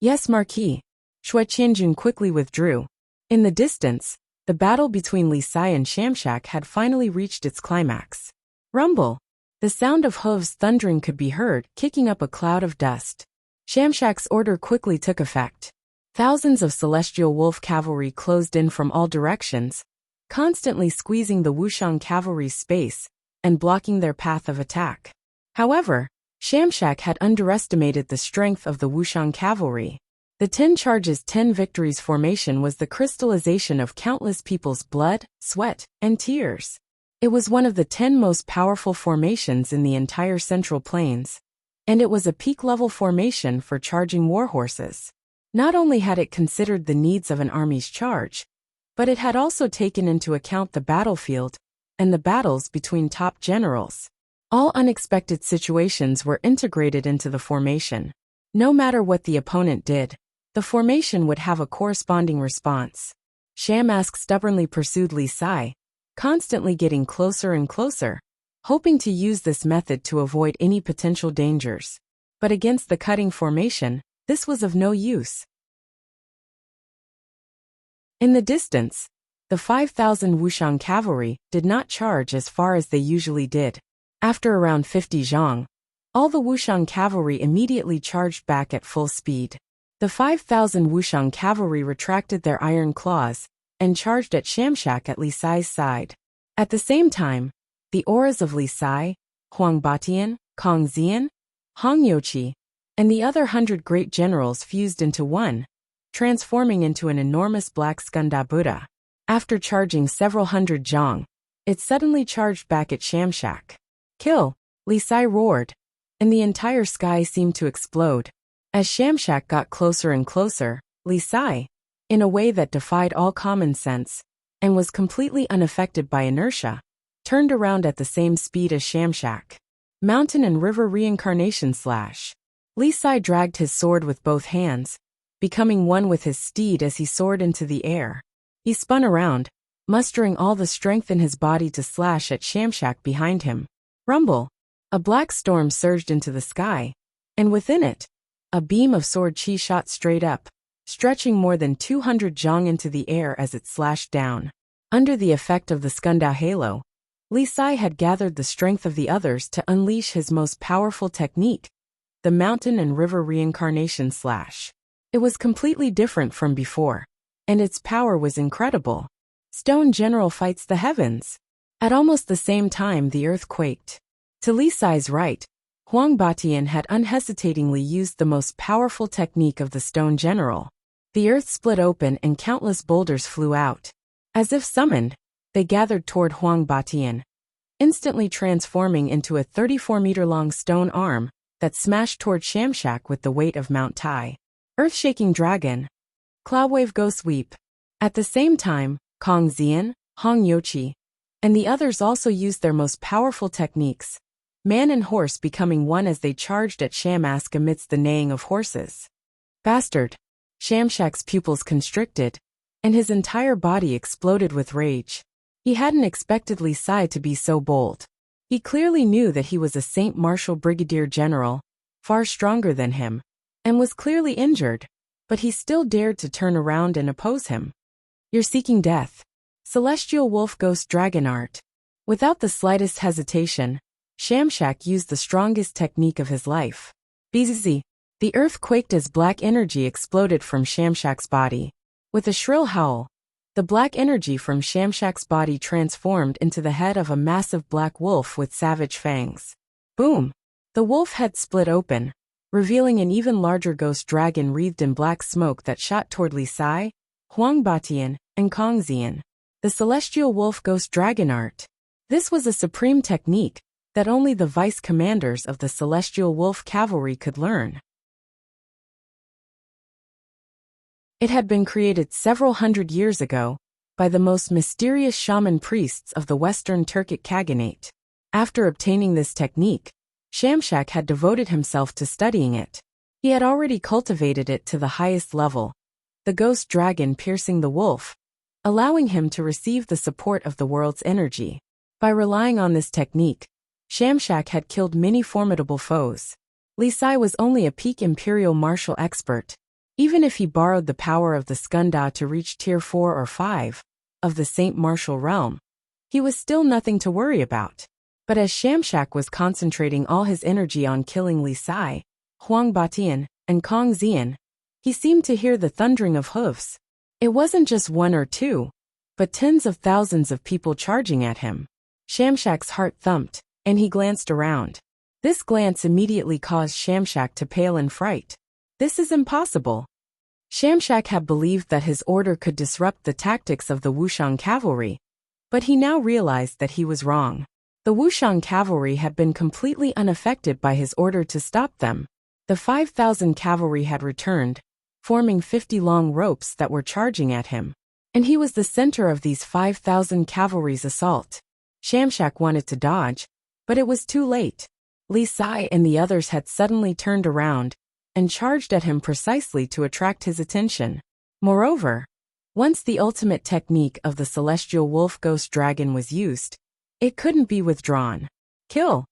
Yes, Marquis. Shui Qianjun quickly withdrew. In the distance, the battle between Li Sai and Shamshak had finally reached its climax. Rumble! The sound of hooves thundering could be heard, kicking up a cloud of dust. Shamshak's order quickly took effect. Thousands of Celestial Wolf cavalry closed in from all directions, constantly squeezing the Wuxiang cavalry's space and blocking their path of attack. However, Shamshak had underestimated the strength of the Wuxiang cavalry. The 10 charges 10 victories formation was the crystallization of countless people's blood, sweat, and tears. It was one of the 10 most powerful formations in the entire Central Plains, and it was a peak-level formation for charging warhorses. Not only had it considered the needs of an army's charge, but it had also taken into account the battlefield and the battles between top generals. All unexpected situations were integrated into the formation. No matter what the opponent did, the formation would have a corresponding response. Shamask stubbornly pursued Li Sai, constantly getting closer and closer, hoping to use this method to avoid any potential dangers. But against the cutting formation, this was of no use. In the distance, the 5,000 Wuxiang cavalry did not charge as far as they usually did. After around 50 zhang, all the Wuxiang cavalry immediately charged back at full speed. The 5,000 Wuxiang cavalry retracted their iron claws and charged at Shamshak at Li Sai's side. At the same time, the auras of Li Sai, Huang Batian, Kong Xian, Hong Youqi, and the other 100 great generals fused into one, transforming into an enormous black Skunda Buddha. After charging several hundred zhang, it suddenly charged back at Shamshak. Kill! Li Sai roared, and the entire sky seemed to explode. As Shamshak got closer and closer, Li Sai, in a way that defied all common sense, and was completely unaffected by inertia, turned around at the same speed as Shamshak. Mountain and river reincarnation slash. Li Sai dragged his sword with both hands, becoming one with his steed as he soared into the air. He spun around, mustering all the strength in his body to slash at Shamshak behind him. Rumble! A black storm surged into the sky, and within it, a beam of sword chi shot straight up, stretching more than 200 zhang into the air as it slashed down. Under the effect of the Skundao halo, Li Sai had gathered the strength of the others to unleash his most powerful technique, the mountain and river reincarnation slash. It was completely different from before, and its power was incredible. Stone General fights the heavens. At almost the same time the earth quaked. To Li Sai's right, Huang Batian had unhesitatingly used the most powerful technique of the Stone General. The earth split open and countless boulders flew out. As if summoned, they gathered toward Huang Batian, instantly transforming into a 34-meter-long stone arm that smashed toward Shamshak with the weight of Mount Tai. Earth-shaking dragon. Cloudwave go sweep. At the same time, Kong Xian, Hong Youqi, and the others also used their most powerful techniques, man and horse becoming one as they charged at Shamask amidst the neighing of horses. Bastard! Shamshak's pupils constricted, and his entire body exploded with rage. He hadn't expected Li Sai to be so bold. He clearly knew that he was a Saint Martial Brigadier General, far stronger than him, and was clearly injured, but he still dared to turn around and oppose him. You're seeking death. Celestial Wolf Ghost Dragon Art. Without the slightest hesitation, Shamshak used the strongest technique of his life. Bzzz. The earth quaked as black energy exploded from Shamshak's body. With a shrill howl, the black energy from Shamshak's body transformed into the head of a massive black wolf with savage fangs. Boom! The wolf head split open, revealing an even larger ghost dragon wreathed in black smoke that shot toward Li Sai, Huang Batian, and Kong Xian. The Celestial Wolf Ghost Dragon Art. This was a supreme technique that only the vice commanders of the Celestial Wolf Cavalry could learn. It had been created several hundred years ago by the most mysterious shaman priests of the Western Turkic Khaganate. After obtaining this technique, Shamshak had devoted himself to studying it. He had already cultivated it to the highest level, the ghost dragon piercing the wolf, allowing him to receive the support of the world's energy. By relying on this technique, Shamshak had killed many formidable foes. Li Sai was only a peak imperial martial expert. Even if he borrowed the power of the Skunda to reach Tier 4 or 5 of the Saint Martial realm, he was still nothing to worry about. But as Shamshak was concentrating all his energy on killing Li Sai, Huang Batian, and Kong Xian, he seemed to hear the thundering of hoofs. It wasn't just one or two, but tens of thousands of people charging at him. Shamshak's heart thumped, and he glanced around. This glance immediately caused Shamshak to pale in fright. This is impossible. Shamshak had believed that his order could disrupt the tactics of the Wuxian cavalry, but he now realized that he was wrong. The Wuxian cavalry had been completely unaffected by his order to stop them. The 5,000 cavalry had returned, forming 50 long ropes that were charging at him, and he was the center of these 5,000 cavalry's assault. Shamshak wanted to dodge, but it was too late. Li Sai and the others had suddenly turned around and charged at him precisely to attract his attention. Moreover, once the ultimate technique of the Celestial Wolf Ghost Dragon was used, it couldn't be withdrawn. Kill!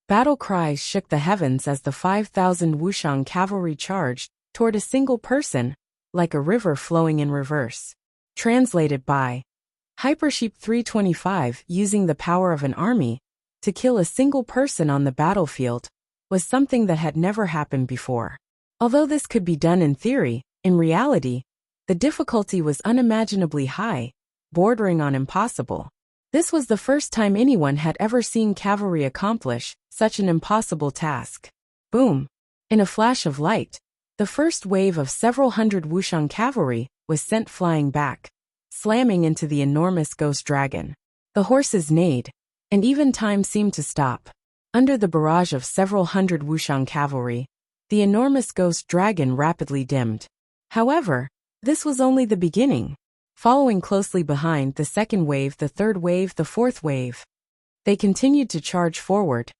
Battle cries shook the heavens as the 5,000 Wuxian cavalry charged toward a single person, like a river flowing in reverse. Translated by Hypersheep 325. Using the power of an army to kill a single person on the battlefield was something that had never happened before. Although this could be done in theory, in reality, the difficulty was unimaginably high, bordering on impossible. This was the first time anyone had ever seen cavalry accomplish such an impossible task. Boom! In a flash of light, the first wave of several hundred Wuxian cavalry was sent flying back, slamming into the enormous ghost dragon. The horses neighed, and even time seemed to stop. Under the barrage of several hundred Wuxian cavalry, the enormous ghost dragon rapidly dimmed. However, this was only the beginning. Following closely behind the second wave, the third wave, the fourth wave. They continued to charge forward,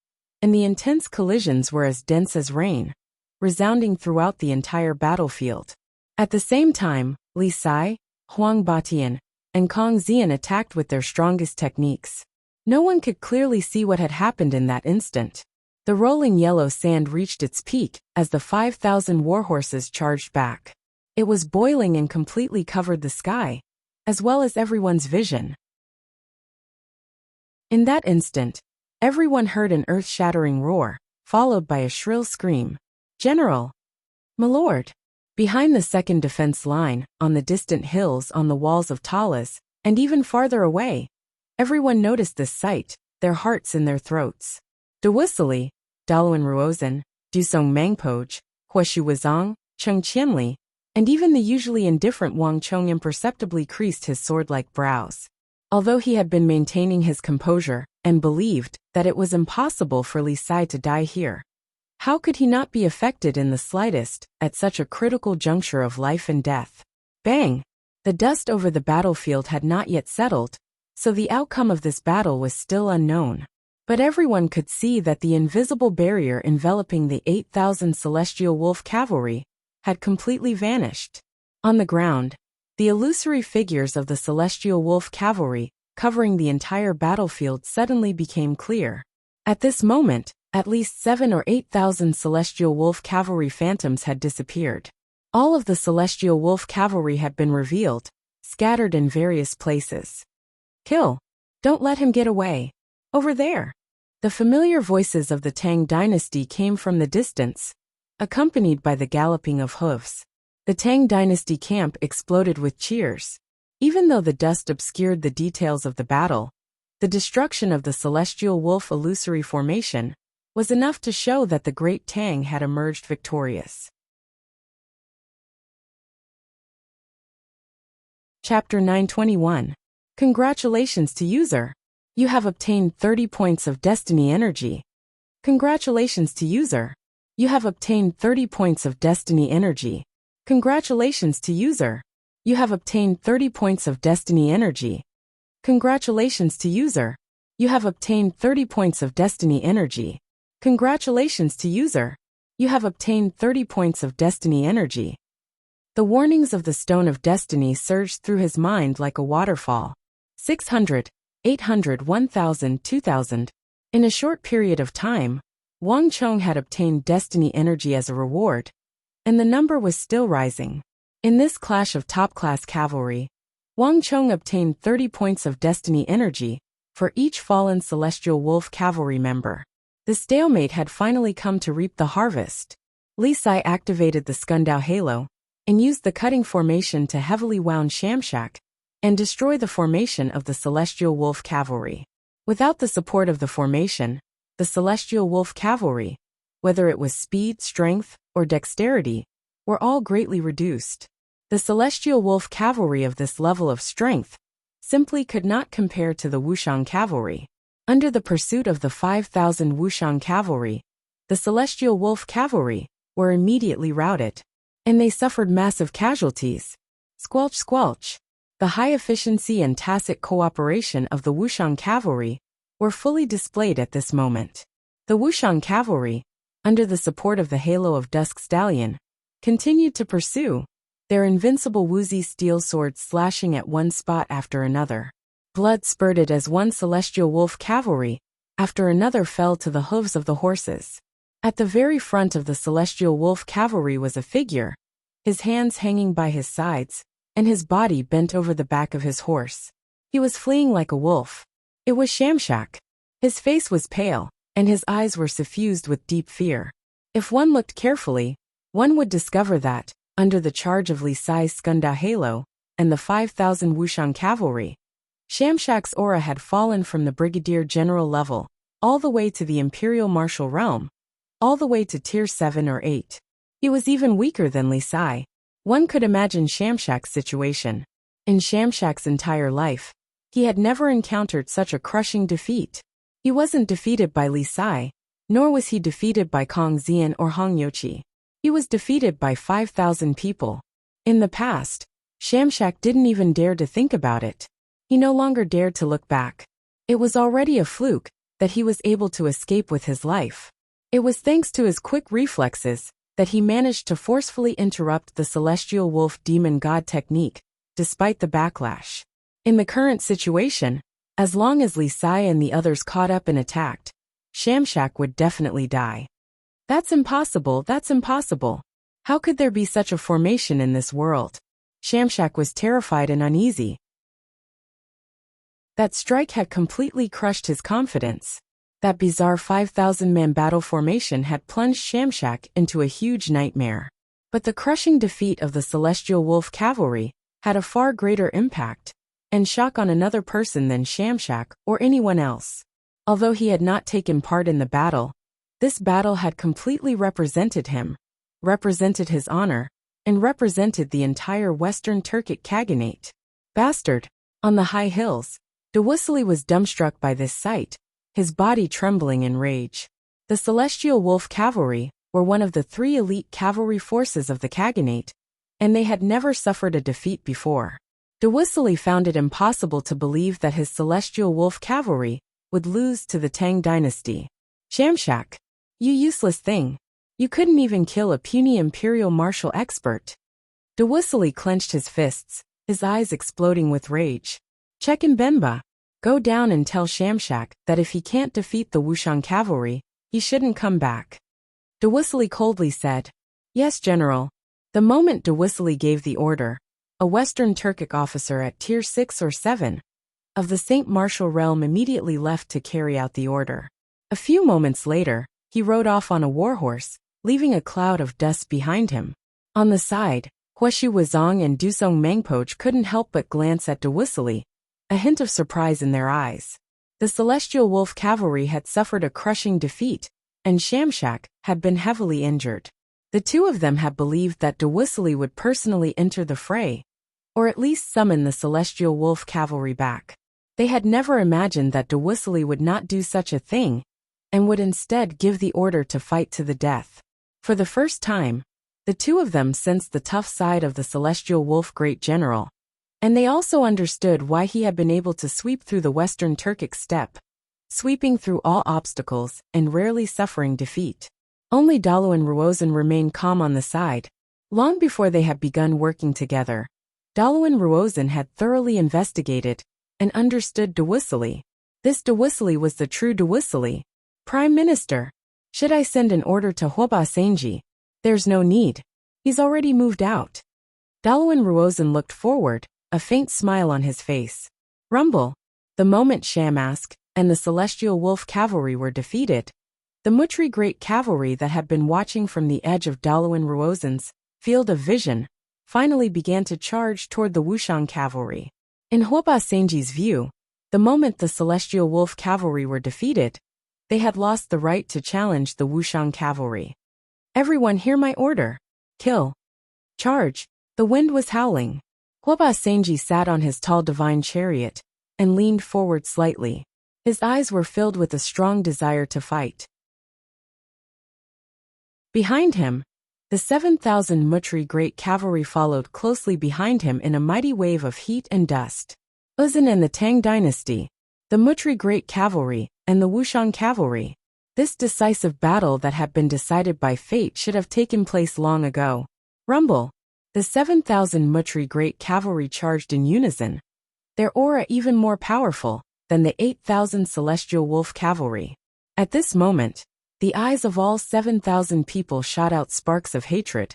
and the intense collisions were as dense as rain, resounding throughout the entire battlefield. At the same time, Li Sai, Huang Batian, and Kong Xian attacked with their strongest techniques. No one could clearly see what had happened in that instant. The rolling yellow sand reached its peak as the 5,000 warhorses charged back. It was boiling and completely covered the sky, as well as everyone's vision. In that instant, everyone heard an earth-shattering roar, followed by a shrill scream. General! Milord! Behind the second defense line, on the distant hills on the walls of Talas, and even farther away, everyone noticed this sight, their hearts in their throats. De Wuxia, Daluan Ruozan, Dusong Mangpoj, Huashu Wazong, Cheng Qianli, and even the usually indifferent Wang Chong imperceptibly creased his sword-like brows. Although he had been maintaining his composure and believed that it was impossible for Li Sai to die here, how could he not be affected in the slightest at such a critical juncture of life and death? Bang! The dust over the battlefield had not yet settled, so the outcome of this battle was still unknown. But everyone could see that the invisible barrier enveloping the 8,000 Celestial Wolf Cavalry had completely vanished. On the ground, the illusory figures of the Celestial Wolf Cavalry, covering the entire battlefield, suddenly became clear. At this moment, at least 7,000 or 8,000 Celestial Wolf Cavalry phantoms had disappeared. All of the Celestial Wolf Cavalry had been revealed, scattered in various places. Kill! Don't let him get away! Over there! The familiar voices of the Tang dynasty came from the distance, accompanied by the galloping of hoofs. The Tang dynasty camp exploded with cheers. Even though the dust obscured the details of the battle, the destruction of the Celestial Wolf illusory formation was enough to show that the Great Tang had emerged victorious. Chapter 921. Congratulations to user! You have obtained 30 points of Destiny Energy. Congratulations to user! You have obtained 30 points of Destiny Energy. Congratulations to user! You have obtained 30 points of Destiny Energy. Congratulations to user! You have obtained 30 points of Destiny Energy. Congratulations to user! You have obtained 30 points of Destiny Energy. The warnings of the Stone of Destiny surged through his mind like a waterfall. 600, 800, 1,000, 2,000. In a short period of time, Wang Chong had obtained Destiny Energy as a reward, and the number was still rising. In this clash of top-class cavalry, Wang Chong obtained 30 points of Destiny Energy for each fallen Celestial Wolf Cavalry member. The stalemate had finally come to reap the harvest. Li Sai activated the Skundao Halo and used the cutting formation to heavily wound Shamshak and destroy the formation of the Celestial Wolf Cavalry. Without the support of the formation, the Celestial Wolf Cavalry, whether it was speed, strength, or dexterity, were all greatly reduced. The Celestial Wolf Cavalry of this level of strength simply could not compare to the Wuxian Cavalry. Under the pursuit of the 5,000 Wuxian Cavalry, the Celestial Wolf Cavalry were immediately routed, and they suffered massive casualties. Squelch squelch! The high efficiency and tacit cooperation of the Wuxian Cavalry were fully displayed at this moment. The Wuxian Cavalry, under the support of the Halo of Dusk Stallion, continued to pursue, their invincible woozy steel swords slashing at one spot after another. Blood spurted as one Celestial Wolf Cavalry after another fell to the hooves of the horses. At the very front of the Celestial Wolf Cavalry was a figure, his hands hanging by his sides, and his body bent over the back of his horse. He was fleeing like a wolf. It was Shamshak. His face was pale, and his eyes were suffused with deep fear. If one looked carefully, one would discover that, under the charge of Li Sai's Skundao Halo and the 5,000 Wuxian Cavalry, Shamshak's aura had fallen from the Brigadier General level, all the way to the Imperial Martial Realm, all the way to Tier 7 or 8. He was even weaker than Li Sai. One could imagine Shamshak's situation. In Shamshak's entire life, he had never encountered such a crushing defeat. He wasn't defeated by Li Sai, nor was he defeated by Kong Xian or Hong Youqi. He was defeated by 5,000 people. In the past, Shamshak didn't even dare to think about it. He no longer dared to look back. It was already a fluke that he was able to escape with his life. It was thanks to his quick reflexes that he managed to forcefully interrupt the Celestial Wolf Demon God technique, despite the backlash. In the current situation, as long as Li Sai and the others caught up and attacked, Shamshak would definitely die. That's impossible, that's impossible. How could there be such a formation in this world? Shamshak was terrified and uneasy. That strike had completely crushed his confidence. That bizarre 5,000-man battle formation had plunged Shamshak into a huge nightmare. But the crushing defeat of the Celestial Wolf Cavalry had a far greater impact and shock on another person than Shamshak or anyone else. Although he had not taken part in the battle, this battle had completely represented him, represented his honor, and represented the entire Western Turkic Khaganate. Bastard! On the high hills, Dewussili was dumbstruck by this sight, his body trembling in rage. The Celestial Wolf Cavalry were one of the 3 elite cavalry forces of the Khaganate, and they had never suffered a defeat before. Dewussili found it impossible to believe that his Celestial Wolf Cavalry would lose to the Tang dynasty. Shamshak, you useless thing. You couldn't even kill a puny imperial martial expert. Dewussili clenched his fists, his eyes exploding with rage. Chekin Benba, go down and tell Shamshak that if he can't defeat the Wuxian cavalry, he shouldn't come back. Dewussili coldly said, Yes, General. The moment Dewussili gave the order, a Western Turkic officer at Tier 6 or 7 of the Saint Martial realm immediately left to carry out the order. A few moments later, he rode off on a warhorse, leaving a cloud of dust behind him. On the side, Hueshu Wuzong and Dusong Mengpoch couldn't help but glance at Dewussili, a hint of surprise in their eyes. The Celestial Wolf Cavalry had suffered a crushing defeat, and Shamshak had been heavily injured. The two of them had believed that Dewussili would personally enter the fray, or at least summon the Celestial Wolf Cavalry back. They had never imagined that Dewussili would not do such a thing, and would instead give the order to fight to the death. For the first time, the two of them sensed the tough side of the Celestial Wolf Great General, and they also understood why he had been able to sweep through the Western Turkic steppe, sweeping through all obstacles and rarely suffering defeat. Only Dalu and Ruozan remained calm on the side. Long before they had begun working together, Dalu and Ruozan had thoroughly investigated and understood Dewussili. This Dewussili was the true Dewussili. Prime Minister, should I send an order to Hwaba Senji? There's no need. He's already moved out. Dalu and Ruozan looked forward, a faint smile on his face. Rumble. The moment Shamask and the Celestial Wolf Cavalry were defeated, the Mutri Great Cavalry that had been watching from the edge of Dalu and Ruozan's field of vision finally began to charge toward the Wuxian Cavalry. In Hwaba Senji's view, the moment the Celestial Wolf Cavalry were defeated, they had lost the right to challenge the Wuxian Cavalry. Everyone hear my order. Kill. Charge. The wind was howling. Hwaba Senji sat on his tall divine chariot and leaned forward slightly. His eyes were filled with a strong desire to fight. Behind him, the 7,000 Mutri Great Cavalry followed closely behind him in a mighty wave of heat and dust. Uzun and the Tang dynasty, the Mutri Great Cavalry, and the Wuxian Cavalry. This decisive battle that had been decided by fate should have taken place long ago. Rumble. The 7,000 Mutri Great Cavalry charged in unison, their aura even more powerful than the 8,000 Celestial Wolf Cavalry. At this moment, the eyes of all 7,000 people shot out sparks of hatred,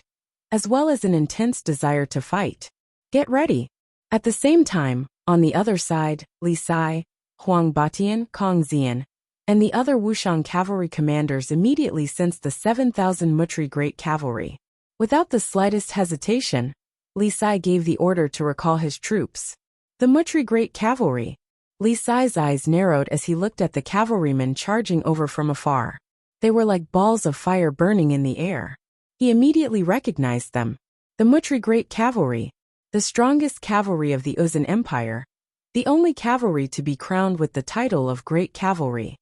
as well as an intense desire to fight. Get ready. At the same time, on the other side, Li Sai, Huang Batian, Kong Xian, and the other Wuxian cavalry commanders immediately sensed the 7,000 Mutri Great Cavalry. Without the slightest hesitation, Li Sai gave the order to recall his troops. The Mutri Great Cavalry. Li Sai's eyes narrowed as he looked at the cavalrymen charging over from afar. They were like balls of fire burning in the air. He immediately recognized them. The Mutri Great Cavalry, the strongest cavalry of the Uzun Empire, the only cavalry to be crowned with the title of Great Cavalry.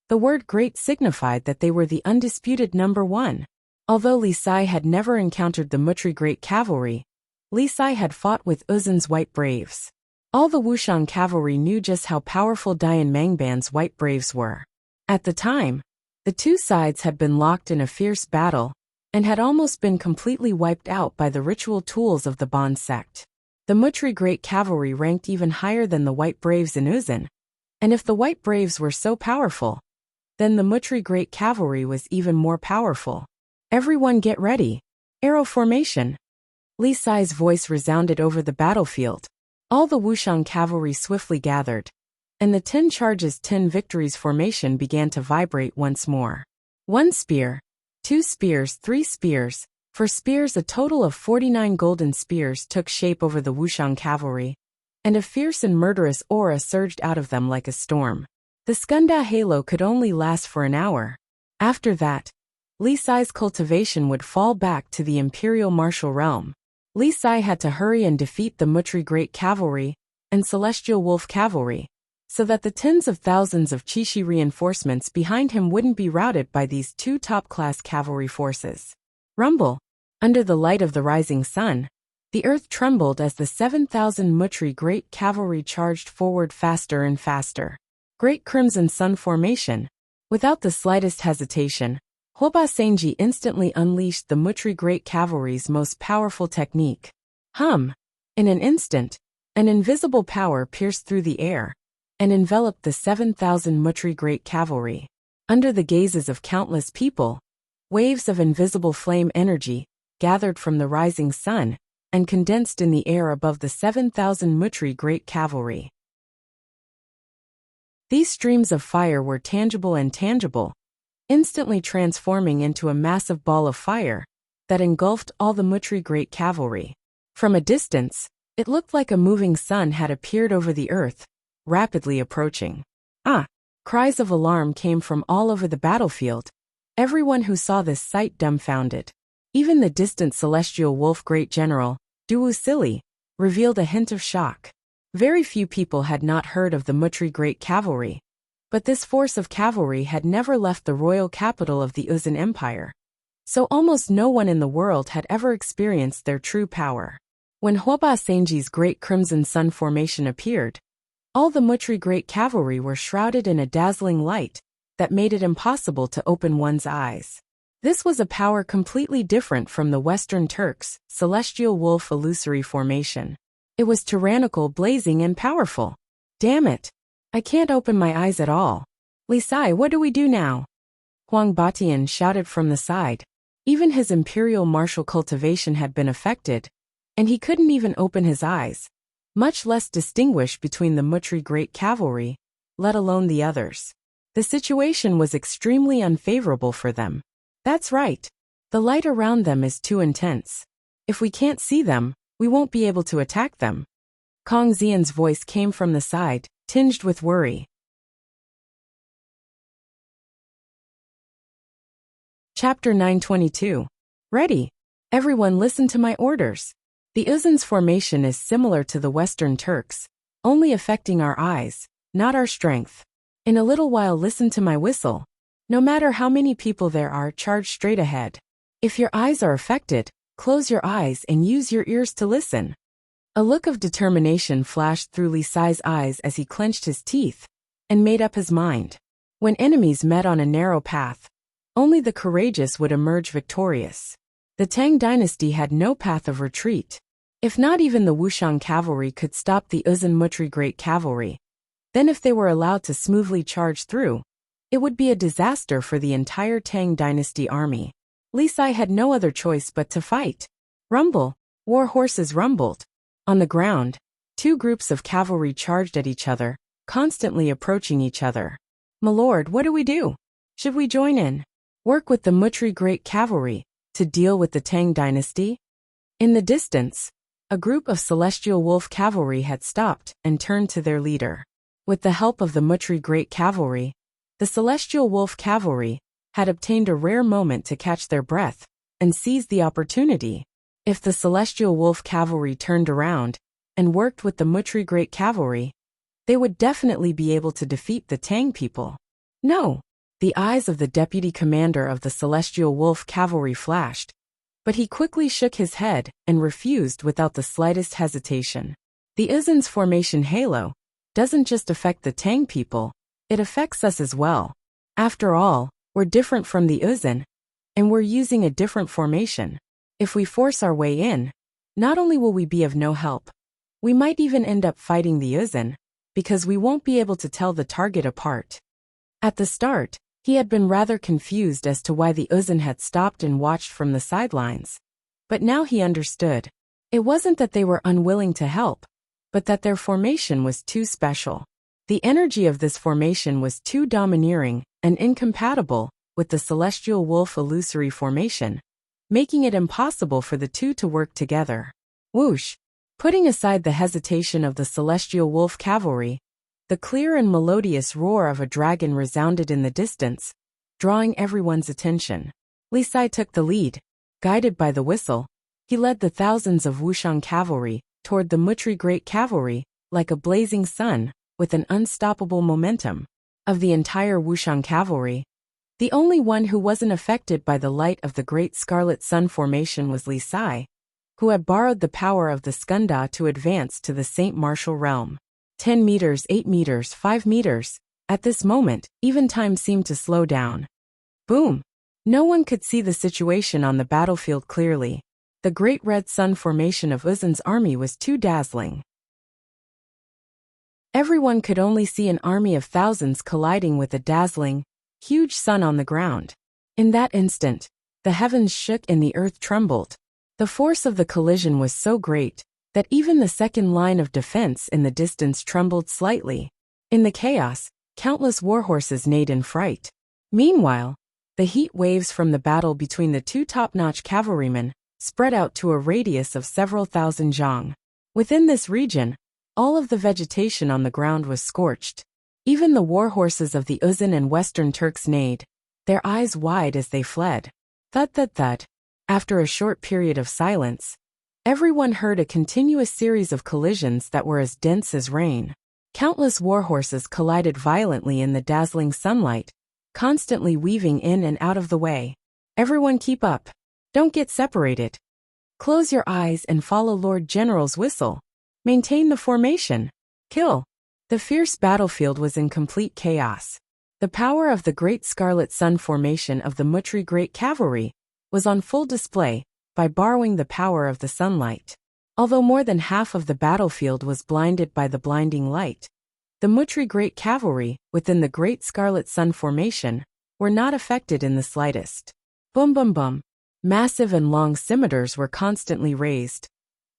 The word great signified that they were the undisputed number one. Although Li Sai had never encountered the Mutri Great Cavalry, Li Sai had fought with Uzun's White Braves. All the Wuxian cavalry knew just how powerful Dian Mangban's White Braves were. At the time, the two sides had been locked in a fierce battle and had almost been completely wiped out by the ritual tools of the Bond sect. The Mutri Great Cavalry ranked even higher than the White Braves in Uzun, and if the White Braves were so powerful, then the Mutri Great Cavalry was even more powerful. Everyone get ready. Arrow formation. Li Sai's voice resounded over the battlefield. All the Wuxian cavalry swiftly gathered, and the 10 charges 10 victories formation began to vibrate once more. 1 spear, 2 spears, 3 spears, 4 spears. A total of 49 golden spears took shape over the Wuxian cavalry, and a fierce and murderous aura surged out of them like a storm. The Skunda halo could only last for an hour. After that, Li Sai's cultivation would fall back to the imperial martial realm. Li Sai had to hurry and defeat the Mutri Great Cavalry and Celestial Wolf Cavalry, so that the tens of thousands of Qixi reinforcements behind him wouldn't be routed by these two top-class cavalry forces. Rumble. Under the light of the rising sun, the earth trembled as the 7,000 Mutri Great Cavalry charged forward faster and faster. Great Crimson Sun formation. Without the slightest hesitation, Huoba Senji instantly unleashed the Mutri Great Cavalry's most powerful technique. In an instant, an invisible power pierced through the air and enveloped the 7,000 Mutri Great Cavalry. Under the gazes of countless people, waves of invisible flame energy gathered from the rising sun and condensed in the air above the 7,000 Mutri Great Cavalry. These streams of fire were tangible and tangible, instantly transforming into a massive ball of fire that engulfed all the Mutri Great Cavalry. From a distance, it looked like a moving sun had appeared over the earth, rapidly approaching. Cries of alarm came from all over the battlefield, everyone who saw this sight dumbfounded. Even the distant Celestial Wolf Great General, Du Sili, revealed a hint of shock. Very few people had not heard of the Mutri Great Cavalry, but this force of cavalry had never left the royal capital of the Uzan Empire, so almost no one in the world had ever experienced their true power. When Huoba Senji's Great Crimson Sun formation appeared, all the Mutri Great Cavalry were shrouded in a dazzling light that made it impossible to open one's eyes. This was a power completely different from the Western Turks' Celestial Wolf Illusory formation. It was tyrannical, blazing, and powerful. Damn it! I can't open my eyes at all. Li Sai, what do we do now? Huang Batian shouted from the side. Even his imperial martial cultivation had been affected, and he couldn't even open his eyes, much less distinguish between the Mutri Great Cavalry, let alone the others. The situation was extremely unfavorable for them. That's right. The light around them is too intense. If we can't see them, we won't be able to attack them. Kong Xian's voice came from the side, tinged with worry. Chapter 922. Ready. Everyone listen to my orders. The Uzan's formation is similar to the Western Turks, only affecting our eyes, not our strength. In a little while listen to my whistle. No matter how many people there are, charge straight ahead. If your eyes are affected, close your eyes and use your ears to listen. A look of determination flashed through Li Sai's eyes as he clenched his teeth and made up his mind. When enemies met on a narrow path, only the courageous would emerge victorious. The Tang dynasty had no path of retreat. If not even the Wuxian cavalry could stop the Uzan Mutri Great Cavalry, then if they were allowed to smoothly charge through, it would be a disaster for the entire Tang dynasty army. Li Sai had no other choice but to fight. Rumble. War horses rumbled. On the ground, two groups of cavalry charged at each other, constantly approaching each other. My lord, what do we do? Should we join in? Work with the Mutri Great Cavalry to deal with the Tang dynasty? In the distance, a group of Celestial Wolf Cavalry had stopped and turned to their leader. With the help of the Mutri Great Cavalry, the Celestial Wolf Cavalry had obtained a rare moment to catch their breath and seize the opportunity. If the Celestial Wolf Cavalry turned around and worked with the Mutri Great Cavalry, they would definitely be able to defeat the Tang people. No! The eyes of the deputy commander of the Celestial Wolf Cavalry flashed, but he quickly shook his head and refused without the slightest hesitation. The Uzan's formation halo doesn't just affect the Tang people, it affects us as well. After all, we're different from the Uzan, and we're using a different formation. If we force our way in, not only will we be of no help, we might even end up fighting the Uzan, because we won't be able to tell the target apart. At the start, he had been rather confused as to why the Uzan had stopped and watched from the sidelines. But now he understood. It wasn't that they were unwilling to help, but that their formation was too special. The energy of this formation was too domineering and incompatible with the celestial wolf illusory formation, making it impossible for the two to work together. Whoosh! Putting aside the hesitation of the celestial wolf cavalry, the clear and melodious roar of a dragon resounded in the distance, drawing everyone's attention. Li Sai took the lead. Guided by the whistle, he led the thousands of Wuxian cavalry toward the Mutri Great Cavalry like a blazing sun, with an unstoppable momentum. Of the entire Wuxian cavalry, the only one who wasn't affected by the light of the Great Scarlet Sun formation was Li Sai, who had borrowed the power of the Skunda to advance to the Saint Martial realm. 10 meters, 8 meters, 5 meters. At this moment, even time seemed to slow down. Boom! No one could see the situation on the battlefield clearly. The Great Red Sun formation of Uzin's army was too dazzling. Everyone could only see an army of thousands colliding with a dazzling, huge sun on the ground. In that instant, the heavens shook and the earth trembled. The force of the collision was so great that even the second line of defense in the distance trembled slightly. In the chaos, countless warhorses neighed in fright. Meanwhile, the heat waves from the battle between the two top-notch cavalrymen spread out to a radius of several thousand zhang. Within this region, all of the vegetation on the ground was scorched. Even the warhorses of the Uzin and Western Turks neighed, their eyes wide as they fled. Thud thud thud. After a short period of silence, everyone heard a continuous series of collisions that were as dense as rain. Countless warhorses collided violently in the dazzling sunlight, constantly weaving in and out of the way. Everyone keep up. Don't get separated. Close your eyes and follow Lord General's whistle. Maintain the formation. Kill. The fierce battlefield was in complete chaos. The power of the Great Scarlet Sun formation of the Mutri Great Cavalry was on full display by borrowing the power of the sunlight. Although more than half of the battlefield was blinded by the blinding light, the Mutri Great Cavalry within the Great Scarlet Sun formation were not affected in the slightest. Boom boom boom. Massive and long scimitars were constantly raised,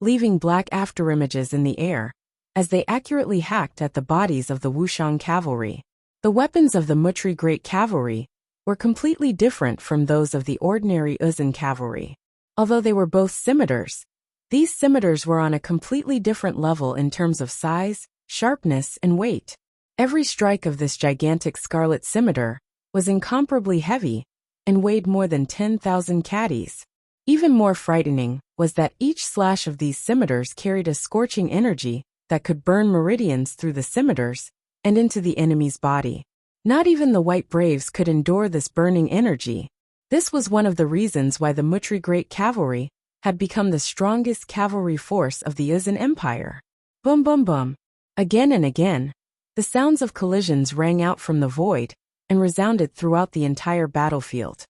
leaving black afterimages in the air, as they accurately hacked at the bodies of the Wuxian cavalry. The weapons of the Mutri Great Cavalry were completely different from those of the ordinary Uzin cavalry. Although they were both scimitars, these scimitars were on a completely different level in terms of size, sharpness, and weight. Every strike of this gigantic scarlet scimitar was incomparably heavy and weighed more than 10,000 caddies. Even more frightening was that each slash of these scimitars carried a scorching energy that could burn meridians through the scimitars and into the enemy's body. Not even the White Braves could endure this burning energy. This was one of the reasons why the Mutri Great Cavalry had become the strongest cavalry force of the Uzin Empire. Boom boom boom. Again and again, the sounds of collisions rang out from the void and resounded throughout the entire battlefield.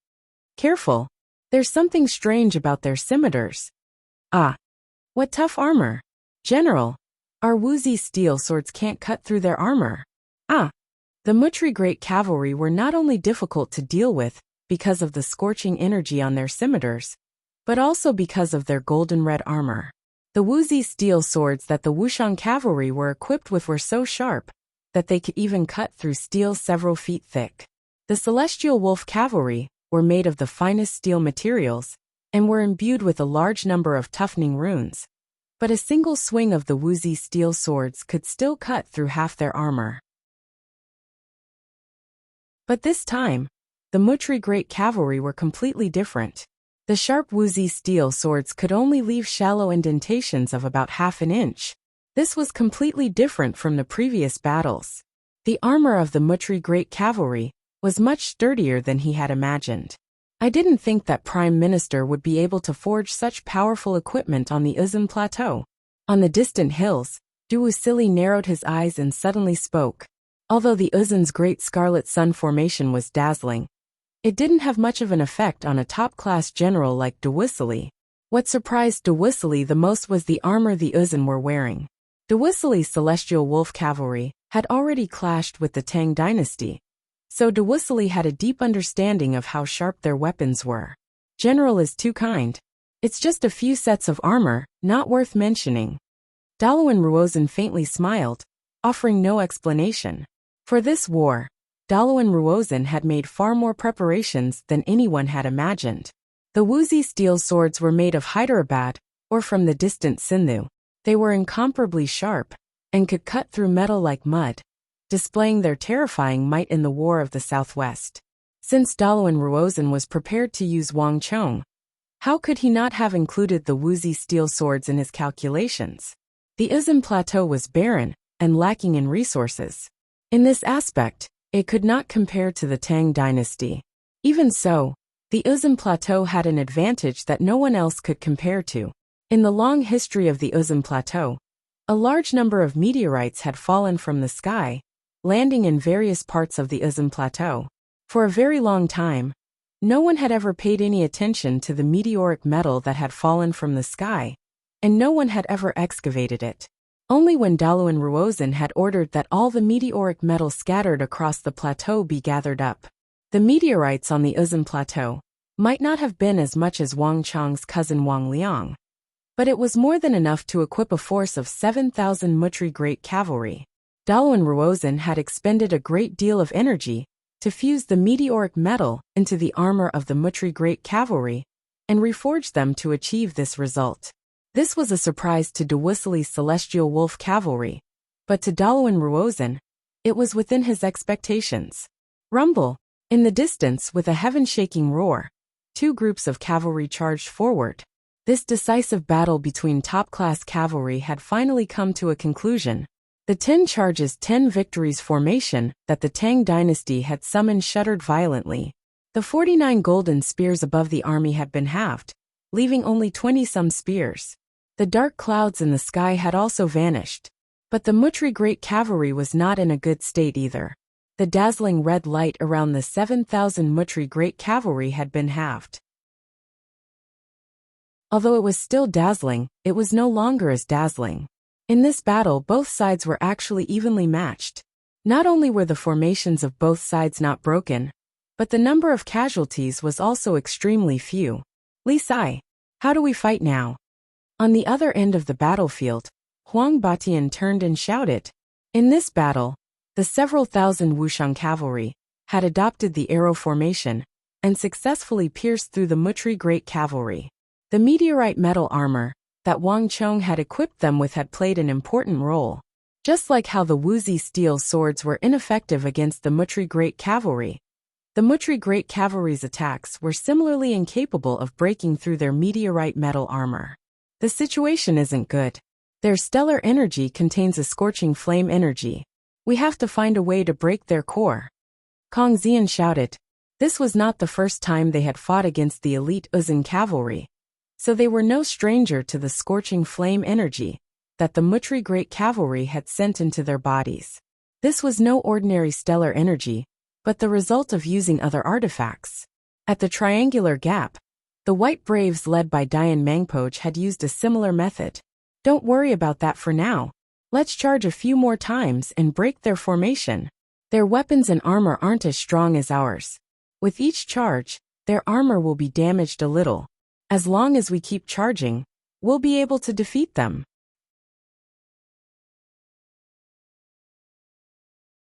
Careful, there's something strange about their scimitars. Ah, what tough armor. General, our Wuxia steel swords can't cut through their armor. Ah, the Mutri Great Cavalry were not only difficult to deal with because of the scorching energy on their scimitars, but also because of their golden red armor. The Wuxia steel swords that the Wuxian cavalry were equipped with were so sharp that they could even cut through steel several feet thick. The Celestial Wolf cavalry were made of the finest steel materials and were imbued with a large number of toughening runes, but a single swing of the Wuxia steel swords could still cut through half their armor. But this time, the Mutri Great Cavalry were completely different. The sharp Wuxia steel swords could only leave shallow indentations of about half an inch. This was completely different from the previous battles. The armor of the Mutri Great Cavalry was much sturdier than he had imagined. I didn't think that Prime Minister would be able to forge such powerful equipment on the Uzin Plateau. On the distant hills, Du Wuxia narrowed his eyes and suddenly spoke. Although the Uzin's Great Scarlet Sun formation was dazzling, it didn't have much of an effect on a top-class general like Du Wuxia. What surprised Du Wuxia the most was the armor the Uzin were wearing. Du Wuxia's Celestial Wolf Cavalry had already clashed with the Tang dynasty, so Du Wuxia had a deep understanding of how sharp their weapons were. General is too kind. It's just a few sets of armor, not worth mentioning. Daluan Ruozin faintly smiled, offering no explanation. For this war, Dalawan Ruozan had made far more preparations than anyone had imagined. The Wuxia steel swords were made of Hyderabad, or from the distant Sindhu. They were incomparably sharp, and could cut through metal like mud, displaying their terrifying might in the War of the Southwest. Since Dalawan Ruozan was prepared to use Wang Chong, how could he not have included the Wuxia steel swords in his calculations? The Uzun Plateau was barren and lacking in resources. In this aspect, it could not compare to the Tang dynasty. Even so, the Uzun Plateau had an advantage that no one else could compare to. In the long history of the Uzun Plateau, a large number of meteorites had fallen from the sky, landing in various parts of the Uzun Plateau. For a very long time, no one had ever paid any attention to the meteoric metal that had fallen from the sky, and no one had ever excavated it. Only when Dalawan Ruozan had ordered that all the meteoric metal scattered across the plateau be gathered up. The meteorites on the Uzun Plateau might not have been as much as Wang Chong's cousin Wang Liang, but it was more than enough to equip a force of 7,000 Mutri great cavalry. Dalawan Ruozan had expended a great deal of energy to fuse the meteoric metal into the armor of the Mutri great cavalry and reforge them to achieve this result. This was a surprise to Dawusali's celestial wolf cavalry, but to Dalawan Ruozan, it was within his expectations. Rumble! In the distance, with a heaven-shaking roar, two groups of cavalry charged forward. This decisive battle between top-class cavalry had finally come to a conclusion. The 10 charges 10 victories formation that the Tang dynasty had summoned shuddered violently. The 49 golden spears above the army had been halved, leaving only 20-some spears. The dark clouds in the sky had also vanished, but the Mutri great cavalry was not in a good state either. The dazzling red light around the 7,000 Mutri great cavalry had been halved. Although it was still dazzling, it was no longer as dazzling. In this battle, both sides were actually evenly matched. Not only were the formations of both sides not broken, but the number of casualties was also extremely few. Li Sai, how do we fight now? On the other end of the battlefield, Huang Batian turned and shouted. In this battle, the several thousand Wuxian cavalry had adopted the arrow formation and successfully pierced through the Mutri great cavalry. The meteorite metal armor that Wang Chong had equipped them with had played an important role. Just like how the Wuxia steel swords were ineffective against the Mutri great cavalry, the Mutri great cavalry's attacks were similarly incapable of breaking through their meteorite metal armor. The situation isn't good. Their stellar energy contains a scorching flame energy. We have to find a way to break their core. Kong Xian shouted. This was not the first time they had fought against the elite Uzun cavalry, so they were no stranger to the scorching flame energy that the Mutri great cavalry had sent into their bodies. This was no ordinary stellar energy, but the result of using other artifacts. At the triangular gap, the White Braves led by Dian Mangpoj had used a similar method. Don't worry about that for now. Let's charge a few more times and break their formation. Their weapons and armor aren't as strong as ours. With each charge, their armor will be damaged a little. As long as we keep charging, we'll be able to defeat them.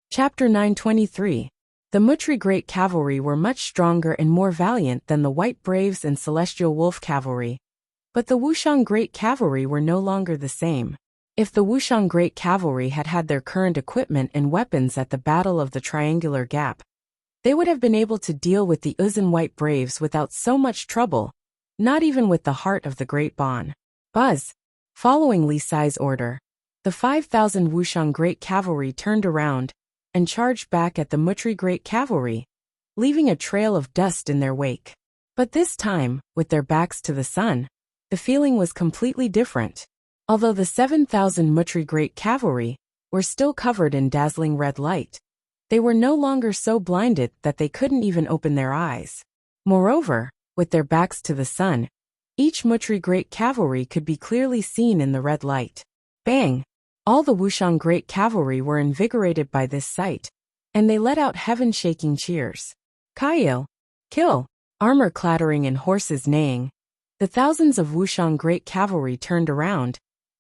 Chapter 923. The Mutri great cavalry were much stronger and more valiant than the White Braves and Celestial Wolf cavalry, but the Wuxian great cavalry were no longer the same. If the Wuxian great cavalry had had their current equipment and weapons at the Battle of the Triangular Gap, they would have been able to deal with the Uzun White Braves without so much trouble, not even with the heart of the Great Bon. Buzz! Following Li Sai's order, the 5,000 Wuxian great cavalry turned around and charged back at the Mutri great cavalry, leaving a trail of dust in their wake. But this time, with their backs to the sun, the feeling was completely different. Although the 7,000 Mutri great cavalry were still covered in dazzling red light, they were no longer so blinded that they couldn't even open their eyes. Moreover, with their backs to the sun, each Mutri great cavalry could be clearly seen in the red light. Bang! All the Wuxian great cavalry were invigorated by this sight, and they let out heaven-shaking cheers. Kail! Kill! Armor clattering and horses neighing, the thousands of Wuxian great cavalry turned around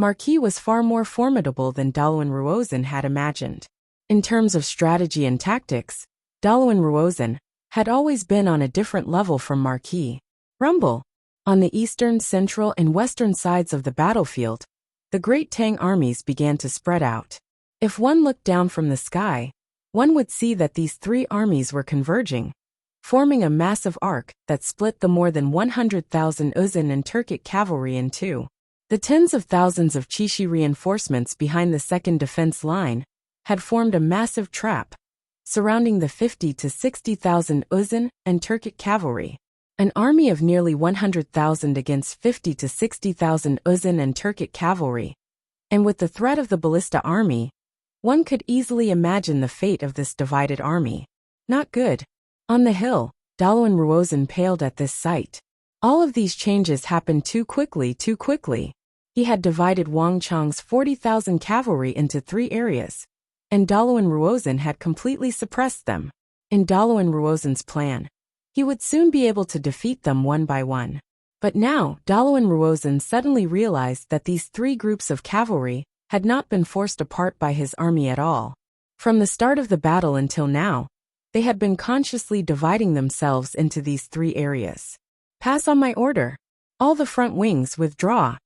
Marquis was far more formidable than Daluan Ruozan had imagined. In terms of strategy and tactics, Daluan Ruozan had always been on a different level from Marquis. Rumble. On the eastern, central, and western sides of the battlefield, the great Tang armies began to spread out. If one looked down from the sky, one would see that these three armies were converging, forming a massive arc that split the more than 100,000 Uzun and Turkic cavalry in two. The tens of thousands of Chishi reinforcements behind the second defense line had formed a massive trap, surrounding the 50 to 60,000 Uzun and Turkic cavalry. An army of nearly 100,000 against 50 to 60,000 Uzun and Turkic cavalry. And with the threat of the ballista army, one could easily imagine the fate of this divided army. Not good. On the hill, Daluan Ruozan paled at this sight. All of these changes happened too quickly. He had divided Wang Chang's 40,000 cavalry into three areas, and Daluan Ruozan had completely suppressed them. In Daluan Ruozan's plan, he would soon be able to defeat them one by one. But now, Daluan Ruozan suddenly realized that these three groups of cavalry had not been forced apart by his army at all. From the start of the battle until now, they had been consciously dividing themselves into these three areas. Pass on my order. All the front wings withdraw.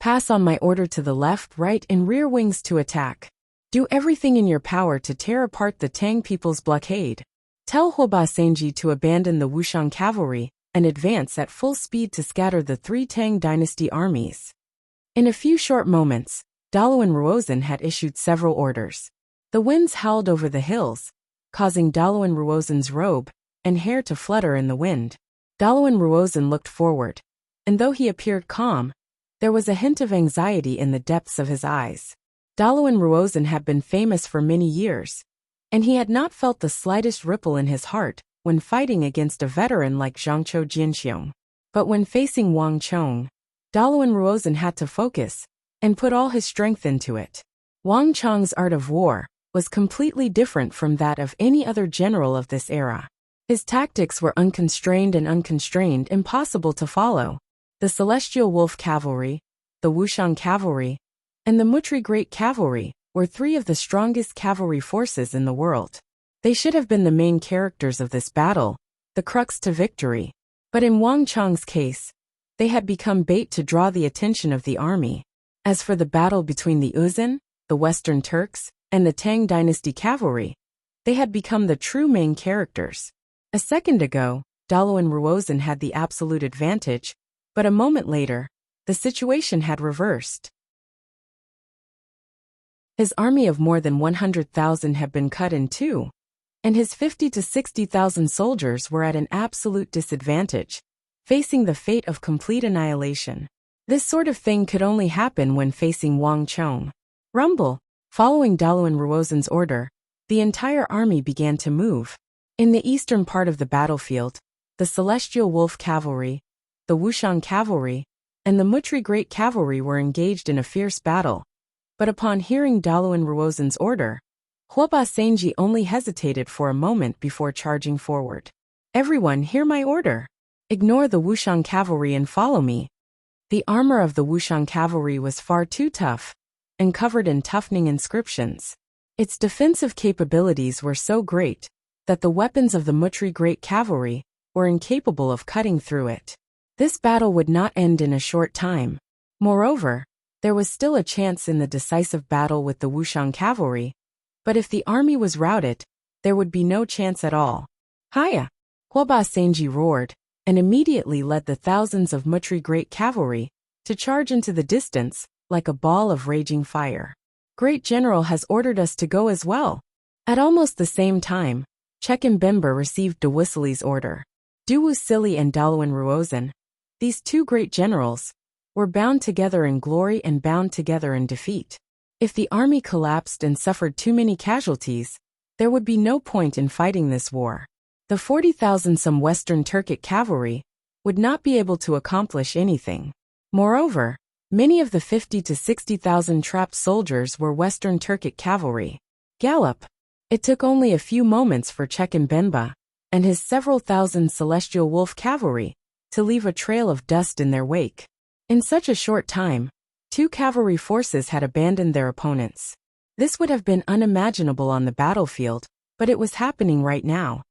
Pass on my order to the left, right, and rear wings to attack. Do everything in your power to tear apart the Tang people's blockade. Tell Huoba Senji to abandon the Wuxian cavalry and advance at full speed to scatter the three Tang dynasty armies. In a few short moments, Daluan Ruozan had issued several orders. The winds howled over the hills, causing Daluan Ruozan's robe and hair to flutter in the wind. Daluan Ruozan looked forward, and though he appeared calm, there was a hint of anxiety in the depths of his eyes. Daluan Ruozan had been famous for many years, and he had not felt the slightest ripple in his heart when fighting against a veteran like Zhangqiu Jinxiong. But when facing Wang Chong, Daluan Ruozan had to focus and put all his strength into it. Wang Chong's art of war was completely different from that of any other general of this era. His tactics were unconstrained, impossible to follow. The Celestial Wolf Cavalry, the Wuxian Cavalry, and the Mutri Great Cavalry were three of the strongest cavalry forces in the world. They should have been the main characters of this battle, the crux to victory. But in Wang Chong's case, they had become bait to draw the attention of the army. As for the battle between the Uzun, the Western Turks, and the Tang dynasty cavalry, they had become the true main characters. A second ago, Daluan Ruozan had the absolute advantage, but a moment later, the situation had reversed. His army of more than 100,000 had been cut in two, and his 50 to 60,000 soldiers were at an absolute disadvantage, facing the fate of complete annihilation. This sort of thing could only happen when facing Wang Chong. Rumble. Following Daluan Ruozan's order, the entire army began to move. In the eastern part of the battlefield, the Celestial Wolf Cavalry, the Wuxian Cavalry, and the Mutri Great Cavalry were engaged in a fierce battle. But upon hearing Daluan Ruozan's order, Huoba Senji only hesitated for a moment before charging forward. Everyone, hear my order. Ignore the Wuxian Cavalry and follow me. The armor of the Wuxian Cavalry was far too tough, and covered in toughening inscriptions. Its defensive capabilities were so great that the weapons of the Mutri Great Cavalry were incapable of cutting through it. This battle would not end in a short time. Moreover, there was still a chance in the decisive battle with the Wuxian Cavalry, but if the army was routed, there would be no chance at all. Hiya! Huoba Senji roared, and immediately led the thousands of Mutri Great Cavalry to charge into the distance like a ball of raging fire. Great General has ordered us to go as well. At almost the same time, Chekin Bemba received Dewussili's order. Dewussili and Daluan Ruozan, these two great generals, were bound together in glory and bound together in defeat. If the army collapsed and suffered too many casualties, there would be no point in fighting this war. The 40,000 some Western Turkic cavalry would not be able to accomplish anything. Moreover, many of the 50 to 60,000 trapped soldiers were Western Turkic cavalry. Gallop! It took only a few moments for Chekin Bemba and his several thousand Celestial Wolf cavalry to leave a trail of dust in their wake. In such a short time, Two cavalry forces had abandoned their opponents. This would have been unimaginable on the battlefield, but it was happening right now.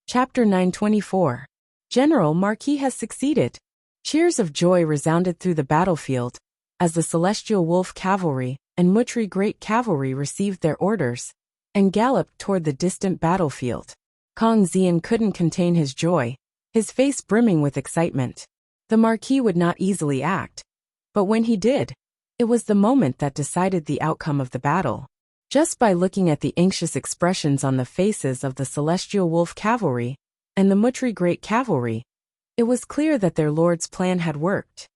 Chapter 924. General Marquis has succeeded. Cheers of joy resounded through the battlefield as the Celestial Wolf Cavalry and Mutri Great Cavalry received their orders and galloped toward the distant battlefield. Kong Xian couldn't contain his joy, his face brimming with excitement. The Marquis would not easily act, but when he did, it was the moment that decided the outcome of the battle. Just by looking at the anxious expressions on the faces of the Celestial Wolf Cavalry and the Mutri Great Cavalry, it was clear that their lord's plan had worked.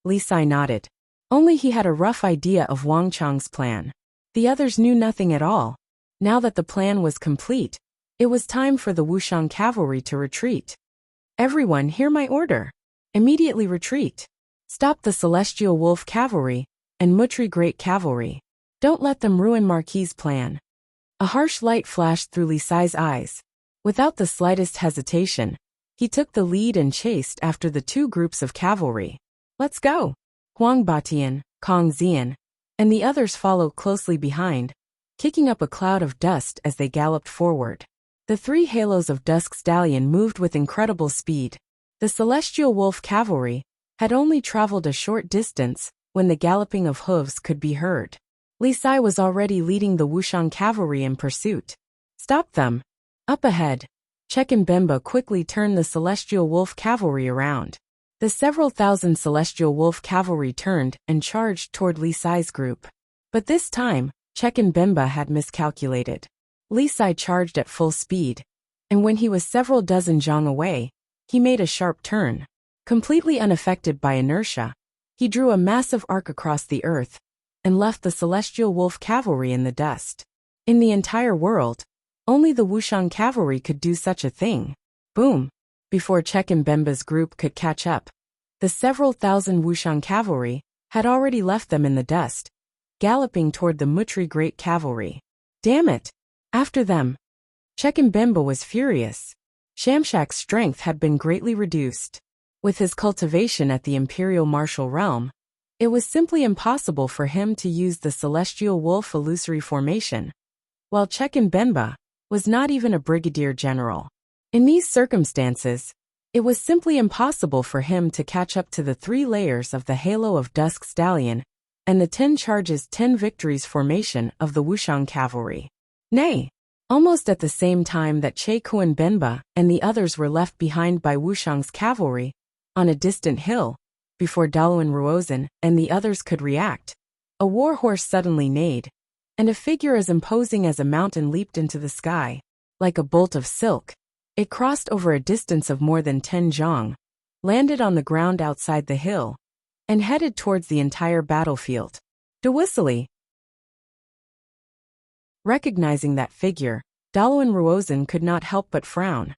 Li Sai nodded. Only he had a rough idea of Wang Chang's plan. The others knew nothing at all. Now that the plan was complete, it was time for the Wuxian cavalry to retreat. Everyone hear my order. Immediately retreat. Stop the Celestial Wolf Cavalry and Mutri Great Cavalry. Don't let them ruin Marquis' plan. A harsh light flashed through Li Sai's eyes. Without the slightest hesitation, he took the lead and chased after the two groups of cavalry. Let's go! Huang Batian, Kong Xian, and the others followed closely behind, kicking up a cloud of dust as they galloped forward. The three halos of Dusk Stallion moved with incredible speed. The Celestial Wolf Cavalry had only traveled a short distance when the galloping of hooves could be heard. Li Sai was already leading the Wuxian cavalry in pursuit. Stop them! Up ahead, Chekin Bemba quickly turned the Celestial Wolf Cavalry around. The several thousand Celestial Wolf Cavalry turned and charged toward Li Sai's group. But this time, Chekin Bemba had miscalculated. Li Sai charged at full speed, and when he was several dozen zhang away, he made a sharp turn. Completely unaffected by inertia, he drew a massive arc across the earth and left the Celestial Wolf Cavalry in the dust. In the entire world, only the Wuxian cavalry could do such a thing. Boom! Before Chekin Bemba's group could catch up, the several thousand Wuxian cavalry had already left them in the dust, galloping toward the Mutri Great Cavalry. Damn it! After them! Chekin Bemba was furious. Shamshak's strength had been greatly reduced. With his cultivation at the Imperial Martial Realm, it was simply impossible for him to use the Celestial Wolf illusory formation, while Chekin Bemba was not even a brigadier general. In these circumstances, it was simply impossible for him to catch up to the 3 layers of the Halo of Dusk Stallion and the 10 charges 10 victories formation of the Wuxian cavalry. Nay! Almost at the same time that Che Kuan Benba and the others were left behind by Wuxiang's cavalry on a distant hill, before Daluan Ruozhen and the others could react, a war horse suddenly neighed, and a figure as imposing as a mountain leaped into the sky. Like a bolt of silk, it crossed over a distance of more than 10 zhang, landed on the ground outside the hill, and headed towards the entire battlefield. Dewisili! Recognizing that figure, Daluan Ruozhen could not help but frown.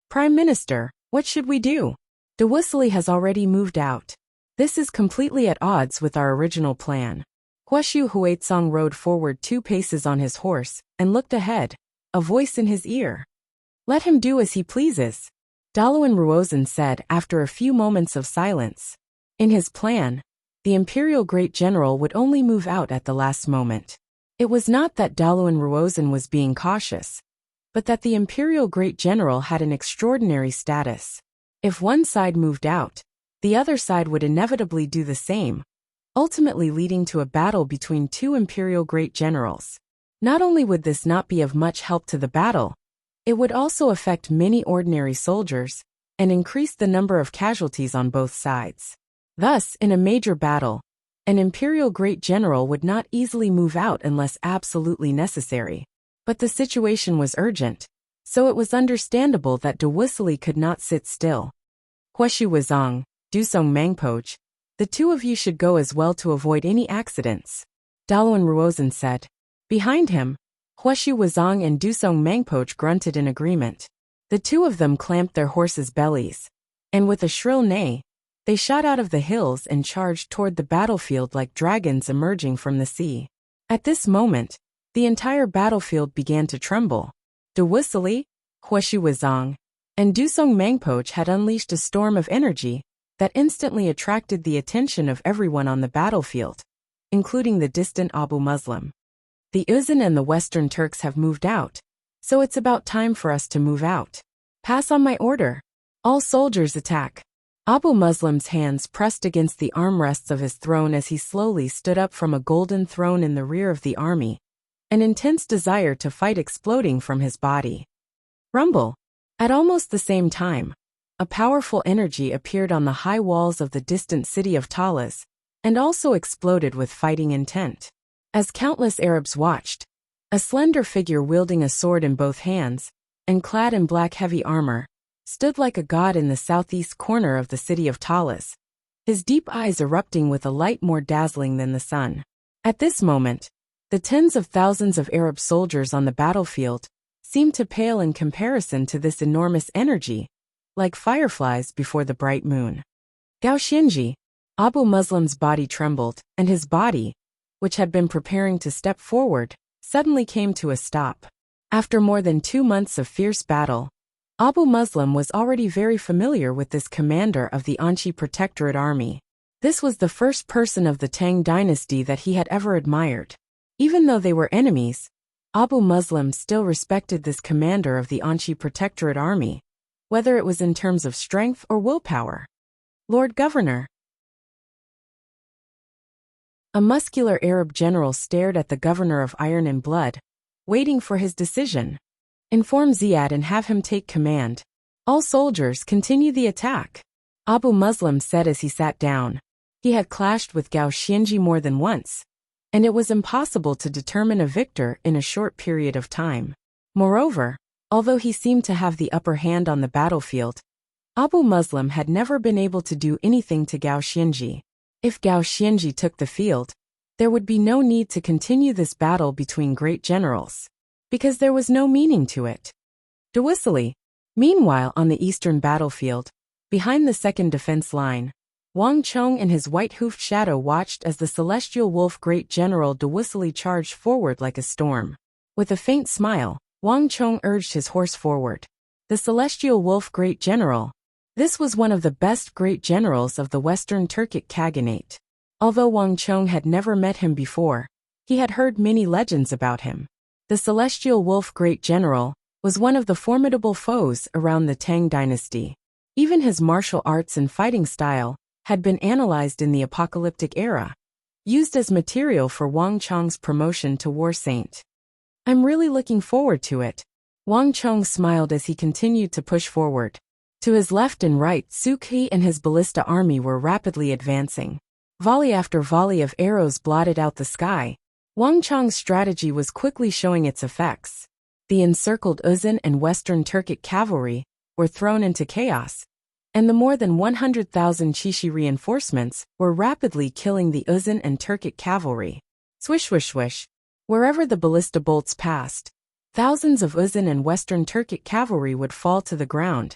Prime Minister, what should we do? Dewisili has already moved out. This is completely at odds with our original plan. Huashu Huaitsong rode forward 2 paces on his horse and looked ahead, a voice in his ear. Let him do as he pleases, Daluan Ruozhen said after a few moments of silence. In his plan, the Imperial Great General would only move out at the last moment. It was not that Daluan Ruozhen was being cautious, but that the Imperial Great General had an extraordinary status. If one side moved out, the other side would inevitably do the same, ultimately leading to a battle between 2 Imperial Great Generals. Not only would this not be of much help to the battle, it would also affect many ordinary soldiers and increase the number of casualties on both sides. Thus, in a major battle, an Imperial Great General would not easily move out unless absolutely necessary. But the situation was urgent, so it was understandable that Dewisili could not sit still. Huashu Wazong, Dusong Mangpoj, the 2 of you should go as well to avoid any accidents, Daluan Ruozhen said. Behind him, Huashu Wazong and Dusong Mangpoj grunted in agreement. The 2 of them clamped their horses' bellies, and with a shrill neigh, they shot out of the hills and charged toward the battlefield like dragons emerging from the sea. At this moment, the entire battlefield began to tremble. Dewisili, Huashu Wuzong, and Dusong Mangpoch had unleashed a storm of energy that instantly attracted the attention of everyone on the battlefield, including the distant Abu Muslim. The Uzan and the Western Turks have moved out, so it's about time for us to move out. Pass on my order. All soldiers attack. Abu Muslim's hands pressed against the armrests of his throne as he slowly stood up from a golden throne in the rear of the army, an intense desire to fight exploding from his body. Rumble. At almost the same time, a powerful energy appeared on the high walls of the distant city of Talas, and also exploded with fighting intent. As countless Arabs watched, a slender figure wielding a sword in both hands, and clad in black heavy armor, stood like a god in the southeast corner of the city of Talas, his deep eyes erupting with a light more dazzling than the sun. At this moment, the tens of thousands of Arab soldiers on the battlefield seemed to pale in comparison to this enormous energy, like fireflies before the bright moon. Gao Xianji, Abu Muslim's body trembled, and his body, which had been preparing to step forward, suddenly came to a stop. After more than 2 months of fierce battle, Abu Muslim was already very familiar with this commander of the Anqi Protectorate Army. This was the first person of the Tang dynasty that he had ever admired. Even though they were enemies, Abu Muslim still respected this commander of the Anqi Protectorate Army, whether it was in terms of strength or willpower. Lord Governor. A muscular Arab general stared at the governor of Iron and Blood, waiting for his decision. Inform Ziyad and have him take command. All soldiers continue the attack, Abu Muslim said as he sat down. He had clashed with Gao Xianji more than once, and it was impossible to determine a victor in a short period of time. Moreover, although he seemed to have the upper hand on the battlefield, Abu Muslim had never been able to do anything to Gao Xianji. If Gao Xianji took the field, there would be no need to continue this battle between great generals, because there was no meaning to it. Dewisili. Meanwhile, on the eastern battlefield, behind the second defense line, Wang Chong and his white-hoofed shadow watched as the celestial wolf great general Dewisili charged forward like a storm. With a faint smile, Wang Chong urged his horse forward. The celestial wolf great general. This was one of the best great generals of the Western Turkic Khaganate. Although Wang Chong had never met him before, he had heard many legends about him. The celestial wolf great general was one of the formidable foes around the Tang dynasty. Even his martial arts and fighting style had been analyzed in the apocalyptic era, used as material for Wang Chong's promotion to war saint. I'm really looking forward to it. Wang Chong smiled as he continued to push forward. To his left and right, Sukhi and his ballista army were rapidly advancing. Volley after volley of arrows blotted out the sky. Wang Chong's strategy was quickly showing its effects. The encircled Uzan and Western Turkic cavalry were thrown into chaos, and the more than 100,000 Chishi reinforcements were rapidly killing the Uzan and Turkic cavalry. Swish swish swish. Wherever the ballista bolts passed, thousands of Uzan and Western Turkic cavalry would fall to the ground,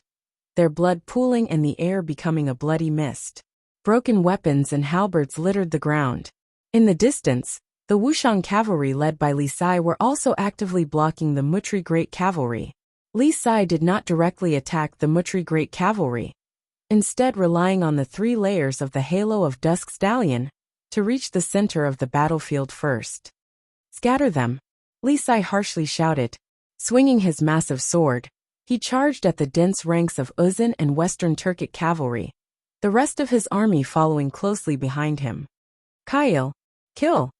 their blood pooling and the air becoming a bloody mist. Broken weapons and halberds littered the ground. In the distance, the Wuxian cavalry led by Li Sai were also actively blocking the Mutri Great Cavalry. Li Sai did not directly attack the Mutri Great Cavalry, instead relying on the 3 layers of the Halo of Dusk Stallion to reach the center of the battlefield first. Scatter them, Li Sai harshly shouted. Swinging his massive sword, he charged at the dense ranks of Uzan and Western Turkic cavalry, the rest of his army following closely behind him. Kail. Kill.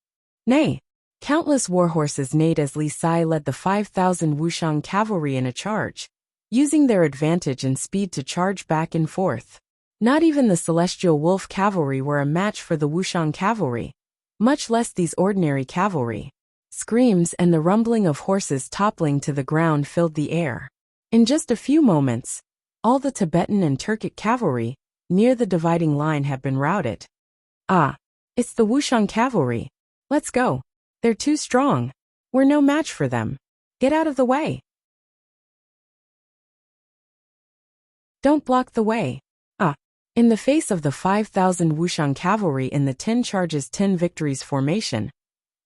Nay. Countless warhorses neighed as Li Sai led the 5,000 Wuxian cavalry in a charge, using their advantage and speed to charge back and forth. Not even the celestial wolf cavalry were a match for the Wuxian cavalry, much less these ordinary cavalry. Screams and the rumbling of horses toppling to the ground filled the air. In just a few moments, all the Tibetan and Turkic cavalry near the dividing line had been routed. Ah, it's the Wuxian cavalry. Let's go. They're too strong. We're no match for them. Get out of the way. Don't block the way. Ah. In the face of the 5,000 Wuxian cavalry in the 10 charges 10 victories formation,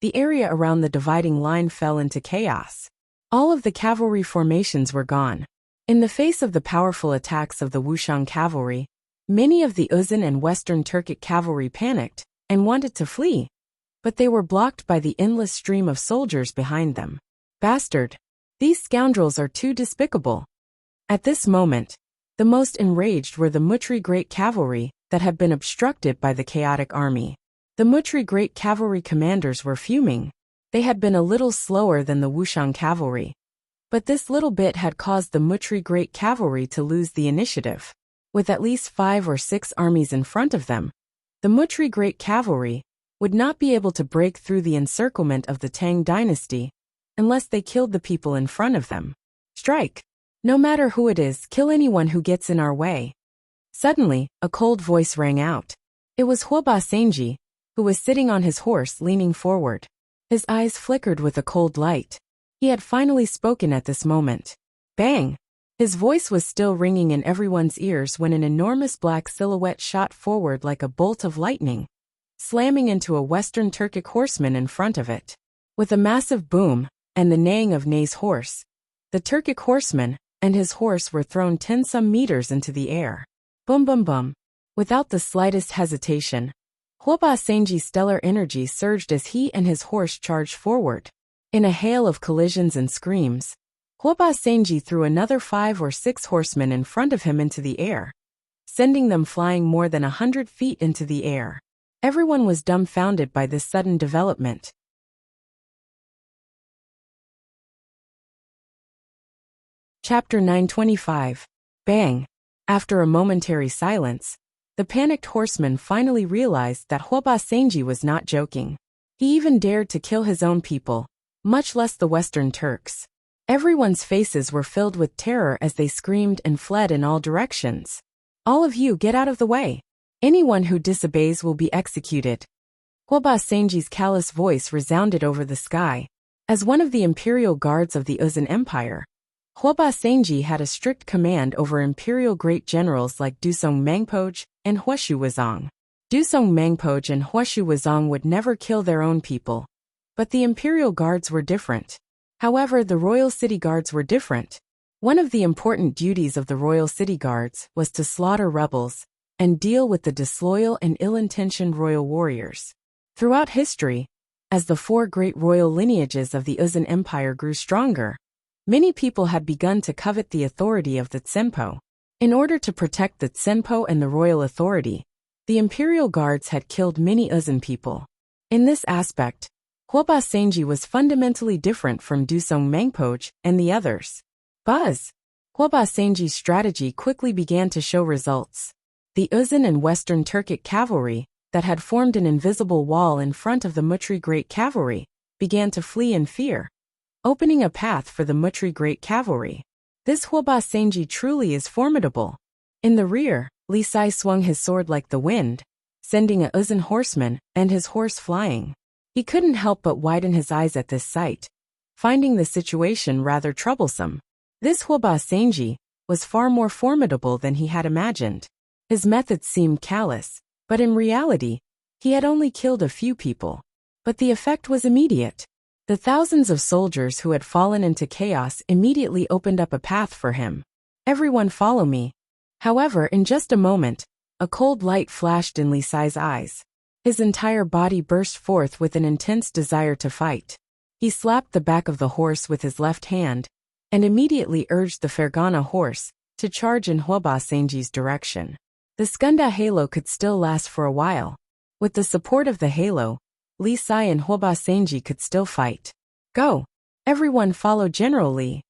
the area around the dividing line fell into chaos. All of the cavalry formations were gone. In the face of the powerful attacks of the Wuxiang cavalry, many of the Uzun and Western Turkic cavalry panicked and wanted to flee, but they were blocked by the endless stream of soldiers behind them. Bastard! These scoundrels are too despicable. At this moment, the most enraged were the Mutri Great Cavalry that had been obstructed by the chaotic army. The Mutri Great Cavalry commanders were fuming. They had been a little slower than the Wuxiang cavalry, but this little bit had caused the Mutri Great Cavalry to lose the initiative. With at least 5 or 6 armies in front of them, the Mutri Great Cavalry would not be able to break through the encirclement of the Tang dynasty unless they killed the people in front of them. Strike! No matter who it is, kill anyone who gets in our way. Suddenly, a cold voice rang out. It was Huoba Senji, who was sitting on his horse leaning forward. His eyes flickered with a cold light. He had finally spoken at this moment. Bang! His voice was still ringing in everyone's ears when an enormous black silhouette shot forward like a bolt of lightning, slamming into a Western Turkic horseman in front of it. With a massive boom and the neighing of Ney's horse, the Turkic horseman and his horse were thrown 10-some meters into the air. Boom boom boom. Without the slightest hesitation, Huoba Senji's stellar energy surged as he and his horse charged forward. In a hail of collisions and screams, Huoba Senji threw another 5 or 6 horsemen in front of him into the air, sending them flying more than 100 feet into the air. Everyone was dumbfounded by this sudden development. Chapter 925. Bang! After a momentary silence, the panicked horseman finally realized that Huoba Senji was not joking. He even dared to kill his own people, much less the Western Turks. Everyone's faces were filled with terror as they screamed and fled in all directions. All of you get out of the way. Anyone who disobeys will be executed. Huoba Senji's callous voice resounded over the sky. As one of the imperial guards of the Uzun Empire, Huoba Senji had a strict command over imperial great generals like Dusong Mangpoj and Huashu Wuzong. Dusong Mangpoj and Huashu Wuzong would never kill their own people, but the imperial guards were different. However, the royal city guards were different. One of the important duties of the royal city guards was to slaughter rebels and deal with the disloyal and ill-intentioned royal warriors. Throughout history, as the 4 great royal lineages of the Uzun Empire grew stronger, many people had begun to covet the authority of the Tsenpo. In order to protect the Tsenpo and the royal authority, the imperial guards had killed many Uzun people. In this aspect, Huoba Senji was fundamentally different from Dusong Mangpoj and the others. Buzz! Huoba Senji's strategy quickly began to show results. The Uzun and Western Turkic cavalry, that had formed an invisible wall in front of the Mutri Great Cavalry, began to flee in fear, opening a path for the Mutri Great Cavalry. This Huoba Senji truly is formidable. In the rear, Li Sai swung his sword like the wind, sending a Uzun horseman and his horse flying. He couldn't help but widen his eyes at this sight, finding the situation rather troublesome. This Huoba Senji was far more formidable than he had imagined. His methods seemed callous, but in reality, he had only killed a few people. But the effect was immediate. The thousands of soldiers who had fallen into chaos immediately opened up a path for him. Everyone follow me. However, in just a moment, a cold light flashed in Li Sai's eyes. His entire body burst forth with an intense desire to fight. He slapped the back of the horse with his left hand, and immediately urged the Fergana horse to charge in Huoba Senji's direction. The Skunda halo could still last for a while. With the support of the halo, Li Sai and Huoba Senji could still fight. Go! Everyone follow General Li.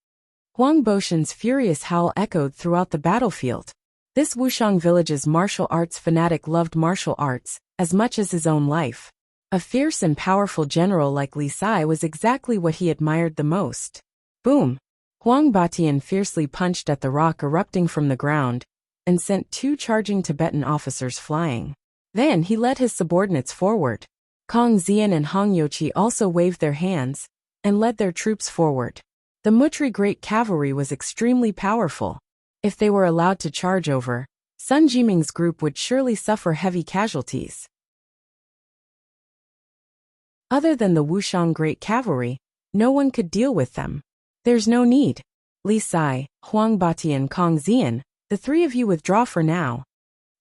Huang Boshan's furious howl echoed throughout the battlefield. This Wuxiang village's martial arts fanatic loved martial arts as much as his own life. A fierce and powerful general like Li Sai was exactly what he admired the most. Boom! Huang Batian fiercely punched at the rock erupting from the ground and sent 2 charging Tibetan officers flying. Then he led his subordinates forward. Kong Xian and Hong Youqi also waved their hands and led their troops forward. The Mutri Great Cavalry was extremely powerful. If they were allowed to charge over, Sun Jiming's group would surely suffer heavy casualties. Other than the Wuxiang Great Cavalry, no one could deal with them. There's no need. Li Sai, Huang Batian, Kong Xian, the three of you withdraw for now.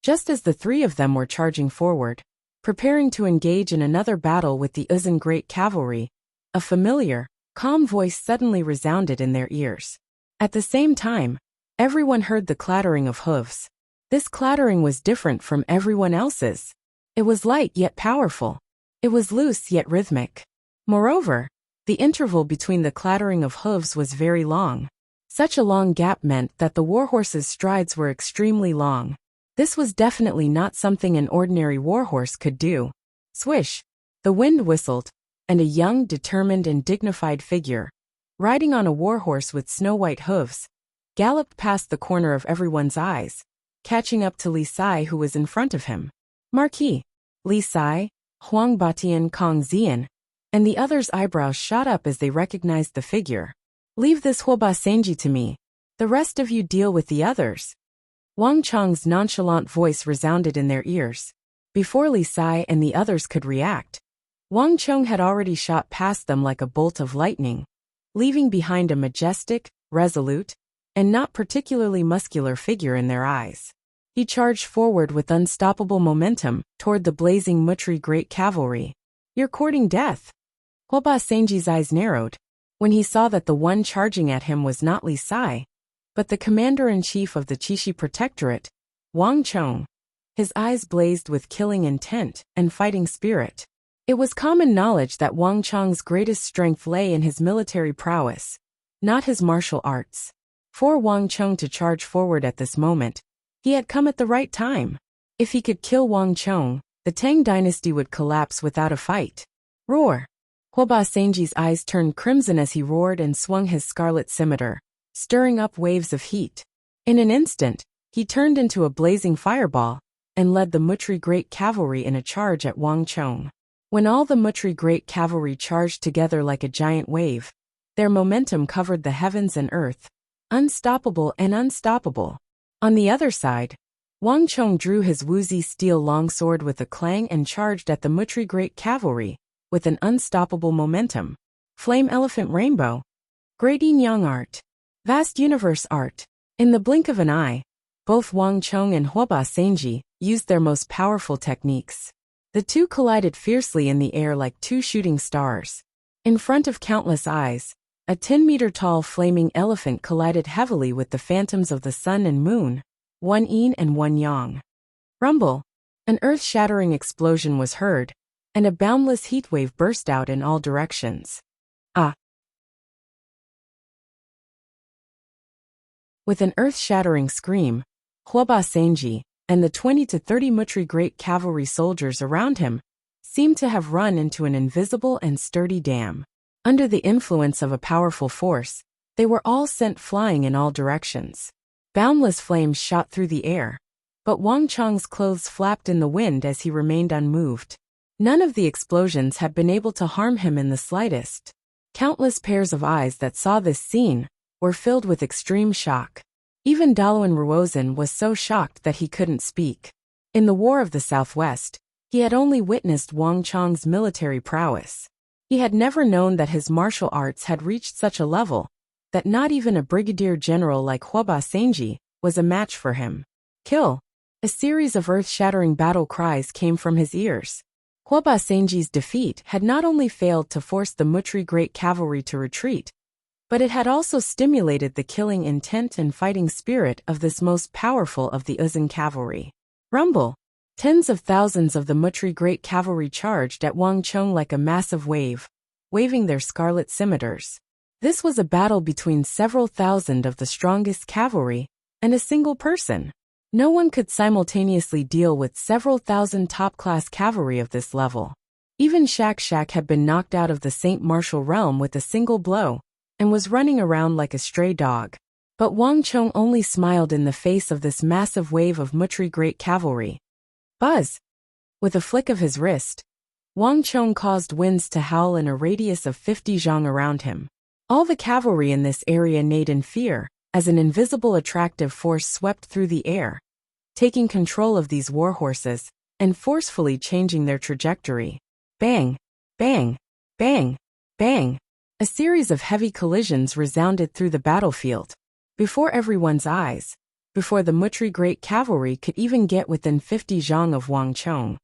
Just as the three of them were charging forward, preparing to engage in another battle with the Uzun Great Cavalry, a familiar, calm voice suddenly resounded in their ears. At the same time, everyone heard the clattering of hooves. This clattering was different from everyone else's. It was light yet powerful. It was loose yet rhythmic. Moreover, the interval between the clattering of hooves was very long. Such a long gap meant that the warhorse's strides were extremely long. This was definitely not something an ordinary warhorse could do. Swish! The wind whistled, and a young, determined and dignified figure, riding on a warhorse with snow-white hooves, galloped past the corner of everyone's eyes, catching up to Li Sai who was in front of him. Marquis, Li Sai, Huang Batian, Kong Xian, and the others' eyebrows shot up as they recognized the figure. Leave this Huoba Senji to me. The rest of you deal with the others. Wang Chong's nonchalant voice resounded in their ears. Before Li Sai and the others could react, Wang Chong had already shot past them like a bolt of lightning, leaving behind a majestic, resolute, and not particularly muscular figure in their eyes. He charged forward with unstoppable momentum toward the blazing Mutri Great Cavalry. You're courting death. Huoba Senji's eyes narrowed when he saw that the one charging at him was not Li Sai, but the commander-in-chief of the Qixi Protectorate, Wang Chong. His eyes blazed with killing intent and fighting spirit. It was common knowledge that Wang Chong's greatest strength lay in his military prowess, not his martial arts. For Wang Chong to charge forward at this moment, he had come at the right time. If he could kill Wang Chong, the Tang dynasty would collapse without a fight. Roar! Huoba Senji's eyes turned crimson as he roared and swung his scarlet scimitar, stirring up waves of heat. In an instant, he turned into a blazing fireball and led the Mutri Great Cavalry in a charge at Wang Chong. When all the Mutri Great Cavalry charged together like a giant wave, their momentum covered the heavens and earth, unstoppable and unstoppable. On the other side, Wang Chong drew his Wuxia steel longsword with a clang and charged at the Mutri Great Cavalry with an unstoppable momentum. Flame Elephant Rainbow. Great Yin Yang Art. Vast Universe Art. In the blink of an eye, both Wang Chong and Huoba Senji used their most powerful techniques. The two collided fiercely in the air like two shooting stars. In front of countless eyes, a 10-meter-tall flaming elephant collided heavily with the phantoms of the sun and moon, one yin and one yang. Rumble! An earth-shattering explosion was heard, and a boundless heatwave burst out in all directions. Ah! With an earth-shattering scream, Huoba Senji and the 20 to 30 Mutri Great Cavalry soldiers around him seemed to have run into an invisible and sturdy dam. Under the influence of a powerful force, they were all sent flying in all directions. Boundless flames shot through the air, but Wang Chong's clothes flapped in the wind as he remained unmoved. None of the explosions had been able to harm him in the slightest. Countless pairs of eyes that saw this scene were filled with extreme shock. Even Daluan Ruozan was so shocked that he couldn't speak. In the War of the Southwest, he had only witnessed Wang Chong's military prowess. He had never known that his martial arts had reached such a level that not even a brigadier general like Huoba Senji was a match for him. Kill! A series of earth-shattering battle cries came from his ears. Huoba Senji's defeat had not only failed to force the Mutri Great Cavalry to retreat, but it had also stimulated the killing intent and fighting spirit of this most powerful of the Uzun cavalry. Rumble! Tens of thousands of the Mutri Great Cavalry charged at Wang Chong like a massive wave, waving their scarlet scimitars. This was a battle between several thousand of the strongest cavalry and a single person. No one could simultaneously deal with several thousand top-class cavalry of this level. Even Shak Shak had been knocked out of the Saint Martial realm with a single blow, and was running around like a stray dog. But Wang Chong only smiled in the face of this massive wave of Mutri Great Cavalry. Buzz! With a flick of his wrist, Wang Chong caused winds to howl in a radius of 50 zhang around him. All the cavalry in this area neighed in fear, as an invisible attractive force swept through the air, taking control of these warhorses, and forcefully changing their trajectory. Bang! Bang! Bang! Bang! A series of heavy collisions resounded through the battlefield. Before everyone's eyes, before the Mutri Great Cavalry could even get within 50 zhang of Wang Chong.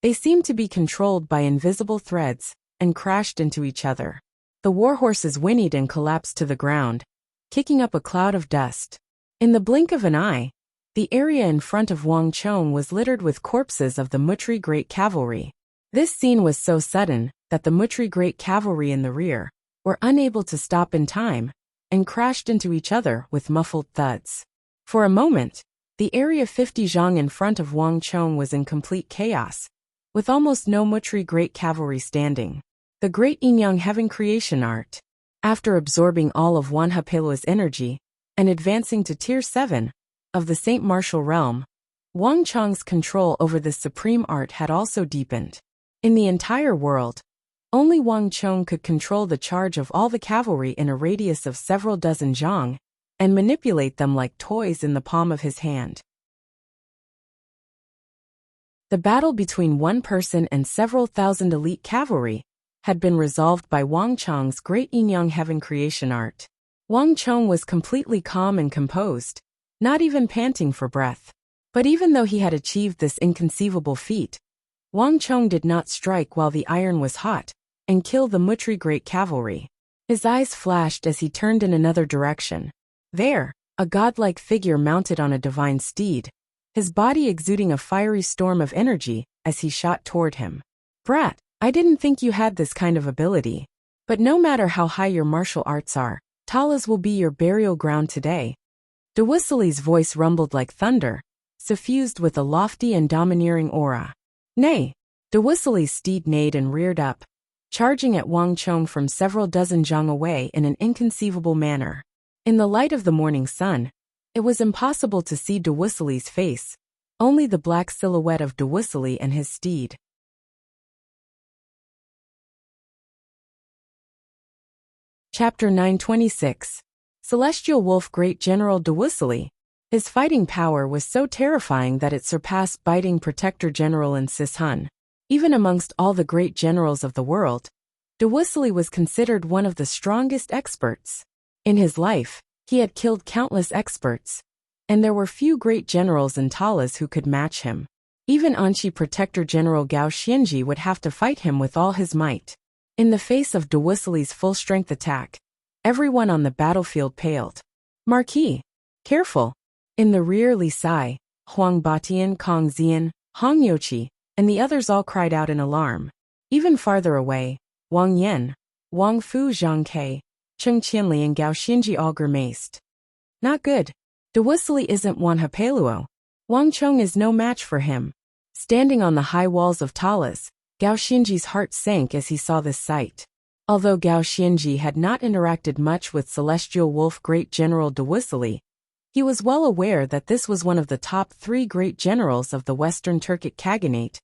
They seemed to be controlled by invisible threads and crashed into each other. The warhorses whinnied and collapsed to the ground, kicking up a cloud of dust. In the blink of an eye, the area in front of Wang Chong was littered with corpses of the Mutri Great Cavalry. This scene was so sudden that the Mutri Great Cavalry in the rear were unable to stop in time and crashed into each other with muffled thuds. For a moment, the area 50 zhang in front of Wang Chong was in complete chaos, with almost no Mutri Great Cavalry standing. The Great Yinyang Heaven Creation Art. After absorbing all of Wan Hapelua's energy and advancing to Tier 7 of the Saint Martial Realm, Wang Chong's control over this supreme art had also deepened. In the entire world, only Wang Chong could control the charge of all the cavalry in a radius of several dozen zhang and manipulate them like toys in the palm of his hand. The battle between one person and several thousand elite cavalry had been resolved by Wang Chong's Great Yinyang Heaven Creation Art. Wang Chong was completely calm and composed, not even panting for breath. But even though he had achieved this inconceivable feat, Wang Chong did not strike while the iron was hot and kill the Mutri Great Cavalry. His eyes flashed as he turned in another direction. There, a godlike figure mounted on a divine steed, his body exuding a fiery storm of energy as he shot toward him. Brat, I didn't think you had this kind of ability. But no matter how high your martial arts are, Talas will be your burial ground today. Dewissely's voice rumbled like thunder, suffused with a lofty and domineering aura. Nay! Dewissely's steed neighed and reared up, charging at Wang Chong from several dozen zhang away in an inconceivable manner. In the light of the morning sun, it was impossible to see Dewissely's face, only the black silhouette of Dewissely and his steed. Chapter 926. Celestial Wolf Great General Dewissely. His fighting power was so terrifying that it surpassed biting Protector General in Sishun. Even amongst all the great generals of the world, Dewissely was considered one of the strongest experts. In his life, he had killed countless experts, and there were few great generals in Talas who could match him. Even Anchi Protector General Gao Xianji would have to fight him with all his might. In the face of Dewissely's full-strength attack, everyone on the battlefield paled. Marquis, careful! In the rear, Li Sai, Huang Batian, Kong Xian, Hong Youqi, and the others all cried out in alarm. Even farther away, Wang Yan, Wang Fu, Zhang Ke, Cheng Qianli and Gao Xinji all grimaced. Not good. Dewissely isn't Wan Hapeluo. Wang Chong is no match for him. Standing on the high walls of Talas, Gao Xinji's heart sank as he saw this sight. Although Gao Xinji had not interacted much with Celestial Wolf Great General Dewissely, he was well aware that this was one of the top 3 great generals of the Western Turkic Khaganate,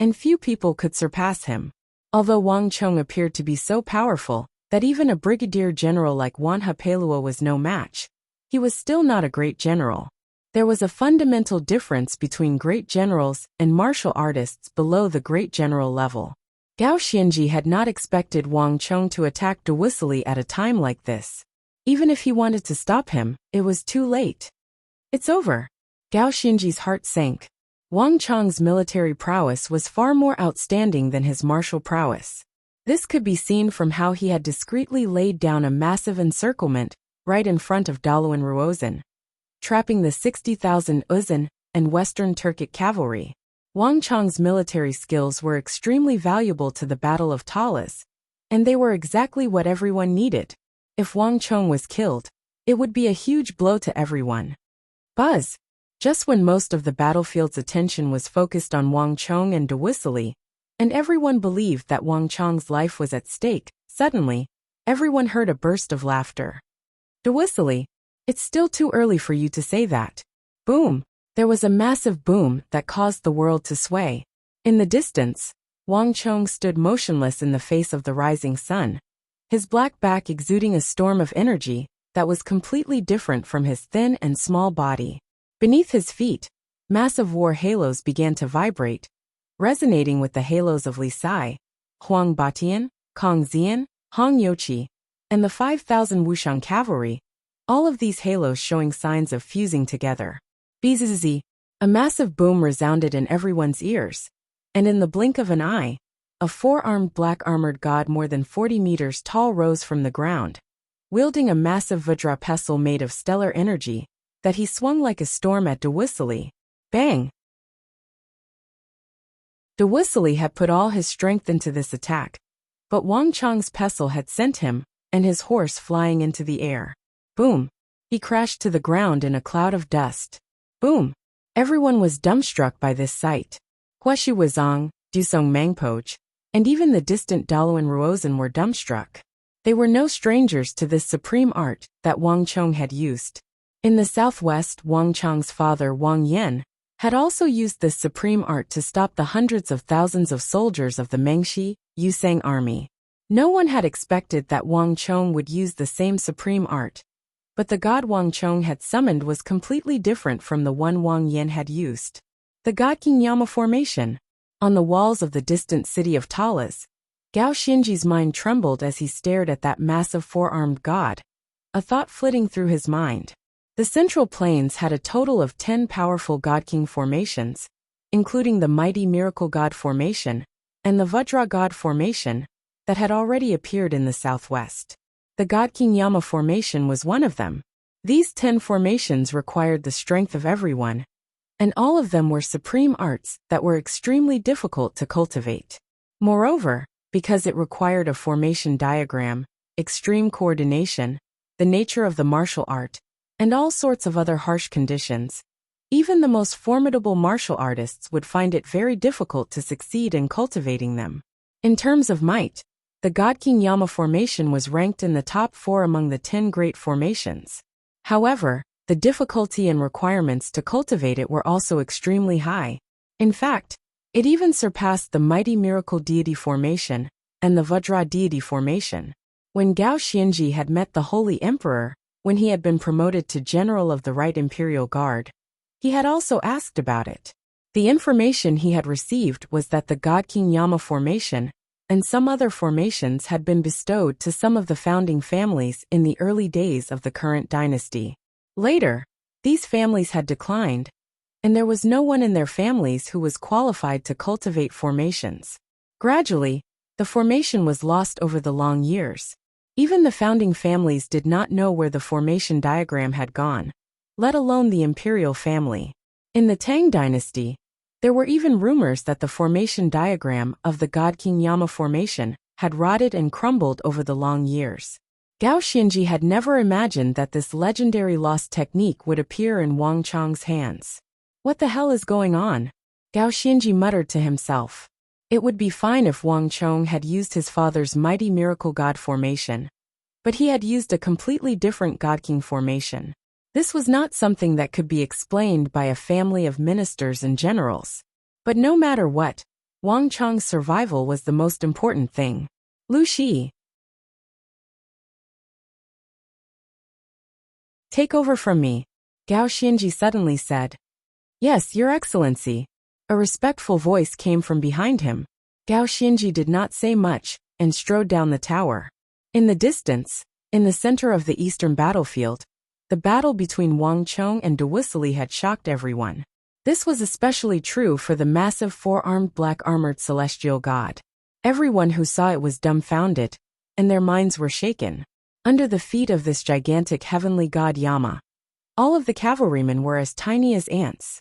and few people could surpass him. Although Wang Chong appeared to be so powerful that even a brigadier general like Wan Hapeluo was no match, he was still not a great general. There was a fundamental difference between great generals and martial artists below the great general level. Gao Xianji had not expected Wang Chong to attack Dewissely at a time like this. Even if he wanted to stop him, it was too late. It's over. Gao Xianji's heart sank. Wang Chong's military prowess was far more outstanding than his martial prowess. This could be seen from how he had discreetly laid down a massive encirclement right in front of Dalawan Ruozan, trapping the 60,000 Uzan and Western Turkic cavalry. Wang Chong's military skills were extremely valuable to the Battle of Talas, and they were exactly what everyone needed. If Wang Chong was killed, it would be a huge blow to everyone. Buzz! Just when most of the battlefield's attention was focused on Wang Chong and Dewissely, and everyone believed that Wang Chong's life was at stake, suddenly, everyone heard a burst of laughter. Dewissely, it's still too early for you to say that. Boom! There was a massive boom that caused the world to sway. In the distance, Wang Chong stood motionless in the face of the rising sun, his black back exuding a storm of energy that was completely different from his thin and small body. Beneath his feet, massive war halos began to vibrate, resonating with the halos of Li Sai, Huang Batian, Kong Xian, Hong Youqi, and the 5,000 Wuxian cavalry, all of these halos showing signs of fusing together. Bzzz, a massive boom resounded in everyone's ears, and in the blink of an eye, a four-armed black-armored god more than 40 meters tall rose from the ground, wielding a massive Vajra pestle made of stellar energy that he swung like a storm at Wuxia. Bang! Wuxia had put all his strength into this attack, but Wang Chang's pestle had sent him and his horse flying into the air. Boom! He crashed to the ground in a cloud of dust. Boom! Everyone was dumbstruck by this sight. Huashi Wuzong, Dusong Mangpoj, and even the distant Daluan Ruozan were dumbstruck. They were no strangers to this supreme art that Wang Chong had used. In the southwest, Wang Chang's father, Wang Yan, had also used this supreme art to stop the hundreds of thousands of soldiers of the Mengshi, Yusang army. No one had expected that Wang Chong would use the same supreme art, but the god Wang Chong had summoned was completely different from the one Wang Yan had used. The God King Yama formation. On the walls of the distant city of Talas, Gao Xinji's mind trembled as he stared at that massive four-armed god, a thought flitting through his mind. The Central Plains had a total of 10 powerful God King formations, including the mighty Miracle God formation and the Vajra God formation that had already appeared in the southwest. The God King Yama formation was one of them. These 10 formations required the strength of everyone, and all of them were supreme arts that were extremely difficult to cultivate. Moreover, because it required a formation diagram, extreme coordination, the nature of the martial art, and all sorts of other harsh conditions, even the most formidable martial artists would find it very difficult to succeed in cultivating them. In terms of might, the God King Yama formation was ranked in the top 4 among the 10 great formations. However, the difficulty and requirements to cultivate it were also extremely high. In fact, it even surpassed the mighty Miracle Deity formation and the Vajra Deity formation. When Gao Xianji had met the Holy Emperor, when he had been promoted to General of the Right Imperial Guard, he had also asked about it. The information he had received was that the God King Yama formation and some other formations had been bestowed to some of the founding families in the early days of the current dynasty. Later, these families had declined, and there was no one in their families who was qualified to cultivate formations. Gradually, the formation was lost over the long years. Even the founding families did not know where the formation diagram had gone, let alone the imperial family. In the Tang dynasty, there were even rumors that the formation diagram of the God King Yama formation had rotted and crumbled over the long years. Gao Xinji had never imagined that this legendary lost technique would appear in Wang Chang's hands. What the hell is going on? Gao Xinji muttered to himself. It would be fine if Wang Chong had used his father's mighty miracle god formation, but he had used a completely different God King formation. This was not something that could be explained by a family of ministers and generals. But no matter what, Wang Chong's survival was the most important thing. Lu Shi, take over from me, Gao Xinji suddenly said. Yes, Your Excellency. A respectful voice came from behind him. Gao Xinji did not say much and strode down the tower. In the distance, in the center of the eastern battlefield, the battle between Wang Chong and Wuxia had shocked everyone. This was especially true for the massive four-armed black-armored celestial god. Everyone who saw it was dumbfounded, and their minds were shaken. Under the feet of this gigantic heavenly god Yama, all of the cavalrymen were as tiny as ants.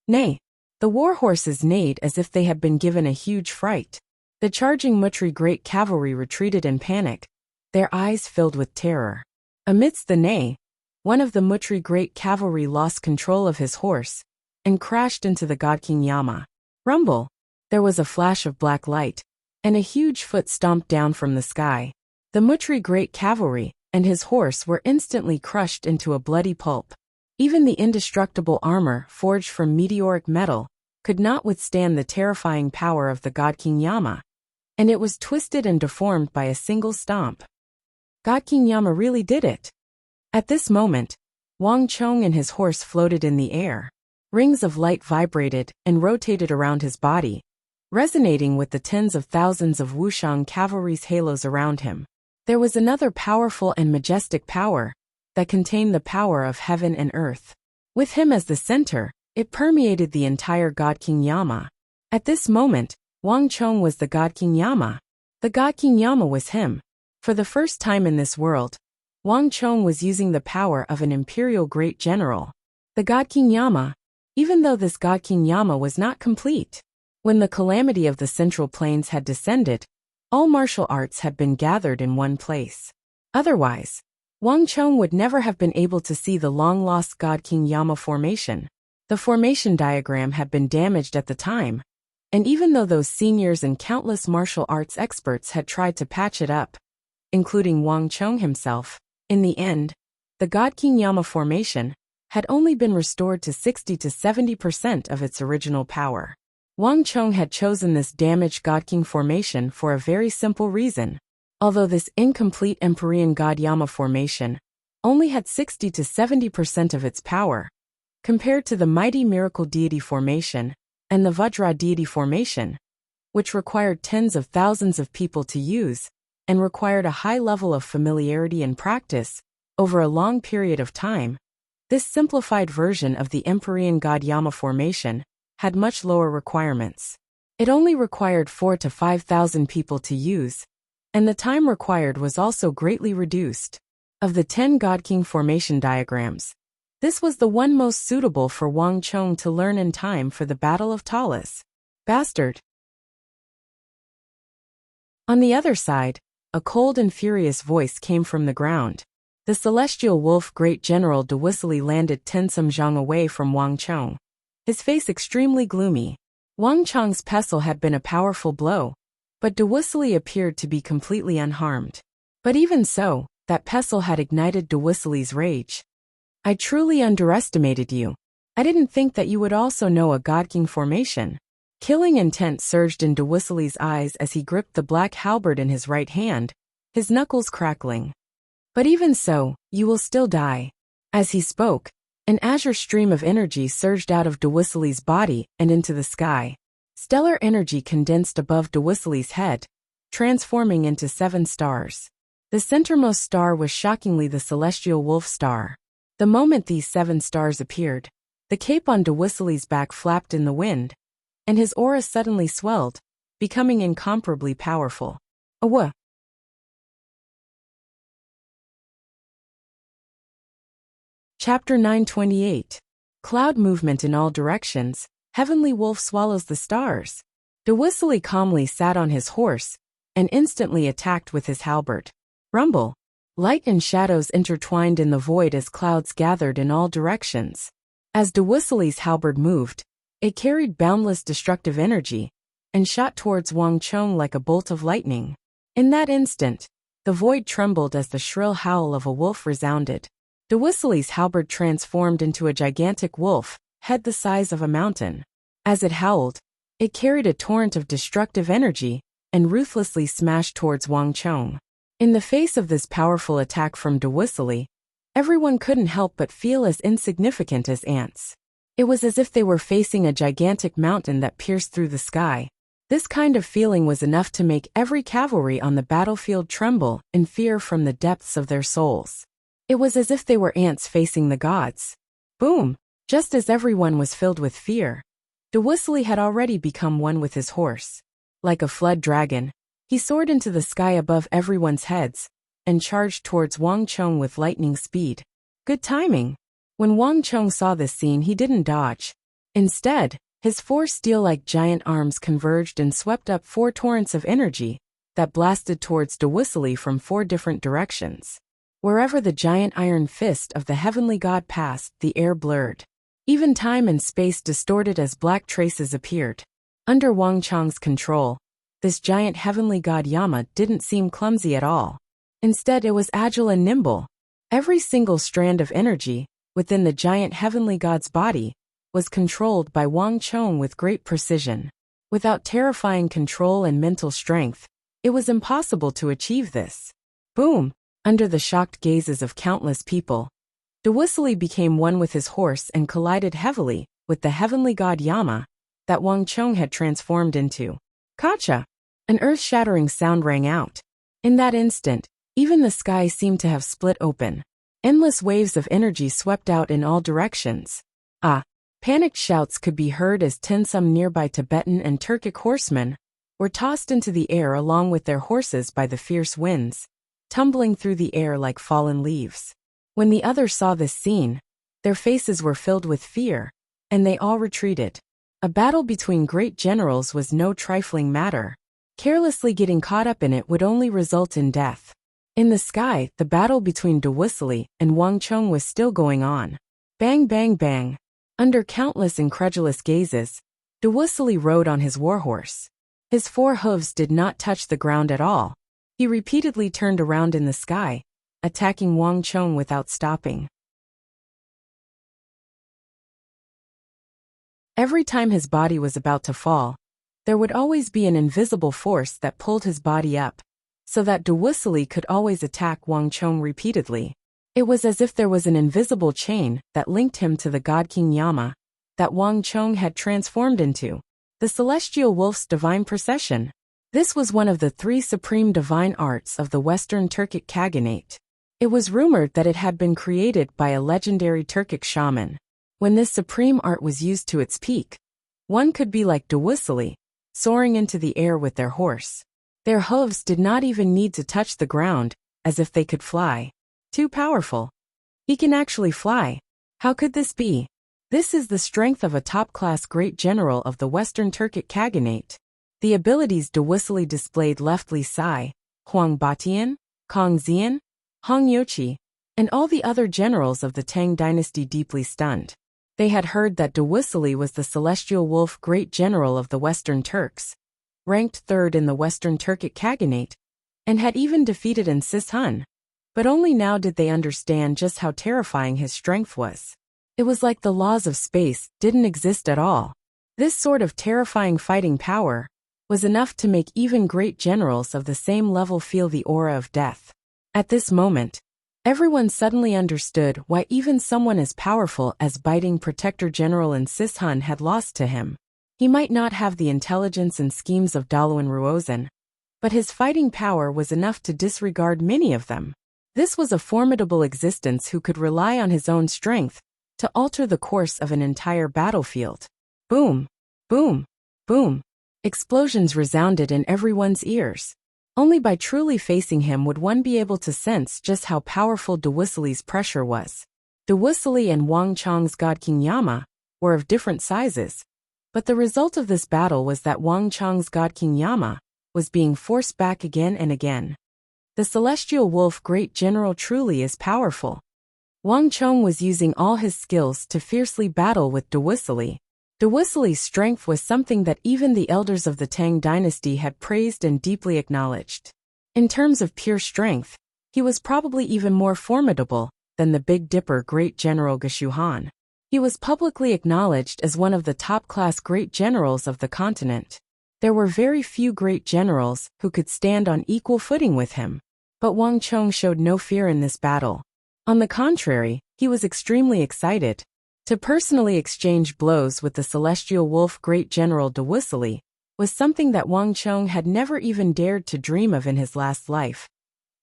Nay, the war horses neighed as if they had been given a huge fright. The charging Mutri great cavalry retreated in panic, their eyes filled with terror. Amidst the neigh, one of the Mutri great cavalry lost control of his horse and crashed into the God King Yama. Rumble! There was a flash of black light, and a huge foot stomped down from the sky. The Mutri great cavalry and his horse were instantly crushed into a bloody pulp. Even the indestructible armor forged from meteoric metal could not withstand the terrifying power of the God King Yama, and it was twisted and deformed by a single stomp. God King Yama really did it. At this moment, Wang Chong and his horse floated in the air. Rings of light vibrated and rotated around his body, resonating with the tens of thousands of Wuxian cavalry's halos around him. There was another powerful and majestic power that contained the power of heaven and earth. With him as the center, it permeated the entire God King Yama. At this moment, Wang Chong was the God King Yama. The God King Yama was him. For the first time in this world, Wang Chong was using the power of an imperial great general. The God King Yama, even though this God King Yama was not complete. When the calamity of the Central Plains had descended, all martial arts had been gathered in one place. Otherwise, Wang Chong would never have been able to see the long-lost God King Yama formation. The formation diagram had been damaged at the time, and even though those seniors and countless martial arts experts had tried to patch it up, including Wang Chong himself, in the end, the God King Yama formation had only been restored to 60 to 70% of its original power. Wang Chong had chosen this damaged God King formation for a very simple reason. Although this incomplete Empyrean God Yama formation only had 60 to 70% of its power, compared to the mighty miracle deity formation and the Vajra deity formation, which required tens of thousands of people to use and required a high level of familiarity and practice over a long period of time, this simplified version of the Empyrean God Yama formation had much lower requirements. It only required 4,000 to 5,000 people to use, and the time required was also greatly reduced. Of the 10 God King formation diagrams, this was the one most suitable for Wang Chong to learn in time for the Battle of Talis. Bastard! On the other side, a cold and furious voice came from the ground. The celestial wolf Great General Dewisili landed 10 samjang away from Wang Chong, his face extremely gloomy. Wang Chong's pestle had been a powerful blow, but Dewisili appeared to be completely unharmed. But even so, that pestle had ignited Dewisili's rage. I truly underestimated you. I didn't think that you would also know a God King formation. Killing intent surged in Dewisili's eyes as he gripped the black halberd in his right hand, his knuckles crackling. But even so, you will still die. As he spoke, an azure stream of energy surged out of Dewisili's body and into the sky. Stellar energy condensed above Dewisili's head, transforming into 7 stars. The centermost star was shockingly the celestial wolf star. The moment these 7 stars appeared, the cape on Dewisili's back flapped in the wind, and his aura suddenly swelled, becoming incomparably powerful. Awa! Chapter 928. Cloud movement in all directions. Heavenly wolf swallows the stars. Dewisili calmly sat on his horse and instantly attacked with his halberd. Rumble. Light and shadows intertwined in the void as clouds gathered in all directions. As Dewisili's halberd moved, it carried boundless destructive energy and shot towards Wang Chong like a bolt of lightning. In that instant, the void trembled as the shrill howl of a wolf resounded. Dewisili's halberd transformed into a gigantic wolf, head the size of a mountain. As it howled, it carried a torrent of destructive energy and ruthlessly smashed towards Wang Chong. In the face of this powerful attack from Dewisili, everyone couldn't help but feel as insignificant as ants. It was as if they were facing a gigantic mountain that pierced through the sky. This kind of feeling was enough to make every cavalry on the battlefield tremble in fear from the depths of their souls. It was as if they were ants facing the gods. Boom! Just as everyone was filled with fear, Dewisili had already become one with his horse. Like a flood dragon, he soared into the sky above everyone's heads and charged towards Wang Chong with lightning speed. Good timing. When Wang Chong saw this scene, he didn't dodge. Instead, his 4 steel-like giant arms converged and swept up 4 torrents of energy that blasted towards Dewisili from 4 different directions. Wherever the giant iron fist of the heavenly god passed, the air blurred. Even time and space distorted as black traces appeared. Under Wang Chong's control, this giant heavenly god Yama didn't seem clumsy at all. Instead, it was agile and nimble. Every single strand of energy within the giant heavenly god's body was controlled by Wang Chong with great precision. Without terrifying control and mental strength, it was impossible to achieve this. Boom! Under the shocked gazes of countless people, Dewisili became one with his horse and collided heavily with the heavenly god Yama that Wang Chong had transformed into. Kacha! An earth-shattering sound rang out. In that instant, Even the sky seemed to have split open. Endless waves of energy swept out in all directions. Panicked shouts could be heard as some nearby Tibetan and Turkic horsemen were tossed into the air along with their horses by the fierce winds, tumbling through the air like fallen leaves. When the others saw this scene, their faces were filled with fear, and they all retreated. A battle between great generals was no trifling matter. Carelessly getting caught up in it would only result in death. In the sky, the battle between Wuxia and Wang Chong was still going on. Bang bang bang. Under countless incredulous gazes, Wuxia rode on his warhorse. His 4 hooves did not touch the ground at all. He repeatedly turned around in the sky, attacking Wang Chong without stopping. Every time his body was about to fall, there would always be an invisible force that pulled his body up, so that Wuxia could always attack Wang Chong repeatedly. It was as if there was an invisible chain that linked him to the god King Yama, that Wang Chong had transformed into, the celestial wolf's divine procession. This was one of the 3 supreme divine arts of the Western Turkic Khaganate. It was rumored that it had been created by a legendary Turkic shaman. When this supreme art was used to its peak, one could be like Wuxia, soaring into the air with their horse. Their hooves did not even need to touch the ground, as if they could fly. Too powerful. He can actually fly. How could this be? This is the strength of a top-class great general of the Western Turkic Khaganate. The abilities Wuxia displayed left Li Sai, Huang Batian, Kong Xian, Hong Yochi, and all the other generals of the Tang dynasty deeply stunned. They had heard that Wuxia was the celestial wolf great general of the Western Turks, ranked 3rd in the Western Turkic Khaganate, and had even defeated Hun. But only now did they understand just how terrifying his strength was. It was like the laws of space didn't exist at all. This sort of terrifying fighting power was enough to make even great generals of the same level feel the aura of death. At this moment, everyone suddenly understood why even someone as powerful as biting Protector General Hun had lost to him. He might not have the intelligence and schemes of Daluan Ruozan, but his fighting power was enough to disregard many of them. This was a formidable existence who could rely on his own strength to alter the course of an entire battlefield. Boom! Boom! Boom! Explosions resounded in everyone's ears. Only by truly facing him would one be able to sense just how powerful Wuxia's pressure was. Wuxia and Wang Chong's god King Yama were of different sizes, but the result of this battle was that Wang Chong's god King Yama was being forced back again and again. The celestial wolf great general truly is powerful. Wang Chong was using all his skills to fiercely battle with Wuxia. Wuxia's strength was something that even the elders of the Tang dynasty had praised and deeply acknowledged. In terms of pure strength, he was probably even more formidable than the Big Dipper great general Geshu Han. He was publicly acknowledged as one of the top-class great generals of the continent. There were very few great generals who could stand on equal footing with him. But Wang Chong showed no fear in this battle. On the contrary, he was extremely excited. To personally exchange blows with the celestial wolf great general Wuxia was something that Wang Chong had never even dared to dream of in his last life.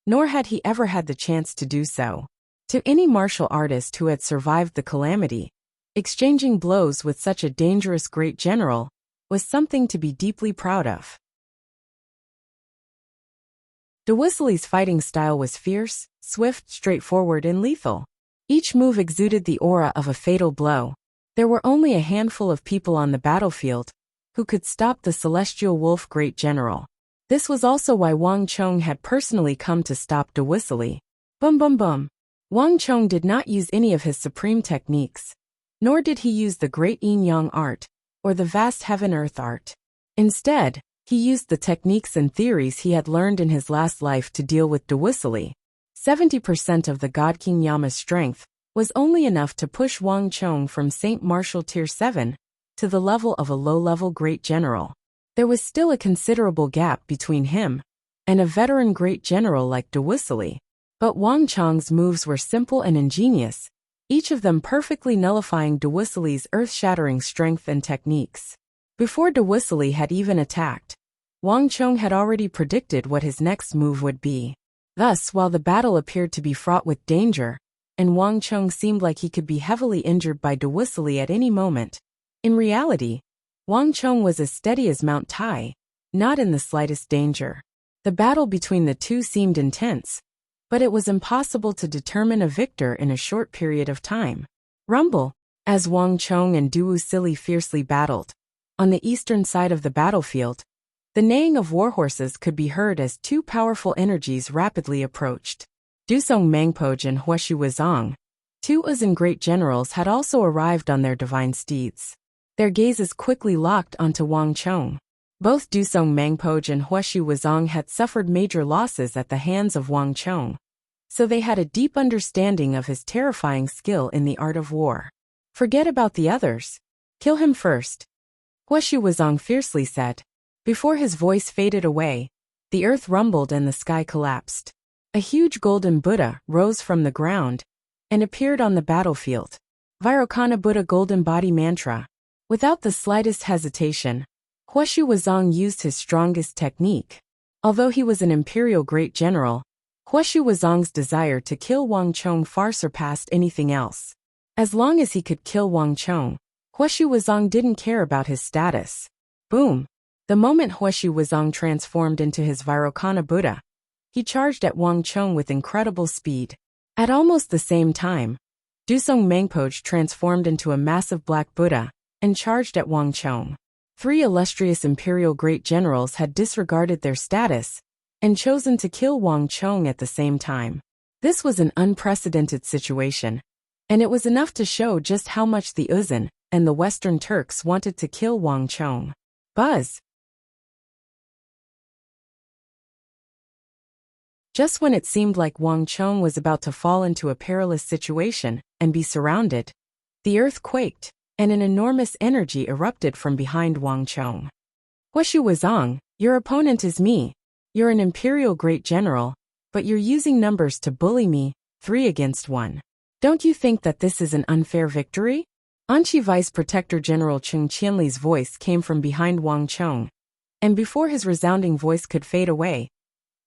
Nor had he ever had the chance to do so. To any martial artist who had survived the calamity, exchanging blows with such a dangerous great general was something to be deeply proud of. Wuxia's fighting style was fierce, swift, straightforward, and lethal. Each move exuded the aura of a fatal blow. There were only a handful of people on the battlefield who could stop the celestial wolf great general. This was also why Wang Chong had personally come to stop Wuxia. Bum bum bum. Wang Chong did not use any of his supreme techniques, nor did he use the great yin-yang art or the vast heaven-earth art. Instead, he used the techniques and theories he had learned in his last life to deal with Wuxia. 70% of the god King Yama's strength was only enough to push Wang Chong from Saint Martial Tier 7 to the level of a low-level great general. There was still a considerable gap between him and a veteran great general like Wuxia. But Wang Chong's moves were simple and ingenious, each of them perfectly nullifying Wuxia's earth-shattering strength and techniques. Before Wuxia had even attacked, Wang Chong had already predicted what his next move would be. Thus, while the battle appeared to be fraught with danger, and Wang Cheng seemed like he could be heavily injured by Wuxia at any moment, in reality, Wang Cheng was as steady as Mount Tai, not in the slightest danger. The battle between the two seemed intense, but it was impossible to determine a victor in a short period of time. Rumble, as Wang Cheng and Wuxia fiercely battled. On the eastern side of the battlefield, the neighing of warhorses could be heard as two powerful energies rapidly approached. Dusong Mangpoj and Huashi Wuzong, two Uzan great generals, had also arrived on their divine steeds. Their gazes quickly locked onto Wang Cheng. Both Dusong Mangpoj and Huashi Wuzong had suffered major losses at the hands of Wang Cheng, so they had a deep understanding of his terrifying skill in the art of war. Forget about the others. Kill him first, Huashi Wuzong fiercely said. Before his voice faded away, the earth rumbled and the sky collapsed. A huge golden Buddha rose from the ground and appeared on the battlefield. Vairocana Buddha Golden Body Mantra. Without the slightest hesitation, Huashi Wuzong used his strongest technique. Although he was an imperial great general, Huashi Wuzong's desire to kill Wang Cheng far surpassed anything else. As long as he could kill Wang Cheng, Huashi Wuzong didn't care about his status. Boom! The moment Huashi Wuzong transformed into his Vairocana Buddha, he charged at Wang Cheng with incredible speed. At almost the same time, Dusong Mangpoj transformed into a massive black Buddha and charged at Wang Cheng. Three illustrious imperial great generals had disregarded their status and chosen to kill Wang Cheng at the same time. This was an unprecedented situation, and it was enough to show just how much the Uzan and the Western Turks wanted to kill Wang Cheng. Buzz! Just when it seemed like Wang Cheng was about to fall into a perilous situation and be surrounded, the earth quaked, and an enormous energy erupted from behind Wang Cheng. Huashi Wuzong, your opponent is me. You're an imperial great general, but you're using numbers to bully me, 3 against 1. Don't you think that this is an unfair victory? Anchi Vice Protector General Cheng Qianli's voice came from behind Wang Cheng, and before his resounding voice could fade away,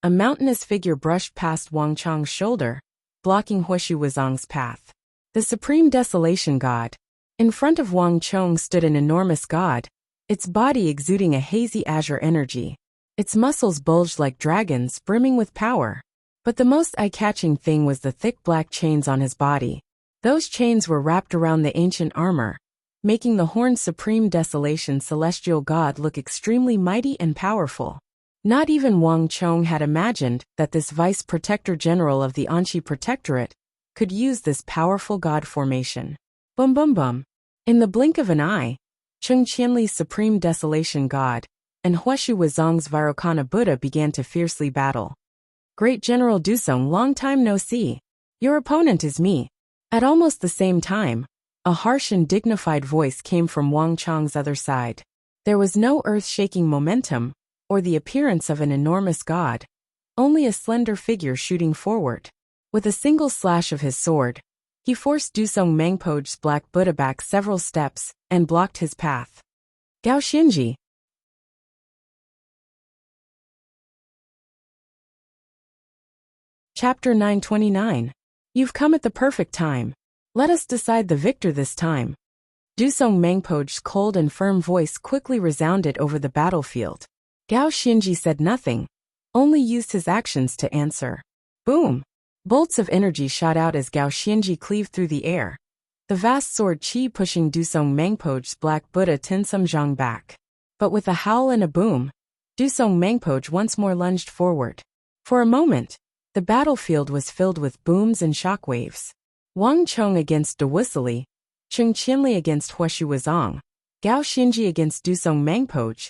a mountainous figure brushed past Wang Cheng's shoulder, blocking Huashi Wuzong's path. The Supreme Desolation God. In front of Wang Cheng stood an enormous god, its body exuding a hazy azure energy. Its muscles bulged like dragons, brimming with power. But the most eye-catching thing was the thick black chains on his body. Those chains were wrapped around the ancient armor, making the horned Supreme Desolation celestial god look extremely mighty and powerful. Not even Wang Cheng had imagined that this Vice Protector General of the Anchi Protectorate could use this powerful god formation. Bum bum bum. In the blink of an eye, Cheng Qianli's Supreme Desolation God and Huashi Wuzong's Vairocana Buddha began to fiercely battle. Great General Dusong, long time no see. Your opponent is me. At almost the same time, a harsh and dignified voice came from Wang Cheng's other side. There was no earth-shaking momentum, or the appearance of an enormous god, only a slender figure shooting forward. With a single slash of his sword, he forced Dusong Mangpoj's black Buddha back several steps and blocked his path. Gao Xinji. Chapter 929. You've come at the perfect time. Let us decide the victor this time. Dusong Mangpoj's cold and firm voice quickly resounded over the battlefield. Gao Xinji said nothing, only used his actions to answer. Boom! Bolts of energy shot out as Gao Xinji cleaved through the air, the vast sword chi pushing Dusong Mangpoj's black Buddha Tinsum Zhang back. But with a howl and a boom, Dusong Mangpoj once more lunged forward. For a moment, the battlefield was filled with booms and shockwaves. Wang Cheng against Wuxia, Cheng Qianli against Huashi Wuzong, Gao Xinji against Dusong Mangpoj.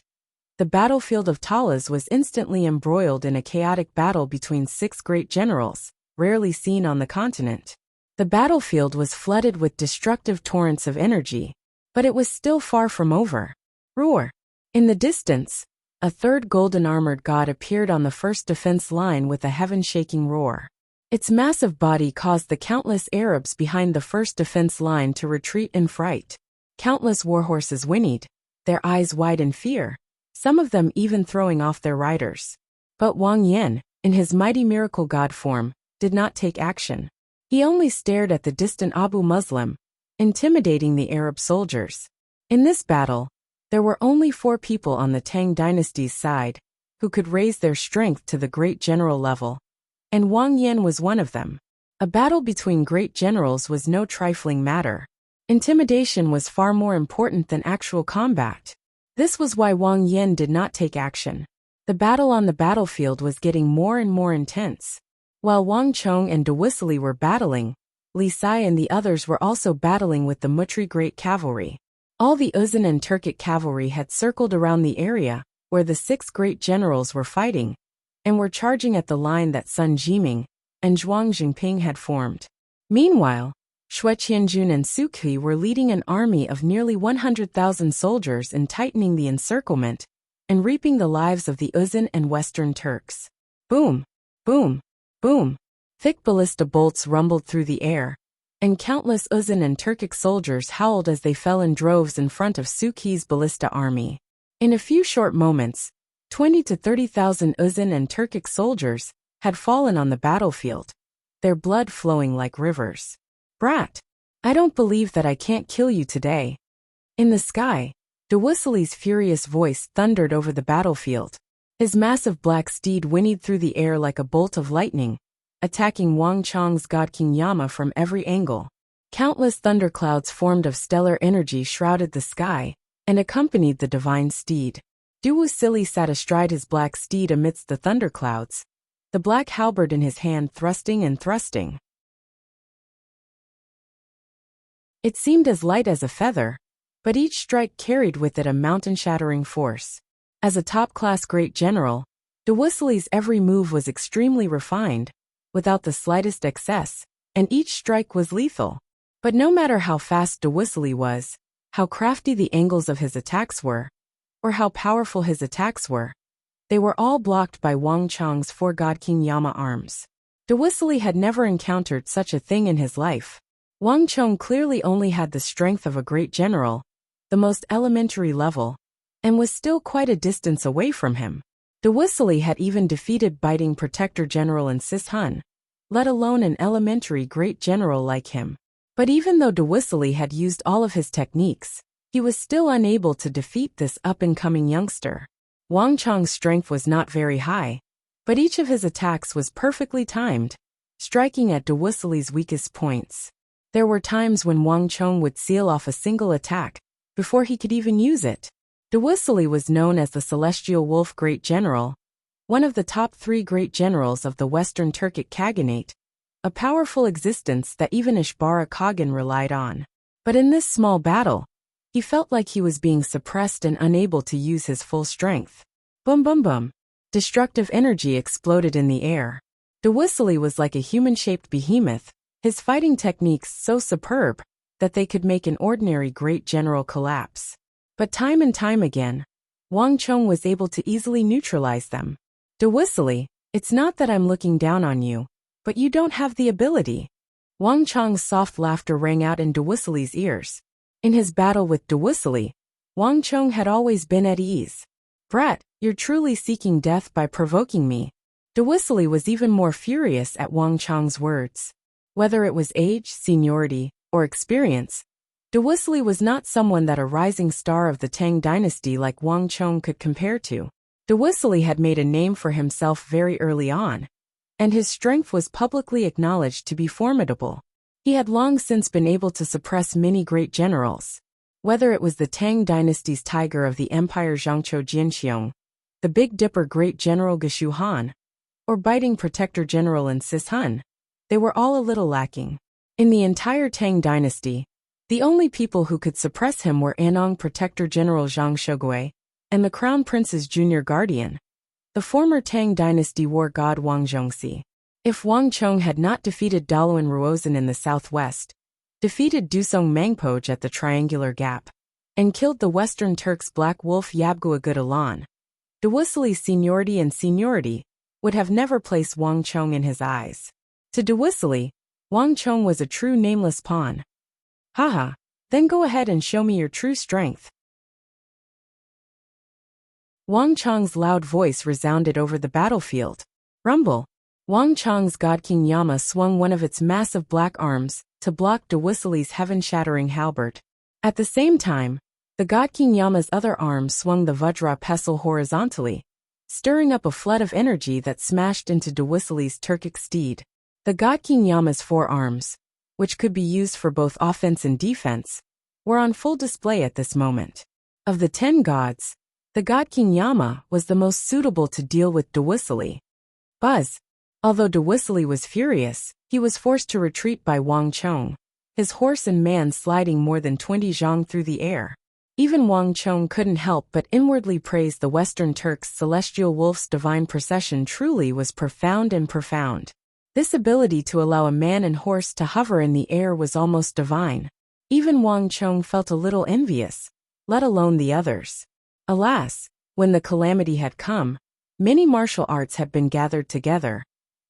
The battlefield of Talas was instantly embroiled in a chaotic battle between 6 great generals, rarely seen on the continent. The battlefield was flooded with destructive torrents of energy, but it was still far from over. Roar! In the distance, a third golden armored god appeared on the first defense line with a heaven-shaking roar. Its massive body caused the countless Arabs behind the first defense line to retreat in fright. Countless warhorses whinnied, their eyes wide in fear, some of them even throwing off their riders. But Wang Yan, in his mighty miracle god form, did not take action. He only stared at the distant Abu Muslim, intimidating the Arab soldiers. In this battle, there were only 4 people on the Tang dynasty's side who could raise their strength to the great general level, and Wang Yan was one of them. A battle between great generals was no trifling matter. Intimidation was far more important than actual combat. This was why Wang Yan did not take action. The battle on the battlefield was getting more and more intense. While Wang Chong and Dewissely were battling, Li Sai and the others were also battling with the Mutri Great Cavalry. All the Uzun and Turkic cavalry had circled around the area where the 6 great generals were fighting, and were charging at the line that Sun Jiming and Zhuang Jingping had formed. Meanwhile, Xue Qianjun and Su Qi were leading an army of nearly 100,000 soldiers in tightening the encirclement and reaping the lives of the Uzun and Western Turks. Boom! Boom! Boom! Thick ballista bolts rumbled through the air, and countless Uzun and Turkic soldiers howled as they fell in droves in front of Su Qi's ballista army. In a few short moments, 20 to 30,000 Uzun and Turkic soldiers had fallen on the battlefield, their blood flowing like rivers. Brat! I don't believe that I can't kill you today. In the sky, Dewissely's furious voice thundered over the battlefield. His massive black steed whinnied through the air like a bolt of lightning, attacking Wang Chong's god King Yama from every angle. Countless thunderclouds formed of stellar energy shrouded the sky and accompanied the divine steed. Dewissely sat astride his black steed amidst the thunderclouds, the black halberd in his hand thrusting and thrusting. It seemed as light as a feather, but each strike carried with it a mountain-shattering force. As a top-class great general, Dewissely's every move was extremely refined, without the slightest excess, and each strike was lethal. But no matter how fast Dewissely was, how crafty the angles of his attacks were, or how powerful his attacks were, they were all blocked by Wang Chong's 4 god King Yama arms. Dewissely had never encountered such a thing in his life. Wang Chong clearly only had the strength of a great general, the most elementary level, and was still quite a distance away from him. Dewissely had even defeated Biting Protector General in Sis-Hun, let alone an elementary great general like him. But even though Dewissely had used all of his techniques, he was still unable to defeat this up-and-coming youngster. Wang Chong's strength was not very high, but each of his attacks was perfectly timed, striking at Dewissely's weakest points. There were times when Wang Chong would seal off a single attack before he could even use it. Dewissely was known as the Celestial Wolf Great General, one of the top 3 great generals of the Western Turkic Khaganate, a powerful existence that even Ishbara Khagan relied on. But in this small battle, he felt like he was being suppressed and unable to use his full strength. Boom boom boom. Destructive energy exploded in the air. Dewissely was like a human-shaped behemoth, his fighting techniques so superb that they could make an ordinary great general collapse. But time and time again, Wang Chong was able to easily neutralize them. Dewissely, it's not that I'm looking down on you, but you don't have the ability. Wang Chong's soft laughter rang out in Dewissely's ears. In his battle with Dewissely, Wang Chong had always been at ease. Brat, you're truly seeking death by provoking me. Dewissely was even more furious at Wang Chong's words. Whether it was age, seniority, or experience, Dewissely was not someone that a rising star of the Tang dynasty like Wang Chong could compare to. Dewissely had made a name for himself very early on, and his strength was publicly acknowledged to be formidable. He had long since been able to suppress many great generals. Whether it was the Tang dynasty's tiger of the empire Zhangqiu Jianxiong, the Big Dipper great general Geshu Han, or Biting Protector General in Sis-Hun, they were all a little lacking. In the entire Tang dynasty, the only people who could suppress him were Anong Protector General Zhang Shogui and the Crown Prince's junior guardian, the former Tang dynasty war god Wang Zhongxi. If Wang Chong had not defeated Daluan Ruozan in the southwest, defeated Dusong Mangpoj at the Triangular Gap, and killed the Western Turks' Black Wolf Yabgu Agudalan, Dewissely's seniority would have never placed Wang Chong in his eyes. To Dewissely, Wang Chong was a true nameless pawn. Haha, then go ahead and show me your true strength. Wang Chong's loud voice resounded over the battlefield. Rumble. Wang Chang's God King Yama swung one of its massive black arms to block Dewissely's heaven-shattering halberd. At the same time, the God King Yama's other arm swung the Vajra pestle horizontally, stirring up a flood of energy that smashed into Dewissely's Turkic steed. The God King Yama's forearms, which could be used for both offense and defense, were on full display at this moment. Of the 10 gods, the God King Yama was the most suitable to deal with Dewissely. Buzz. Although Dewissely was furious, he was forced to retreat by Wang Chong, his horse and man sliding more than 20 zhang through the air. Even Wang Chong couldn't help but inwardly praise the Western Turks' celestial wolf's divine procession truly was profound and profound. This ability to allow a man and horse to hover in the air was almost divine. Even Wang Chong felt a little envious, let alone the others. Alas, when the calamity had come, many martial arts had been gathered together,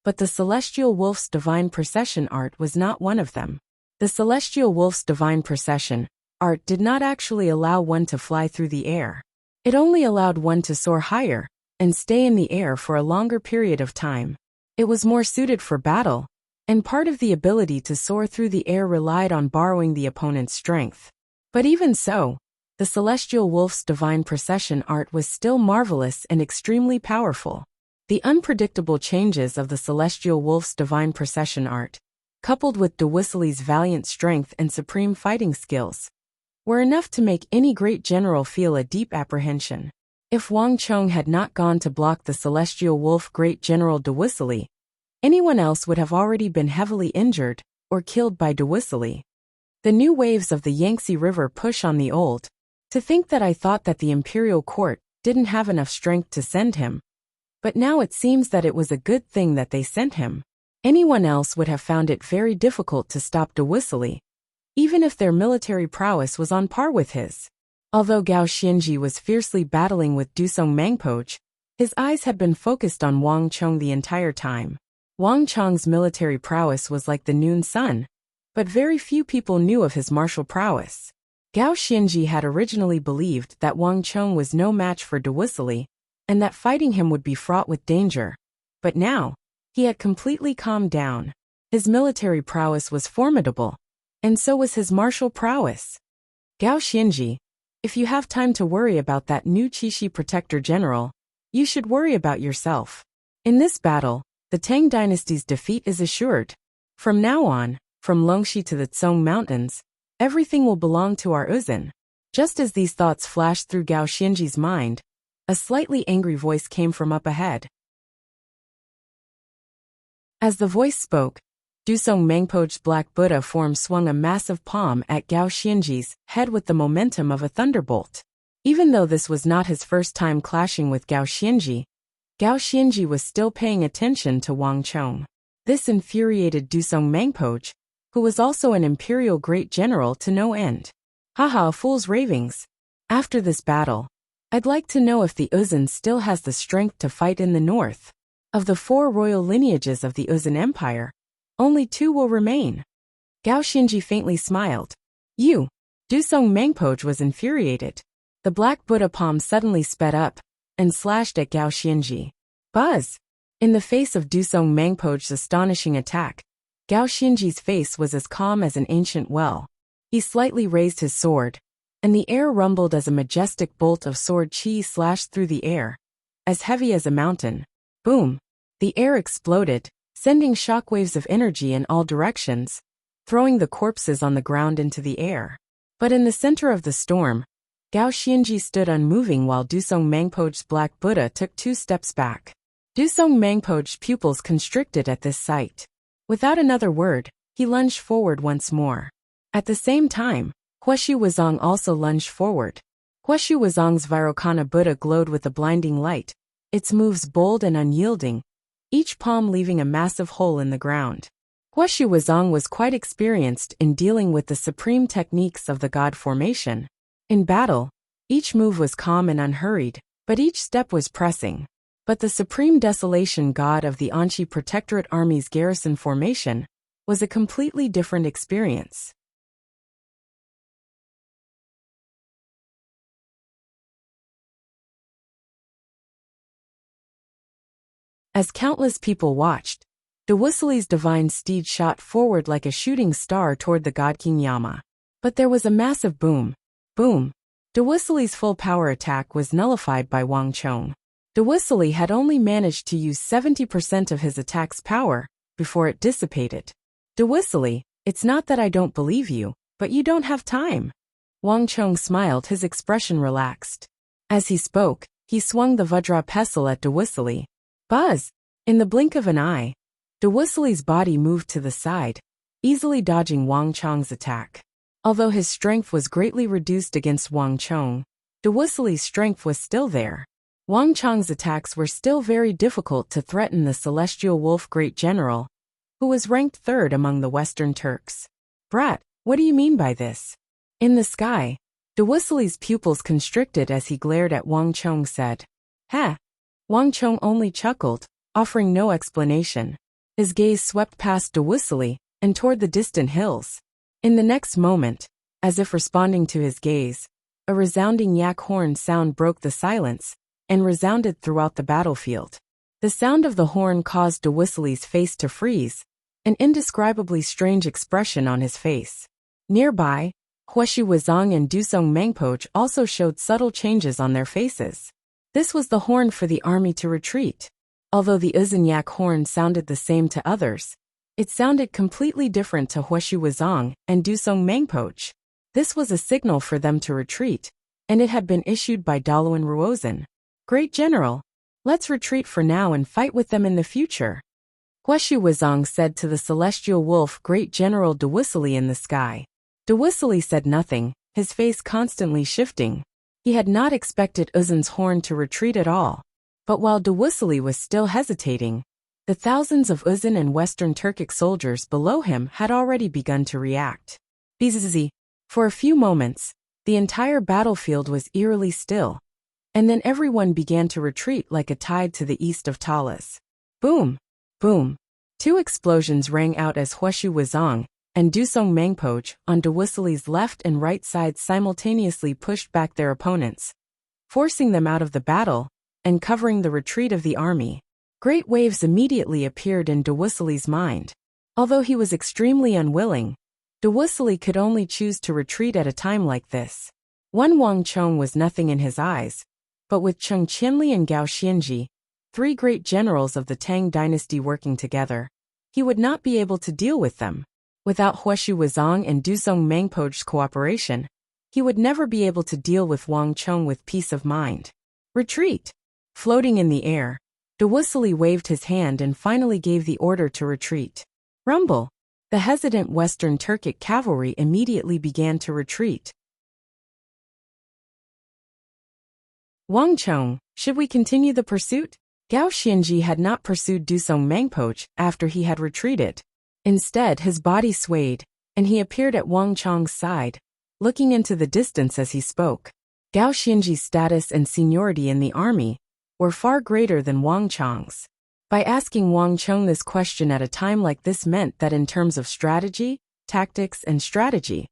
but the celestial wolf's divine procession art was not one of them. The celestial wolf's divine procession art did not actually allow one to fly through the air. It only allowed one to soar higher and stay in the air for a longer period of time. It was more suited for battle, and part of the ability to soar through the air relied on borrowing the opponent's strength. But even so, the celestial wolf's divine procession art was still marvelous and extremely powerful. The unpredictable changes of the celestial wolf's divine procession art, coupled with Dewissely's valiant strength and supreme fighting skills, were enough to make any great general feel a deep apprehension. If Wang Chong had not gone to block the celestial wolf great general Dewissely, anyone else would have already been heavily injured or killed by Dewissely. The new waves of the Yangtze River push on the old. To think that I thought that the imperial court didn't have enough strength to send him. But now it seems that it was a good thing that they sent him. Anyone else would have found it very difficult to stop Dewissely, even if their military prowess was on par with his. Although Gao Xianji was fiercely battling with Dusong Mangpoj, his eyes had been focused on Wang Chong the entire time. Wang Chong's military prowess was like the noon sun, but very few people knew of his martial prowess. Gao Xianji had originally believed that Wang Chong was no match for Dewissely, and that fighting him would be fraught with danger. But now, he had completely calmed down. His military prowess was formidable, and so was his martial prowess. Gao Xianji, if you have time to worry about that new Qixi protector general, you should worry about yourself. In this battle, the Tang dynasty's defeat is assured. From now on, from Longxi to the Tsong Mountains, everything will belong to our Uzan. Just as these thoughts flashed through Gao Xianji's mind, a slightly angry voice came from up ahead. As the voice spoke, Dusong Mangpoj's black Buddha form swung a massive palm at Gao Xianji's head with the momentum of a thunderbolt. Even though this was not his first time clashing with Gao Xianji was still paying attention to Wang Chong. This infuriated Dusong Mangpoj, who was also an imperial great general to no end. Haha, fool's ravings. After this battle, I'd like to know if the Uzan still has the strength to fight in the north. Of the 4 royal lineages of the Uzan Empire, only 2 will remain. Gao Xianji faintly smiled. You! Dusong Mangpoj was infuriated. The black Buddha palm suddenly sped up and slashed at Gao Xianji. Buzz! In the face of Dusong Mangpoj's astonishing attack, Gao Xianji's face was as calm as an ancient well. He slightly raised his sword, and the air rumbled as a majestic bolt of sword chi slashed through the air, as heavy as a mountain. Boom! The air exploded, sending shockwaves of energy in all directions, throwing the corpses on the ground into the air. But in the center of the storm, Gao Xianji stood unmoving while Dusong Mangpoj's black Buddha took 2 steps back. Dusong Mangpoj's pupils constricted at this sight. Without another word, he lunged forward once more. At the same time, Huashu Wuzong also lunged forward. Huashu Wuzong's Vairocana Buddha glowed with a blinding light, its moves bold and unyielding, each palm leaving a massive hole in the ground. Huashu Wuzong was quite experienced in dealing with the supreme techniques of the god formation. In battle, each move was calm and unhurried, but each step was pressing. But the supreme desolation god of the Anchi Protectorate Army's garrison formation was a completely different experience. As countless people watched, Dewusley's divine steed shot forward like a shooting star toward the god King Yama. But there was a massive boom. Boom. Dewusley's full power attack was nullified by Wang Chong. Dewusley had only managed to use 70% of his attack's power before it dissipated. Dewusley, it's not that I don't believe you, but you don't have time. Wang Chong smiled, his expression relaxed. As he spoke, he swung the Vajra pestle at Dewusley. Buzz! In the blink of an eye, Dewusley's body moved to the side, easily dodging Wang Chong's attack. Although his strength was greatly reduced against Wang Chong, Dewusley's strength was still there. Wang Chong's attacks were still very difficult to threaten the Celestial Wolf Great General, who was ranked third among the Western Turks. Brat, what do you mean by this? In the sky, Dewusley's pupils constricted as he glared at Wang Chong said. Ha! Wang Chong only chuckled, offering no explanation. His gaze swept past Dewusley and toward the distant hills. In the next moment, as if responding to his gaze, a resounding yak horn sound broke the silence and resounded throughout the battlefield. The sound of the horn caused Dewusley's face to freeze, an indescribably strange expression on his face. Nearby, Huashi Wuzong and Dusong Mengpoch also showed subtle changes on their faces. This was the horn for the army to retreat. Although the Uzunyak horn sounded the same to others, it sounded completely different to Huashi Wuzong and Dusong Mengpoch. This was a signal for them to retreat, and it had been issued by Daluan Ruozan. Great General, let's retreat for now and fight with them in the future. Huashi Wuzong said to the Celestial Wolf Great General Dewusley in the sky. Dewusley said nothing, his face constantly shifting. He had not expected Uzun's horn to retreat at all. But while Dewusley was still hesitating, the thousands of Uzun and Western Turkic soldiers below him had already begun to react. Bzzz. For a few moments, the entire battlefield was eerily still, and then everyone began to retreat like a tide to the east of Talas. Boom! Boom! Two explosions rang out as Huashi Wuzong and Dusong Mengpoch on Dewusley's left and right sides simultaneously pushed back their opponents, forcing them out of the battle and covering the retreat of the army. Great waves immediately appeared in Dewusley's mind. Although he was extremely unwilling, Dewusley could only choose to retreat at a time like this. One Wang Chong was nothing in his eyes, but with Cheng Qianli and Gao Xianji, three great generals of the Tang dynasty working together, he would not be able to deal with them. Without Huashi Wuzong and Dusong Mengpoch's cooperation, he would never be able to deal with Wang Chong with peace of mind. Retreat! Floating in the air, Dewusley waved his hand and finally gave the order to retreat. Rumble! The hesitant Western Turkic cavalry immediately began to retreat. Wang Chong, should we continue the pursuit? Gao Xianji had not pursued Dusong Mengpoch after he had retreated. Instead, his body swayed, and he appeared at Wang Chong's side, looking into the distance as he spoke. Gao Xianji's status and seniority in the army were far greater than Wang Chong's. By asking Wang Chong this question at a time like this meant that in terms of strategy, tactics, and strategy,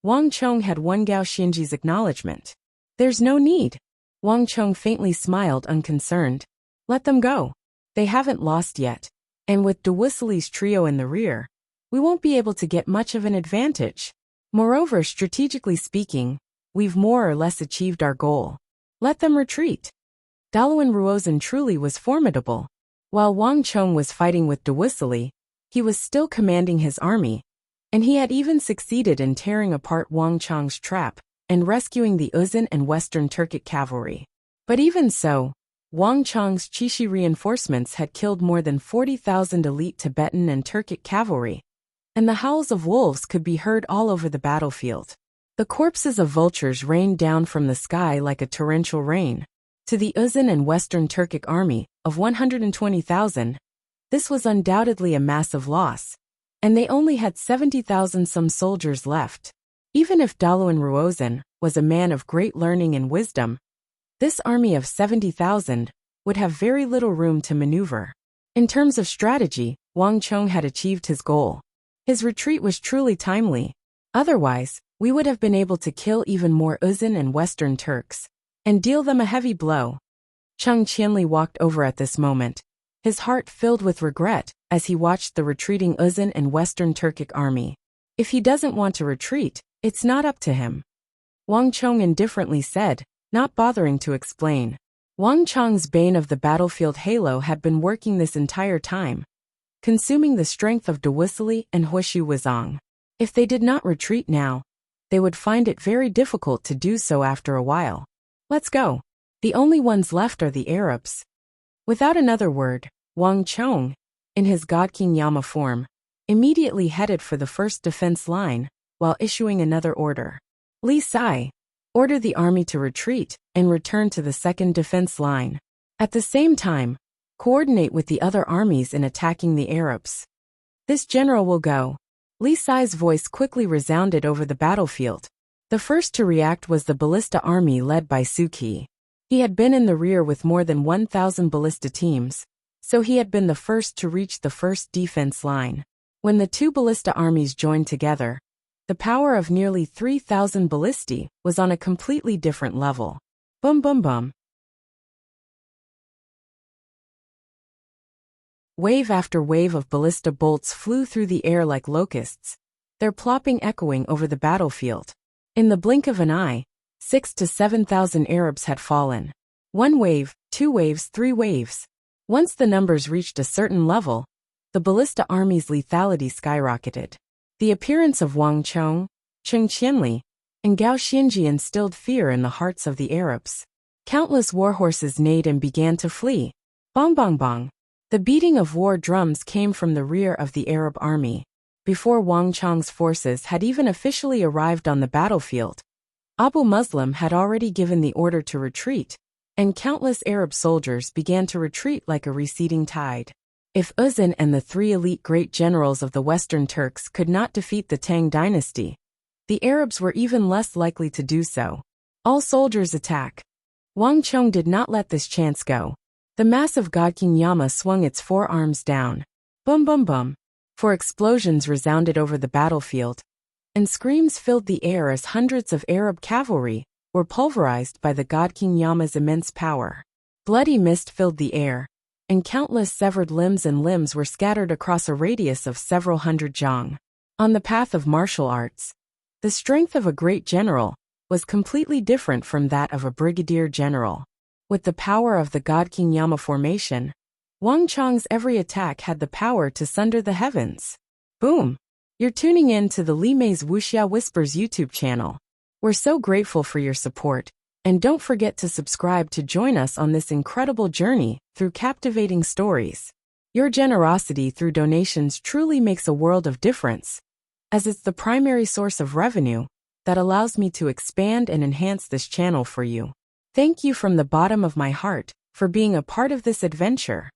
Wang Chong had won Gao Xianji's acknowledgement. There's no need. Wang Chong faintly smiled, unconcerned. Let them go. They haven't lost yet. And with Dewusley's trio in the rear, we won't be able to get much of an advantage. Moreover, strategically speaking, we've more or less achieved our goal. Let them retreat. Daluan Ruozan truly was formidable. While Wang Chong was fighting with Dewusley, he was still commanding his army, and he had even succeeded in tearing apart Wang Chong's trap and rescuing the Uzun and Western Turkic cavalry. But even so, Wang Chong's Chishi reinforcements had killed more than 40,000 elite Tibetan and Turkic cavalry, and the howls of wolves could be heard all over the battlefield. The corpses of vultures rained down from the sky like a torrential rain. To the Uzun and Western Turkic army of 120,000, this was undoubtedly a massive loss, and they only had 70,000 some soldiers left. Even if Daluan Ruozan was a man of great learning and wisdom, this army of 70,000 would have very little room to maneuver. In terms of strategy, Wang Chong had achieved his goal. His retreat was truly timely. Otherwise, we would have been able to kill even more Uzun and Western Turks and deal them a heavy blow. Cheng Qianli walked over at this moment, his heart filled with regret as he watched the retreating Uzun and Western Turkic army. If he doesn't want to retreat, it's not up to him, Wang Chong indifferently said, not bothering to explain. Wang Chong's bane of the battlefield halo had been working this entire time, consuming the strength of Dewusili and Huishu Wuzong. If they did not retreat now, they would find it very difficult to do so after a while. Let's go. The only ones left are the Arabs. Without another word, Wang Chong, in his God King Yama form, immediately headed for the first defense line, while issuing another order. Li Sai, order the army to retreat and return to the second defense line. At the same time, coordinate with the other armies in attacking the Arabs. This general will go. Li Sai's voice quickly resounded over the battlefield. The first to react was the ballista army led by Suki. He had been in the rear with more than 1,000 ballista teams, so he had been the first to reach the first defense line. When the two ballista armies joined together, the power of nearly 3,000 ballistae was on a completely different level. Boom boom boom. Wave after wave of ballista bolts flew through the air like locusts, their plopping echoing over the battlefield. In the blink of an eye, 6,000 to 7,000 Arabs had fallen. 1 wave, 2 waves, 3 waves. Once the numbers reached a certain level, the ballista army's lethality skyrocketed. The appearance of Wang Chong, Cheng Qianli, and Gao Xianji instilled fear in the hearts of the Arabs. Countless warhorses neighed and began to flee. Bong bong bong. The beating of war drums came from the rear of the Arab army. Before Wang Chong's forces had even officially arrived on the battlefield, Abu Muslim had already given the order to retreat, and countless Arab soldiers began to retreat like a receding tide. If Uzun and the 3 elite great generals of the Western Turks could not defeat the Tang dynasty, the Arabs were even less likely to do so. All soldiers attack. Wang Chong did not let this chance go. The massive God King Yama swung its 4 arms down. Boom boom boom. 4 explosions resounded over the battlefield, and screams filled the air as hundreds of Arab cavalry were pulverized by the God King Yama's immense power. Bloody mist filled the air, and countless severed limbs were scattered across a radius of several hundred zhang. On the path of martial arts, the strength of a great general was completely different from that of a brigadier general. With the power of the God King Yama formation, Wang Chong's every attack had the power to sunder the heavens. Boom! You're tuning in to the Li Mei's Wuxia Whispers YouTube channel. We're so grateful for your support, and don't forget to subscribe to join us on this incredible journey through captivating stories. Your generosity through donations truly makes a world of difference, as it's the primary source of revenue that allows me to expand and enhance this channel for you. Thank you from the bottom of my heart for being a part of this adventure.